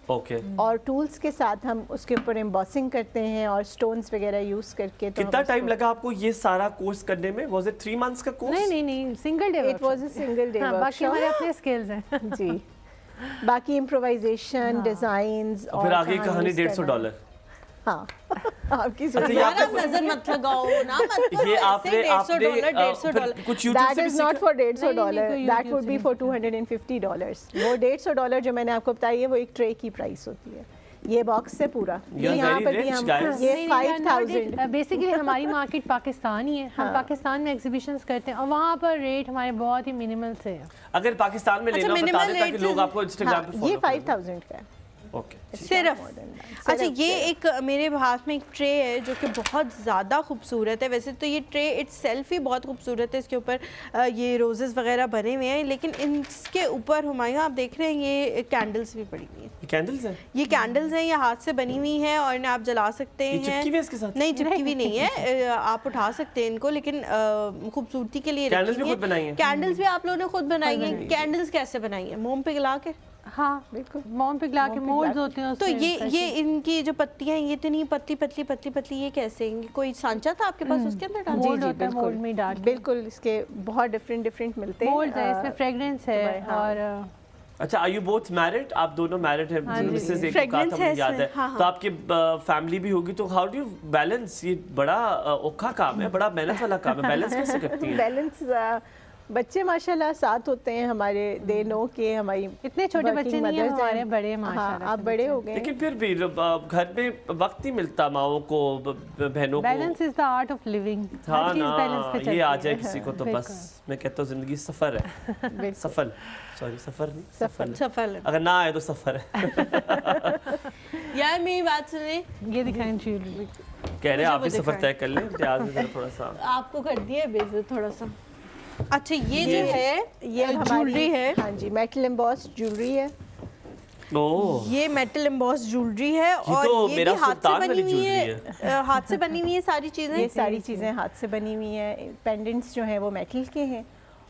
और टूल्स के साथ हम उसके ऊपर एम्बॉसिंग करते हैं और स्टोन्स वगैरह यूज करके। तो कितना टाइम लगा आपको ये सारा कोर्स करने में? वाज इट 3 months का कोर्स? नहीं, single day. It was a single day. बाकी हमारे अपने स्किल्स हैं जी। बाकी इम्प्रोवाइजेशन, डिजाइन्स और फिर आगे कहानी $150। हाँ आपकी आप नजर मत लगाओ ना, ये आपने $150 कुछ That is not for $150, that would be for $250। वो $150 जो मैंने आपको बताई है वो एक ट्रे की प्राइस होती है, ये बॉक्स से पूरा। यहाँ पर भी हम ये 5000। बेसिकली हमारी मार्केट पाकिस्तान ही है, हम पाकिस्तान में एग्जीबिशंस करते हैं और वहाँ पर रेट हमारे बहुत ही मिनिमल से है। अगर पाकिस्तान में लेना बता दें ताकि लोग आपको इंस्टाग्राम पे फॉलो ये 5000 का है सिर्फ। अच्छा ये एक मेरे हाथ में एक ट्रे है जो कि बहुत ज़्यादा खूबसूरत है। वैसे तो ये ट्रे इट्सेल्फ ही बहुत खूबसूरत है, इसके ऊपर ये रोजेस वगैरह बने हुए हैं, लेकिन इसके ऊपर हुमायूं आप देख रहे हैं ये कैंडल्स भी पड़ी हुई हैं। कैंडल्स हैं? ये कैंडल्स हैं, ये हाथ से बनी हुई हैं और इन्हें आप जला सकते हैं। चिपकी हुई है इसके साथ? नहीं चिपकी हुई नहीं है, आप उठा सकते हैं इनको, लेकिन खूबसूरती के लिए कैंडल्स भी खुद बनाई हैं? कैंडल्स भी आप लोगों ने खुद बनाई हैं। कैंडल्स कैसे बनाई है? मोम पिघला के? हाँ बिल्कुल, मोम पिघला के मोल्ड्स होते हैं। तो ये इनकी जो पत्तियां हैं ये इतनी पतली ये कैसे? कोई सांचा था आपके पास उसके अंदर डाल? मोल्ड होता है, मोल्ड में डाल। बिल्कुल, इसके बहुत डिफरेंट मिलते हैं। मोल्ड है, इसमें फ्रेग्रेंस है। और अच्छा, आर यू बोथ मैरिड? आप दोनों मैरिड हैं? मिसेस एक का था मुझे याद है। तो आपकी फैमिली भी होगी, तो हाउ डू यू बैलेंस? ये बड़ा औखा काम है, बड़ा मेहनत वाला काम है, बैलेंस कैसे करती हैं? बैलेंस बच्चे माशाल्लाह साथ होते हैं हमारे, दे नो के हमारी इतने छोटे बच्चे नहीं हैं हमारे, बड़े माशाल्लाह। हाँ, आप बड़े हो गए, लेकिन फिर भी घर में वक्त नहीं मिलता माओं को, बहनों को। Balance is the art of living. हाँ ना, ये आ जाए किसी को तो बस मैं कहता हूँ जिंदगी सफर है। सफल, सॉरी सफर नहीं, सफल। अगर ना आए तो सफर है। यार मेरी बात सुने, ये दिखाएं ज्वेलरी। कह रहे आप भी सफर तय कर लें, थोड़ा सा आपको कर दिया बेइज्जत थोड़ा सा। अच्छा ये जो है ये ज्वेलरी है? हाँ जी, मेटल एम्बॉस ज्वेलरी है। ये मेटल एम्बॉस ज्वेलरी है और तो ये भी हाथ से बनी हुई है। हाथ से बनी हुई है सारी चीजें? ये सारी चीजें हाथ से बनी हुई हैं। पेंडेंट्स जो हैं वो मेटल के हैं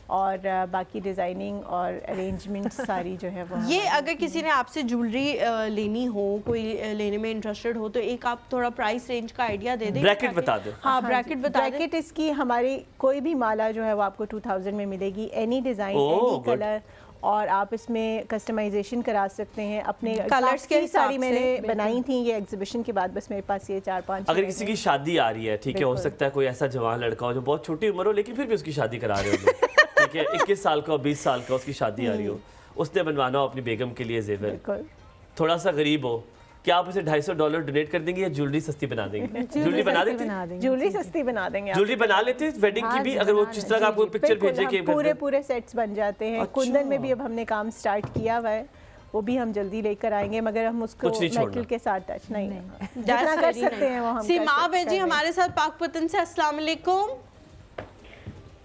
और बाकी डिजाइनिंग और अरेंजमेंट सारी जो है वो। ये अगर किसी ने आपसे ज्वेलरी लेनी हो, कोई लेने में इंटरेस्टेड हो, तो एक आप थोड़ा प्राइस रेंज का आइडिया दे दें। ब्रैकेट बता दो। हाँ ब्रैकेट बता दें। ब्रैकेट इसकी हमारी कोई भी माला जो है वो आपको 2000 में मिलेगी, एनी डिजाइन, एनी कलर, और आप इसमें कस्टमाइजेशन करा सकते हैं अपने कलर्स के। सारी मैंने बनाई थी ये एग्जीबिशन के बाद, बस मेरे पास ये 4-5। अगर किसी की शादी आ रही है, ठीक है, हो सकता है कोई ऐसा जवान लड़का हो जो बहुत छोटी उम्र हो लेकिन फिर भी उसकी शादी करा रहे हो, ठीक है, 21 साल का 20 साल का उसकी शादी आ रही हो, उसने बनवाना हो अपनी बेगम के लिए जेवर, थोड़ा सा गरीब हो, क्या आप उसे $250 डोनेट कर देंगे या ज्वेलरी सस्ती बना देंगे? ज्वेलरी बना देते? ज्वेलरी सस्ती बना देंगे। ज्वेलरी बना लेते हैं वेडिंग की भी, अगर वो जिस तरह आपको पिक्चर भेजे के पूरे सेट्स बन जाते हैं। कुंदन में भी अब हमने काम स्टार्ट किया हुआ है, वो भी हम जल्दी लेकर आएंगे, मगर हम उसको मेटल के साथ टच नहीं जितना कर सकते हैं वो हम। सीमाब है जी हमारे साथ पाकपतन से। अस्सलाम वालेकुम।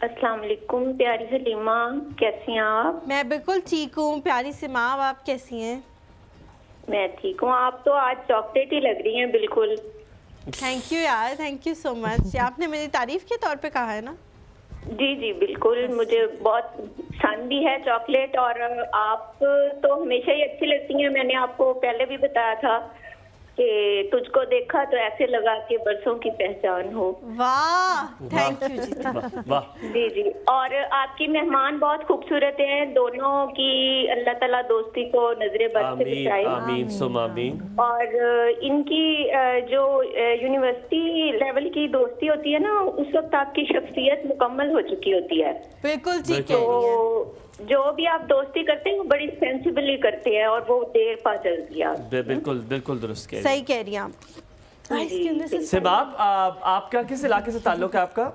अस्सलाम वालेकुम प्यारी हलीमा, कैसी हैं आप? मैं बिल्कुल ठीक हूँ प्यारी सीमाब, आप कैसी हैं? मैं ठीक हूँ। आप तो आज चॉकलेट ही लग रही हैं बिल्कुल। थैंक यू यार, थैंक यू सो मच। आपने मेरी तारीफ के तौर पे कहा है ना? जी जी बिल्कुल, मुझे बहुत पसंद भी है चॉकलेट, और आप तो हमेशा ही अच्छी लगती हैं, मैंने आपको पहले भी बताया था। कि तुझको देखा तो ऐसे लगा कि बरसों की पहचान हो। वाह, थैंक यू जी। वाह जी जी। और आपकी मेहमान बहुत खूबसूरत हैं, दोनों की अल्लाह ताला दोस्ती को नजरे बद से आमीन बचाए। आमीन सुम आमीन। और इनकी जो यूनिवर्सिटी लेवल की दोस्ती होती है ना, उस वक्त आपकी शख्सियत मुकम्मल हो चुकी होती है। बिल्कुल ठीक है। तो जो भी आप दोस्ती करते हैं वो बड़ी सेंसिबली करते हैं और वो देर पा चलती है। बिल्कुल बिल्कुल दुरुस्त कह रही सही कह रही हैं आप। सिबाब, आपका किस इलाके से ताल्लुक है आपका?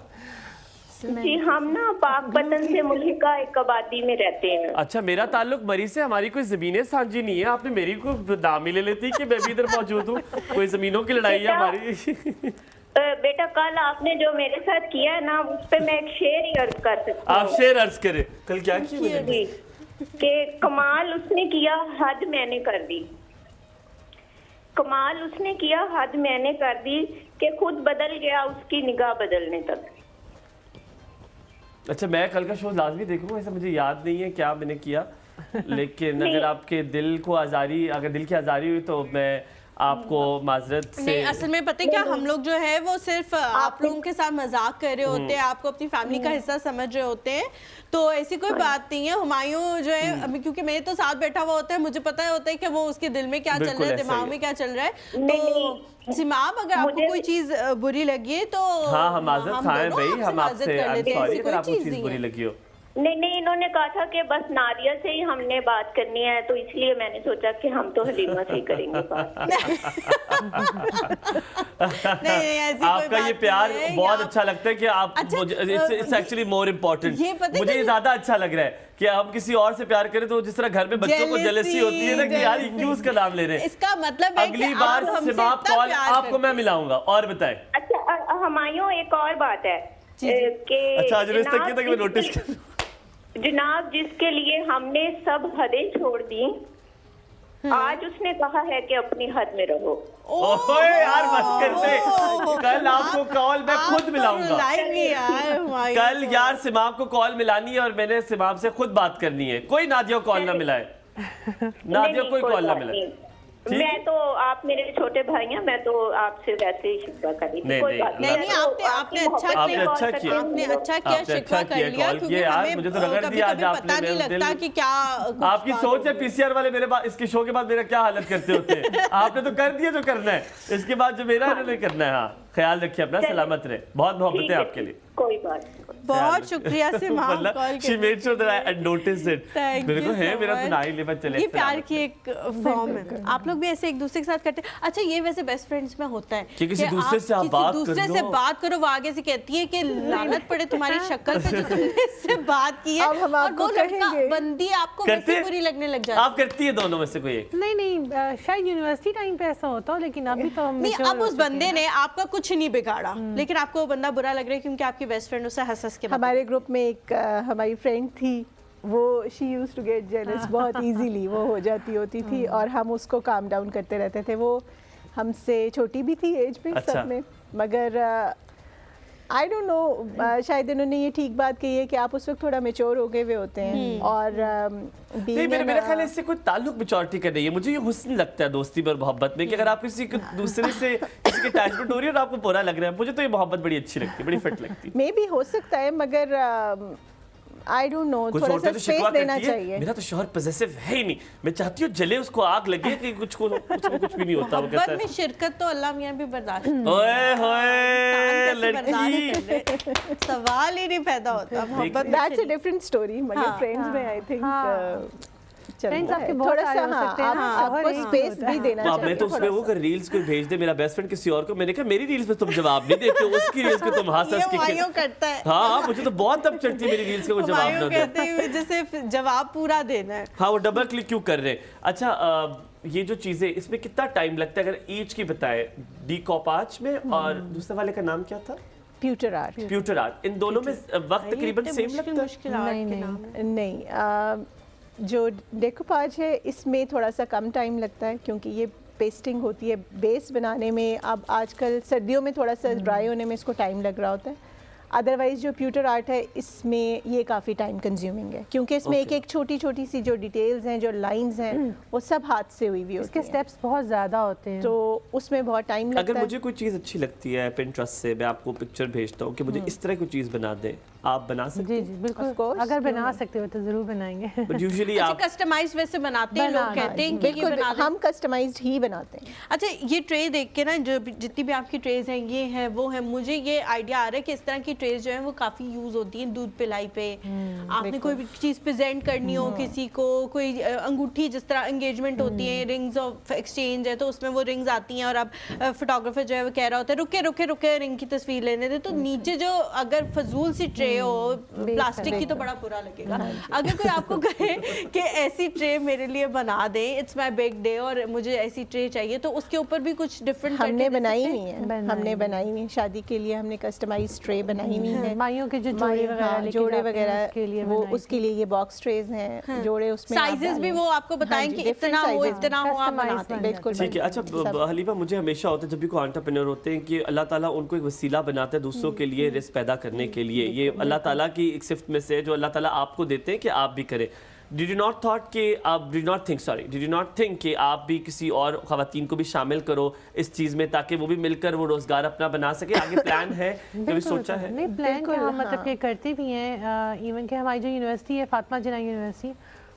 जी, हम ना पाकपतन से मुल्हिका एक आबादी में रहते हैं। अच्छा, मेरा ताल्लुक मरी से, हमारी कोई जमीनें साझी नहीं है। आपने मेरी को नाम ही ले लेती कि मैं भी इधर मौजूद हूँ। कोई जमीनों की लड़ाई है हमारी। बेटा, कल आपने जो मेरे साथ किया है ना, उस पे मैं एक शेर ही अर्ज कर सकती हूँ। आप शेर अर्ज करें। कल क्या किया जी, कि कमाल उसने किया हद मैंने कर दी, कमाल उसने किया हद मैंने कर दी, कि खुद बदल गया उसकी निगाह बदलने तक। अच्छा, मैं कल का शो लाजमी देखूंगा। ऐसा मुझे याद नहीं है क्या मैंने किया, लेकिन अगर आपके दिल को आज़ारी, अगर दिल की आज़ारी हुई तो मैं आपको माजरत से। नहीं, असल में पता है क्या, हम लोग जो है वो सिर्फ आप लोगों के साथ मजाक कर रहे होते हैं, आपको अपनी फैमिली का हिस्सा समझ रहे होते हैं, तो ऐसी कोई बात नहीं है। हुमायूं जो है अभी, क्योंकि मेरे तो साथ बैठा हुआ होता है, मुझे पता होता है कि वो उसके दिल में क्या चल रहा है, दिमाग में क्या चल रहा है। तो सिमाब, अगर आपको कोई चीज बुरी लगी है तो हाँ, हम माजरत खाएं भाई, हम आपसे सॉरी अगर आपको चीज बुरी लगी हो। नहीं, इन्होंने कहा था कि बस नादिया से ही हमने बात करनी है, तो इसलिए मैंने सोचा कि हम तो हलीमा से ही करेंगे बात। आपका ये प्यार बहुत अच्छा लगता है कि आप, इट्स एक्चुअली मोर इम्पोर्टेंट। मुझे ये ज्यादा अच्छा लग रहा है कि हम किसी और से प्यार करें तो जिस तरह घर में बच्चों को जेलसी होती है ना कि यार क्यों उसका नाम ले रहे हैं। इसका मतलब है अगली बार सिमाब कॉल आपको मैं मिलाऊंगा। और बताएं। अच्छा, हुमायूं, एक और बात है कि अच्छा, तक मैं नोटिस कर जनाब, जिसके लिए हमने सब हदें छोड़ दी, आज उसने कहा है कि अपनी हद में रहो। ओए यार, मत करते। कल आपको कॉल मैं खुद मिलाऊंगा। कल यार सिमाब को कॉल मिलानी है और मैंने सिमाब से खुद बात करनी है। कोई नादिया कॉल ना मिलाए, नादिया कोई कॉल ना मिलाए। मैं तो, आप मेरे छोटे भाई हैं, मैं तो आपसे वैसे ही शिकवा कर रही थी। कोई बात नहीं, आपने अच्छा किया शिकवा कर लिया, क्योंकि हमें मुझे तो रगड़ दिया आज आपने। पता नहीं लगता कि क्या आपकी सोच है। पीसीआर वाले मेरे बाद इसके शो के बाद मेरा क्या हालत करते होते हैं। आपने तो कर दिया जो करना है, इसके बाद जो मेरा है करना है। हाँ, ख्याल रखिए अपना, सलामत रहे। बहुत मोहब्बत है आपके लिए। कोई बात। बहुत शुक्रिया से कॉल करने। She made sure that I noticed it. मेरे को है, मेरा तो ना ही लेवा चले। ये प्यार की एक फॉर्म है। आप लोग भी ऐसे एक दूसरे के साथ करते हैं। अच्छा, ये वैसे बेस्ट फ्रेंड्स में होता है कि किसी दूसरे से आप बात करो, दूसरे से बात करो, वो आगे से कहती है कि लानत पड़े तुम्हारी शक्ल पे जो तुमने इससे बात की है, अब हम आपको कहेंगे। बंदी आपको वैसे बुरी लगने लग जाती है। आप करती है दोनों में से कोई एक? नहीं, शायद यूनिवर्सिटी टाइम पे ऐसा होता हो, लेकिन अभी तो नहीं। अब उस बंदे ने आपका कुछ नहीं बिगाड़ा, लेकिन आपको वो बंदा बुरा लग रहा है क्योंकि आपकी बेस्ट फ्रेंड उसे हंस के। हमारे ग्रुप में एक हमारी फ्रेंड थी, वो she used to get jealous बहुत इजीली, वो हो जाती होती थी और हम उसको काम डाउन करते रहते थे। वो हमसे छोटी भी थी एज में, सब में, मगर आई डोंट नो, शायद इन्होंने ये ठीक बात कही है कि आप उस वक्त थोड़ा मैच्योर हो गए हुए होते हैं। और नहीं, मेरे ख्याल इससे कोई ताल्लुक मैच्योरिटी का नहीं है। मुझे ये हुस्न लगता है दोस्ती और मोहब्बत में कि अगर आप किसी दूसरे से किसी की अटैचमेंट हो रही है और आपको बुरा लग रहा है, मुझे तो ये मोहब्बत बड़ी अच्छी लगती है, बड़ी फिट लगती है। मे बी हो सकता है, मगर आई डोंट नो, थोड़ा सा स्पेस देना चाहिए। मेरा तो शौहर पॉसेसिव है ही नहीं। मैं चाहती हूँ जले, उसको आग लगे कि कुछ भी नहीं होता। वो कहता है में शिरकत तो अल्लाह मियां भी बर्दाश्त। ओए होए लड़की, सवाल ही नहीं पैदा होता। मोहब्बत दैट्स अ डिफरेंट स्टोरी, मगर फ्रेंड्स में आई थिंक फ्रेंड्स आपके थोड़ा सा आपको स्पेस भी देना चाहिए। मैं तो उसमें वो कर रील्स कोई भेज दे मेरा बेस्ट फ्रेंड किसी और को, मैंने कहा मेरी रील्स पे तुम जवाब नहीं देते, उसकी रील्स पे तुम हंस के करता है। हाँ, मुझे तो बहुत तब चढ़ती है मेरी रील्स के वो जवाब ना देते, जैसे जवाब पूरा देना है। हाँ, वो डबल क्लिक क्यों कर रहे हैं। अच्छा, ये जो चीजें, इसमें कितना टाइम लगता है अगर ईच की बताए? डीकॉपाच में और दूसरे वाले का नाम क्या था? Pewter art. इन दोनों में वक्त तकरीबन सेम लगता है? नहीं, जो डेकोपाज है इसमें थोड़ा सा कम टाइम लगता है क्योंकि ये पेस्टिंग होती है बेस बनाने में। अब आजकल सर्दियों में थोड़ा सा ड्राई होने में इसको टाइम लग रहा होता है, अदरवाइज जो प्यूटर आर्ट है इसमें ये काफ़ी टाइम कंज्यूमिंग है, क्योंकि इसमें एक एक छोटी छोटी सी जो डिटेल्स हैं, जो लाइंस हैं, वो सब हाथ से हुई हुई होती इसके हैं। स्टेप्स बहुत ज़्यादा होते हैं, तो उसमें बहुत टाइम लगता है। अगर मुझे कोई चीज़ अच्छी लगती है पिंटरेस्ट से, मैं आपको पिक्चर भेजता हूँ कि मुझे इस तरह कोई चीज़ बना दे, आप बना सकते जी जी बिल्कुल, अगर बना सकते हो तो ज़रूर बनाएंगे। बट यूजुअली आप कस्टमाइज्ड वैसे बनाते हैं, लोग कहते हैं कि ये बिल्कुल बना दें। हम कस्टमाइज्ड ही बनाते हैं। अच्छा, ये ट्रे देख के ना, जो जितनी भी आपकी ट्रेज हैं, ये है वो है, मुझे ये आइडिया आ रहा है कि इस तरह की ट्रेज जो है वो काफ़ी यूज़ होती हैं दूध पिलाई पे। आपने कोई भी चीज़ प्रेजेंट करनी हो किसी को, कोई अंगूठी, जिस तरह एंगेजमेंट होती है, रिंग्स ऑफ एक्सचेंज है, तो उसमें वो रिंग्स आती हैं और अब फोटोग्राफर जो है वो कह रहा होता है रुके रुके रुके रिंग की तस्वीर लेने दे, तो नीचे जो अगर फजूल सी ट्रे हो प्लास्टिक की तो बड़ा बुरा लगेगा। अगर कोई आपको कहे कि ऐसी ट्रे मेरे लिए बना दे, इट्स माय बिग डे और मुझे ऐसी ट्रे चाहिए, तो उसके ऊपर भी कुछ डिफरेंट हमने बनाई हुई है, हमने बनाई हुई है शादी के लिए, हमने कस्टमाइज्ड ट्रे बनाई हुई है। माइयों के जो जोड़े वगैरह वो उसके लिए ये बॉक्स ट्रेज हैं, जोड़े उसमें साइजेस भी वो आपको बताएं कि इतना हो इतना हो, आप बनाते हैं। बिल्कुल ठीक है। अच्छा हलीमा, मुझे हमेशा होता है जब भी कोई एंटरप्रेन्योर होते हैं कि अल्लाह ताला उनको एक वसीला बनाता है दूसरों के लिए रिस्क पैदा करने के लिए, ये अल्लाह ताला की एक सिफ्त में से जो अल्लाह ताला आपको देते हैं कि आप भी करें। Did you not think कि आप भी किसी और खवातीन को भी शामिल करो इस चीज़ में, ताकि वो भी मिलकर वो रोज़गार अपना बना सके? आगे प्लान है, कभी सोचा है? नहीं, प्लान क्या हम मतलब कि करते भी हैं। इवन कि हमारी जो यूनिवर्सिटी है, फातिमा जिन्ना यूनिवर्सिटी,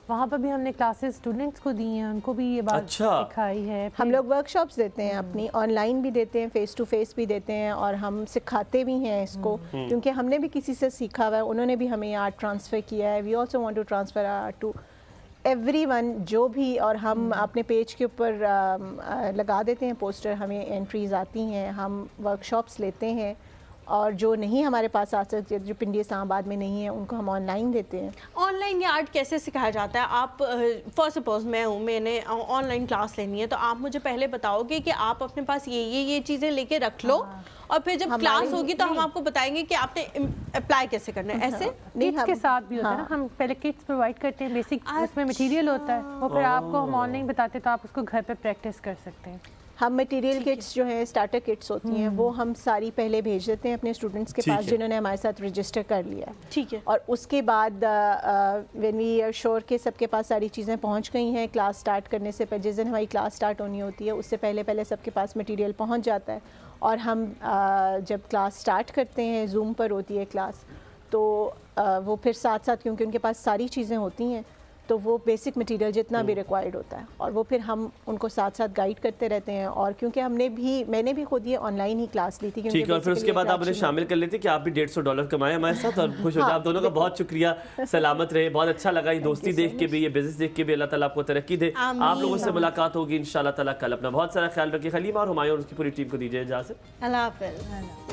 वहाँ पर भी हमने क्लासेस स्टूडेंट्स को दी हैं, उनको भी ये बात सिखाई है। हम लोग वर्कशॉप्स देते हैं अपनी, ऑनलाइन भी देते हैं, फेस टू फेस भी देते हैं, और हम सिखाते भी हैं इसको, क्योंकि हमने भी किसी से सीखा हुआ है, उन्होंने भी हमें आर्ट ट्रांसफ़र किया है। We also want to transfer art to everyone, जो भी, और हम अपने पेज के ऊपर लगा देते हैं पोस्टर, हमें एंट्रीज़ आती हैं, हम वर्कशॉप्स लेते हैं, और जो नहीं हमारे पास आ सकते, जो पिंडी इस्लामाबाद में नहीं है, उनको हम ऑनलाइन देते हैं। ऑनलाइन ये आर्ट कैसे सिखाया जाता है? आप फॉर सपोज मैं हूँ, मैंने ऑनलाइन क्लास लेनी है, तो आप मुझे पहले बताओगे कि आप अपने पास ये चीज़ें लेके रख लो, और फिर जब क्लास होगी तो हम आपको बताएंगे कि आपने अप्लाई कैसे करना है। ऐसे किट्स के साथ भी होता है ना, हम पहले किट्स प्रोवाइड करते हैं, बेसिक उसमें मटेरियल होता है, वो फिर आपको हम ऑनलाइन बताते तो आप उसको घर पे प्रैक्टिस कर सकते हैं। हम मटेरियल किट्स जो है, स्टार्टर किट्स होती हैं, वो हम सारी पहले भेज देते हैं अपने स्टूडेंट्स के पास जिन्होंने हमारे साथ रजिस्टर कर लिया है। ठीक है। और उसके बाद व्हेन वी आर श्योर के सबके पास सारी चीज़ें पहुंच गई हैं, क्लास स्टार्ट करने से पहले, जिस दिन हमारी क्लास स्टार्ट होनी होती है उससे पहले सबके पास मटेरियल पहुंच जाता है, और हम जब क्लास स्टार्ट करते हैं, जूम पर होती है क्लास, तो वो फिर साथ साथ, क्योंकि उनके पास सारी चीज़ें होती हैं, तो वो बेसिक मटेरियल जितना भी रिक्वायर्ड होता है, और वो फिर हम उनको साथ साथ गाइड करते रहते हैं। और क्योंकि मैंने भी खुद ये ऑनलाइन ही क्लास ली थी, ठीक है, और फिर उसके बाद आप उन्हें शामिल कर लेते कि आप भी $150 कमाए हमारे साथ, और खुश हो जाए। आप दोनों का बहुत शुक्रिया, सलामत रहे, बहुत अच्छा लगा ये दोस्ती देख के भी, ये बिजनेस देख के भी। अल्लाह ताला आपको तरक्की दे। आप लोगों से मुलाकात होगी इंशाल्लाह ताला कल। अपना बहुत सारा ख्याल रखिए। हलीमा और हुमायूं और उसकी पूरी टीम को दीजिए इजाज़त। अल्लाह हाफ़िज़।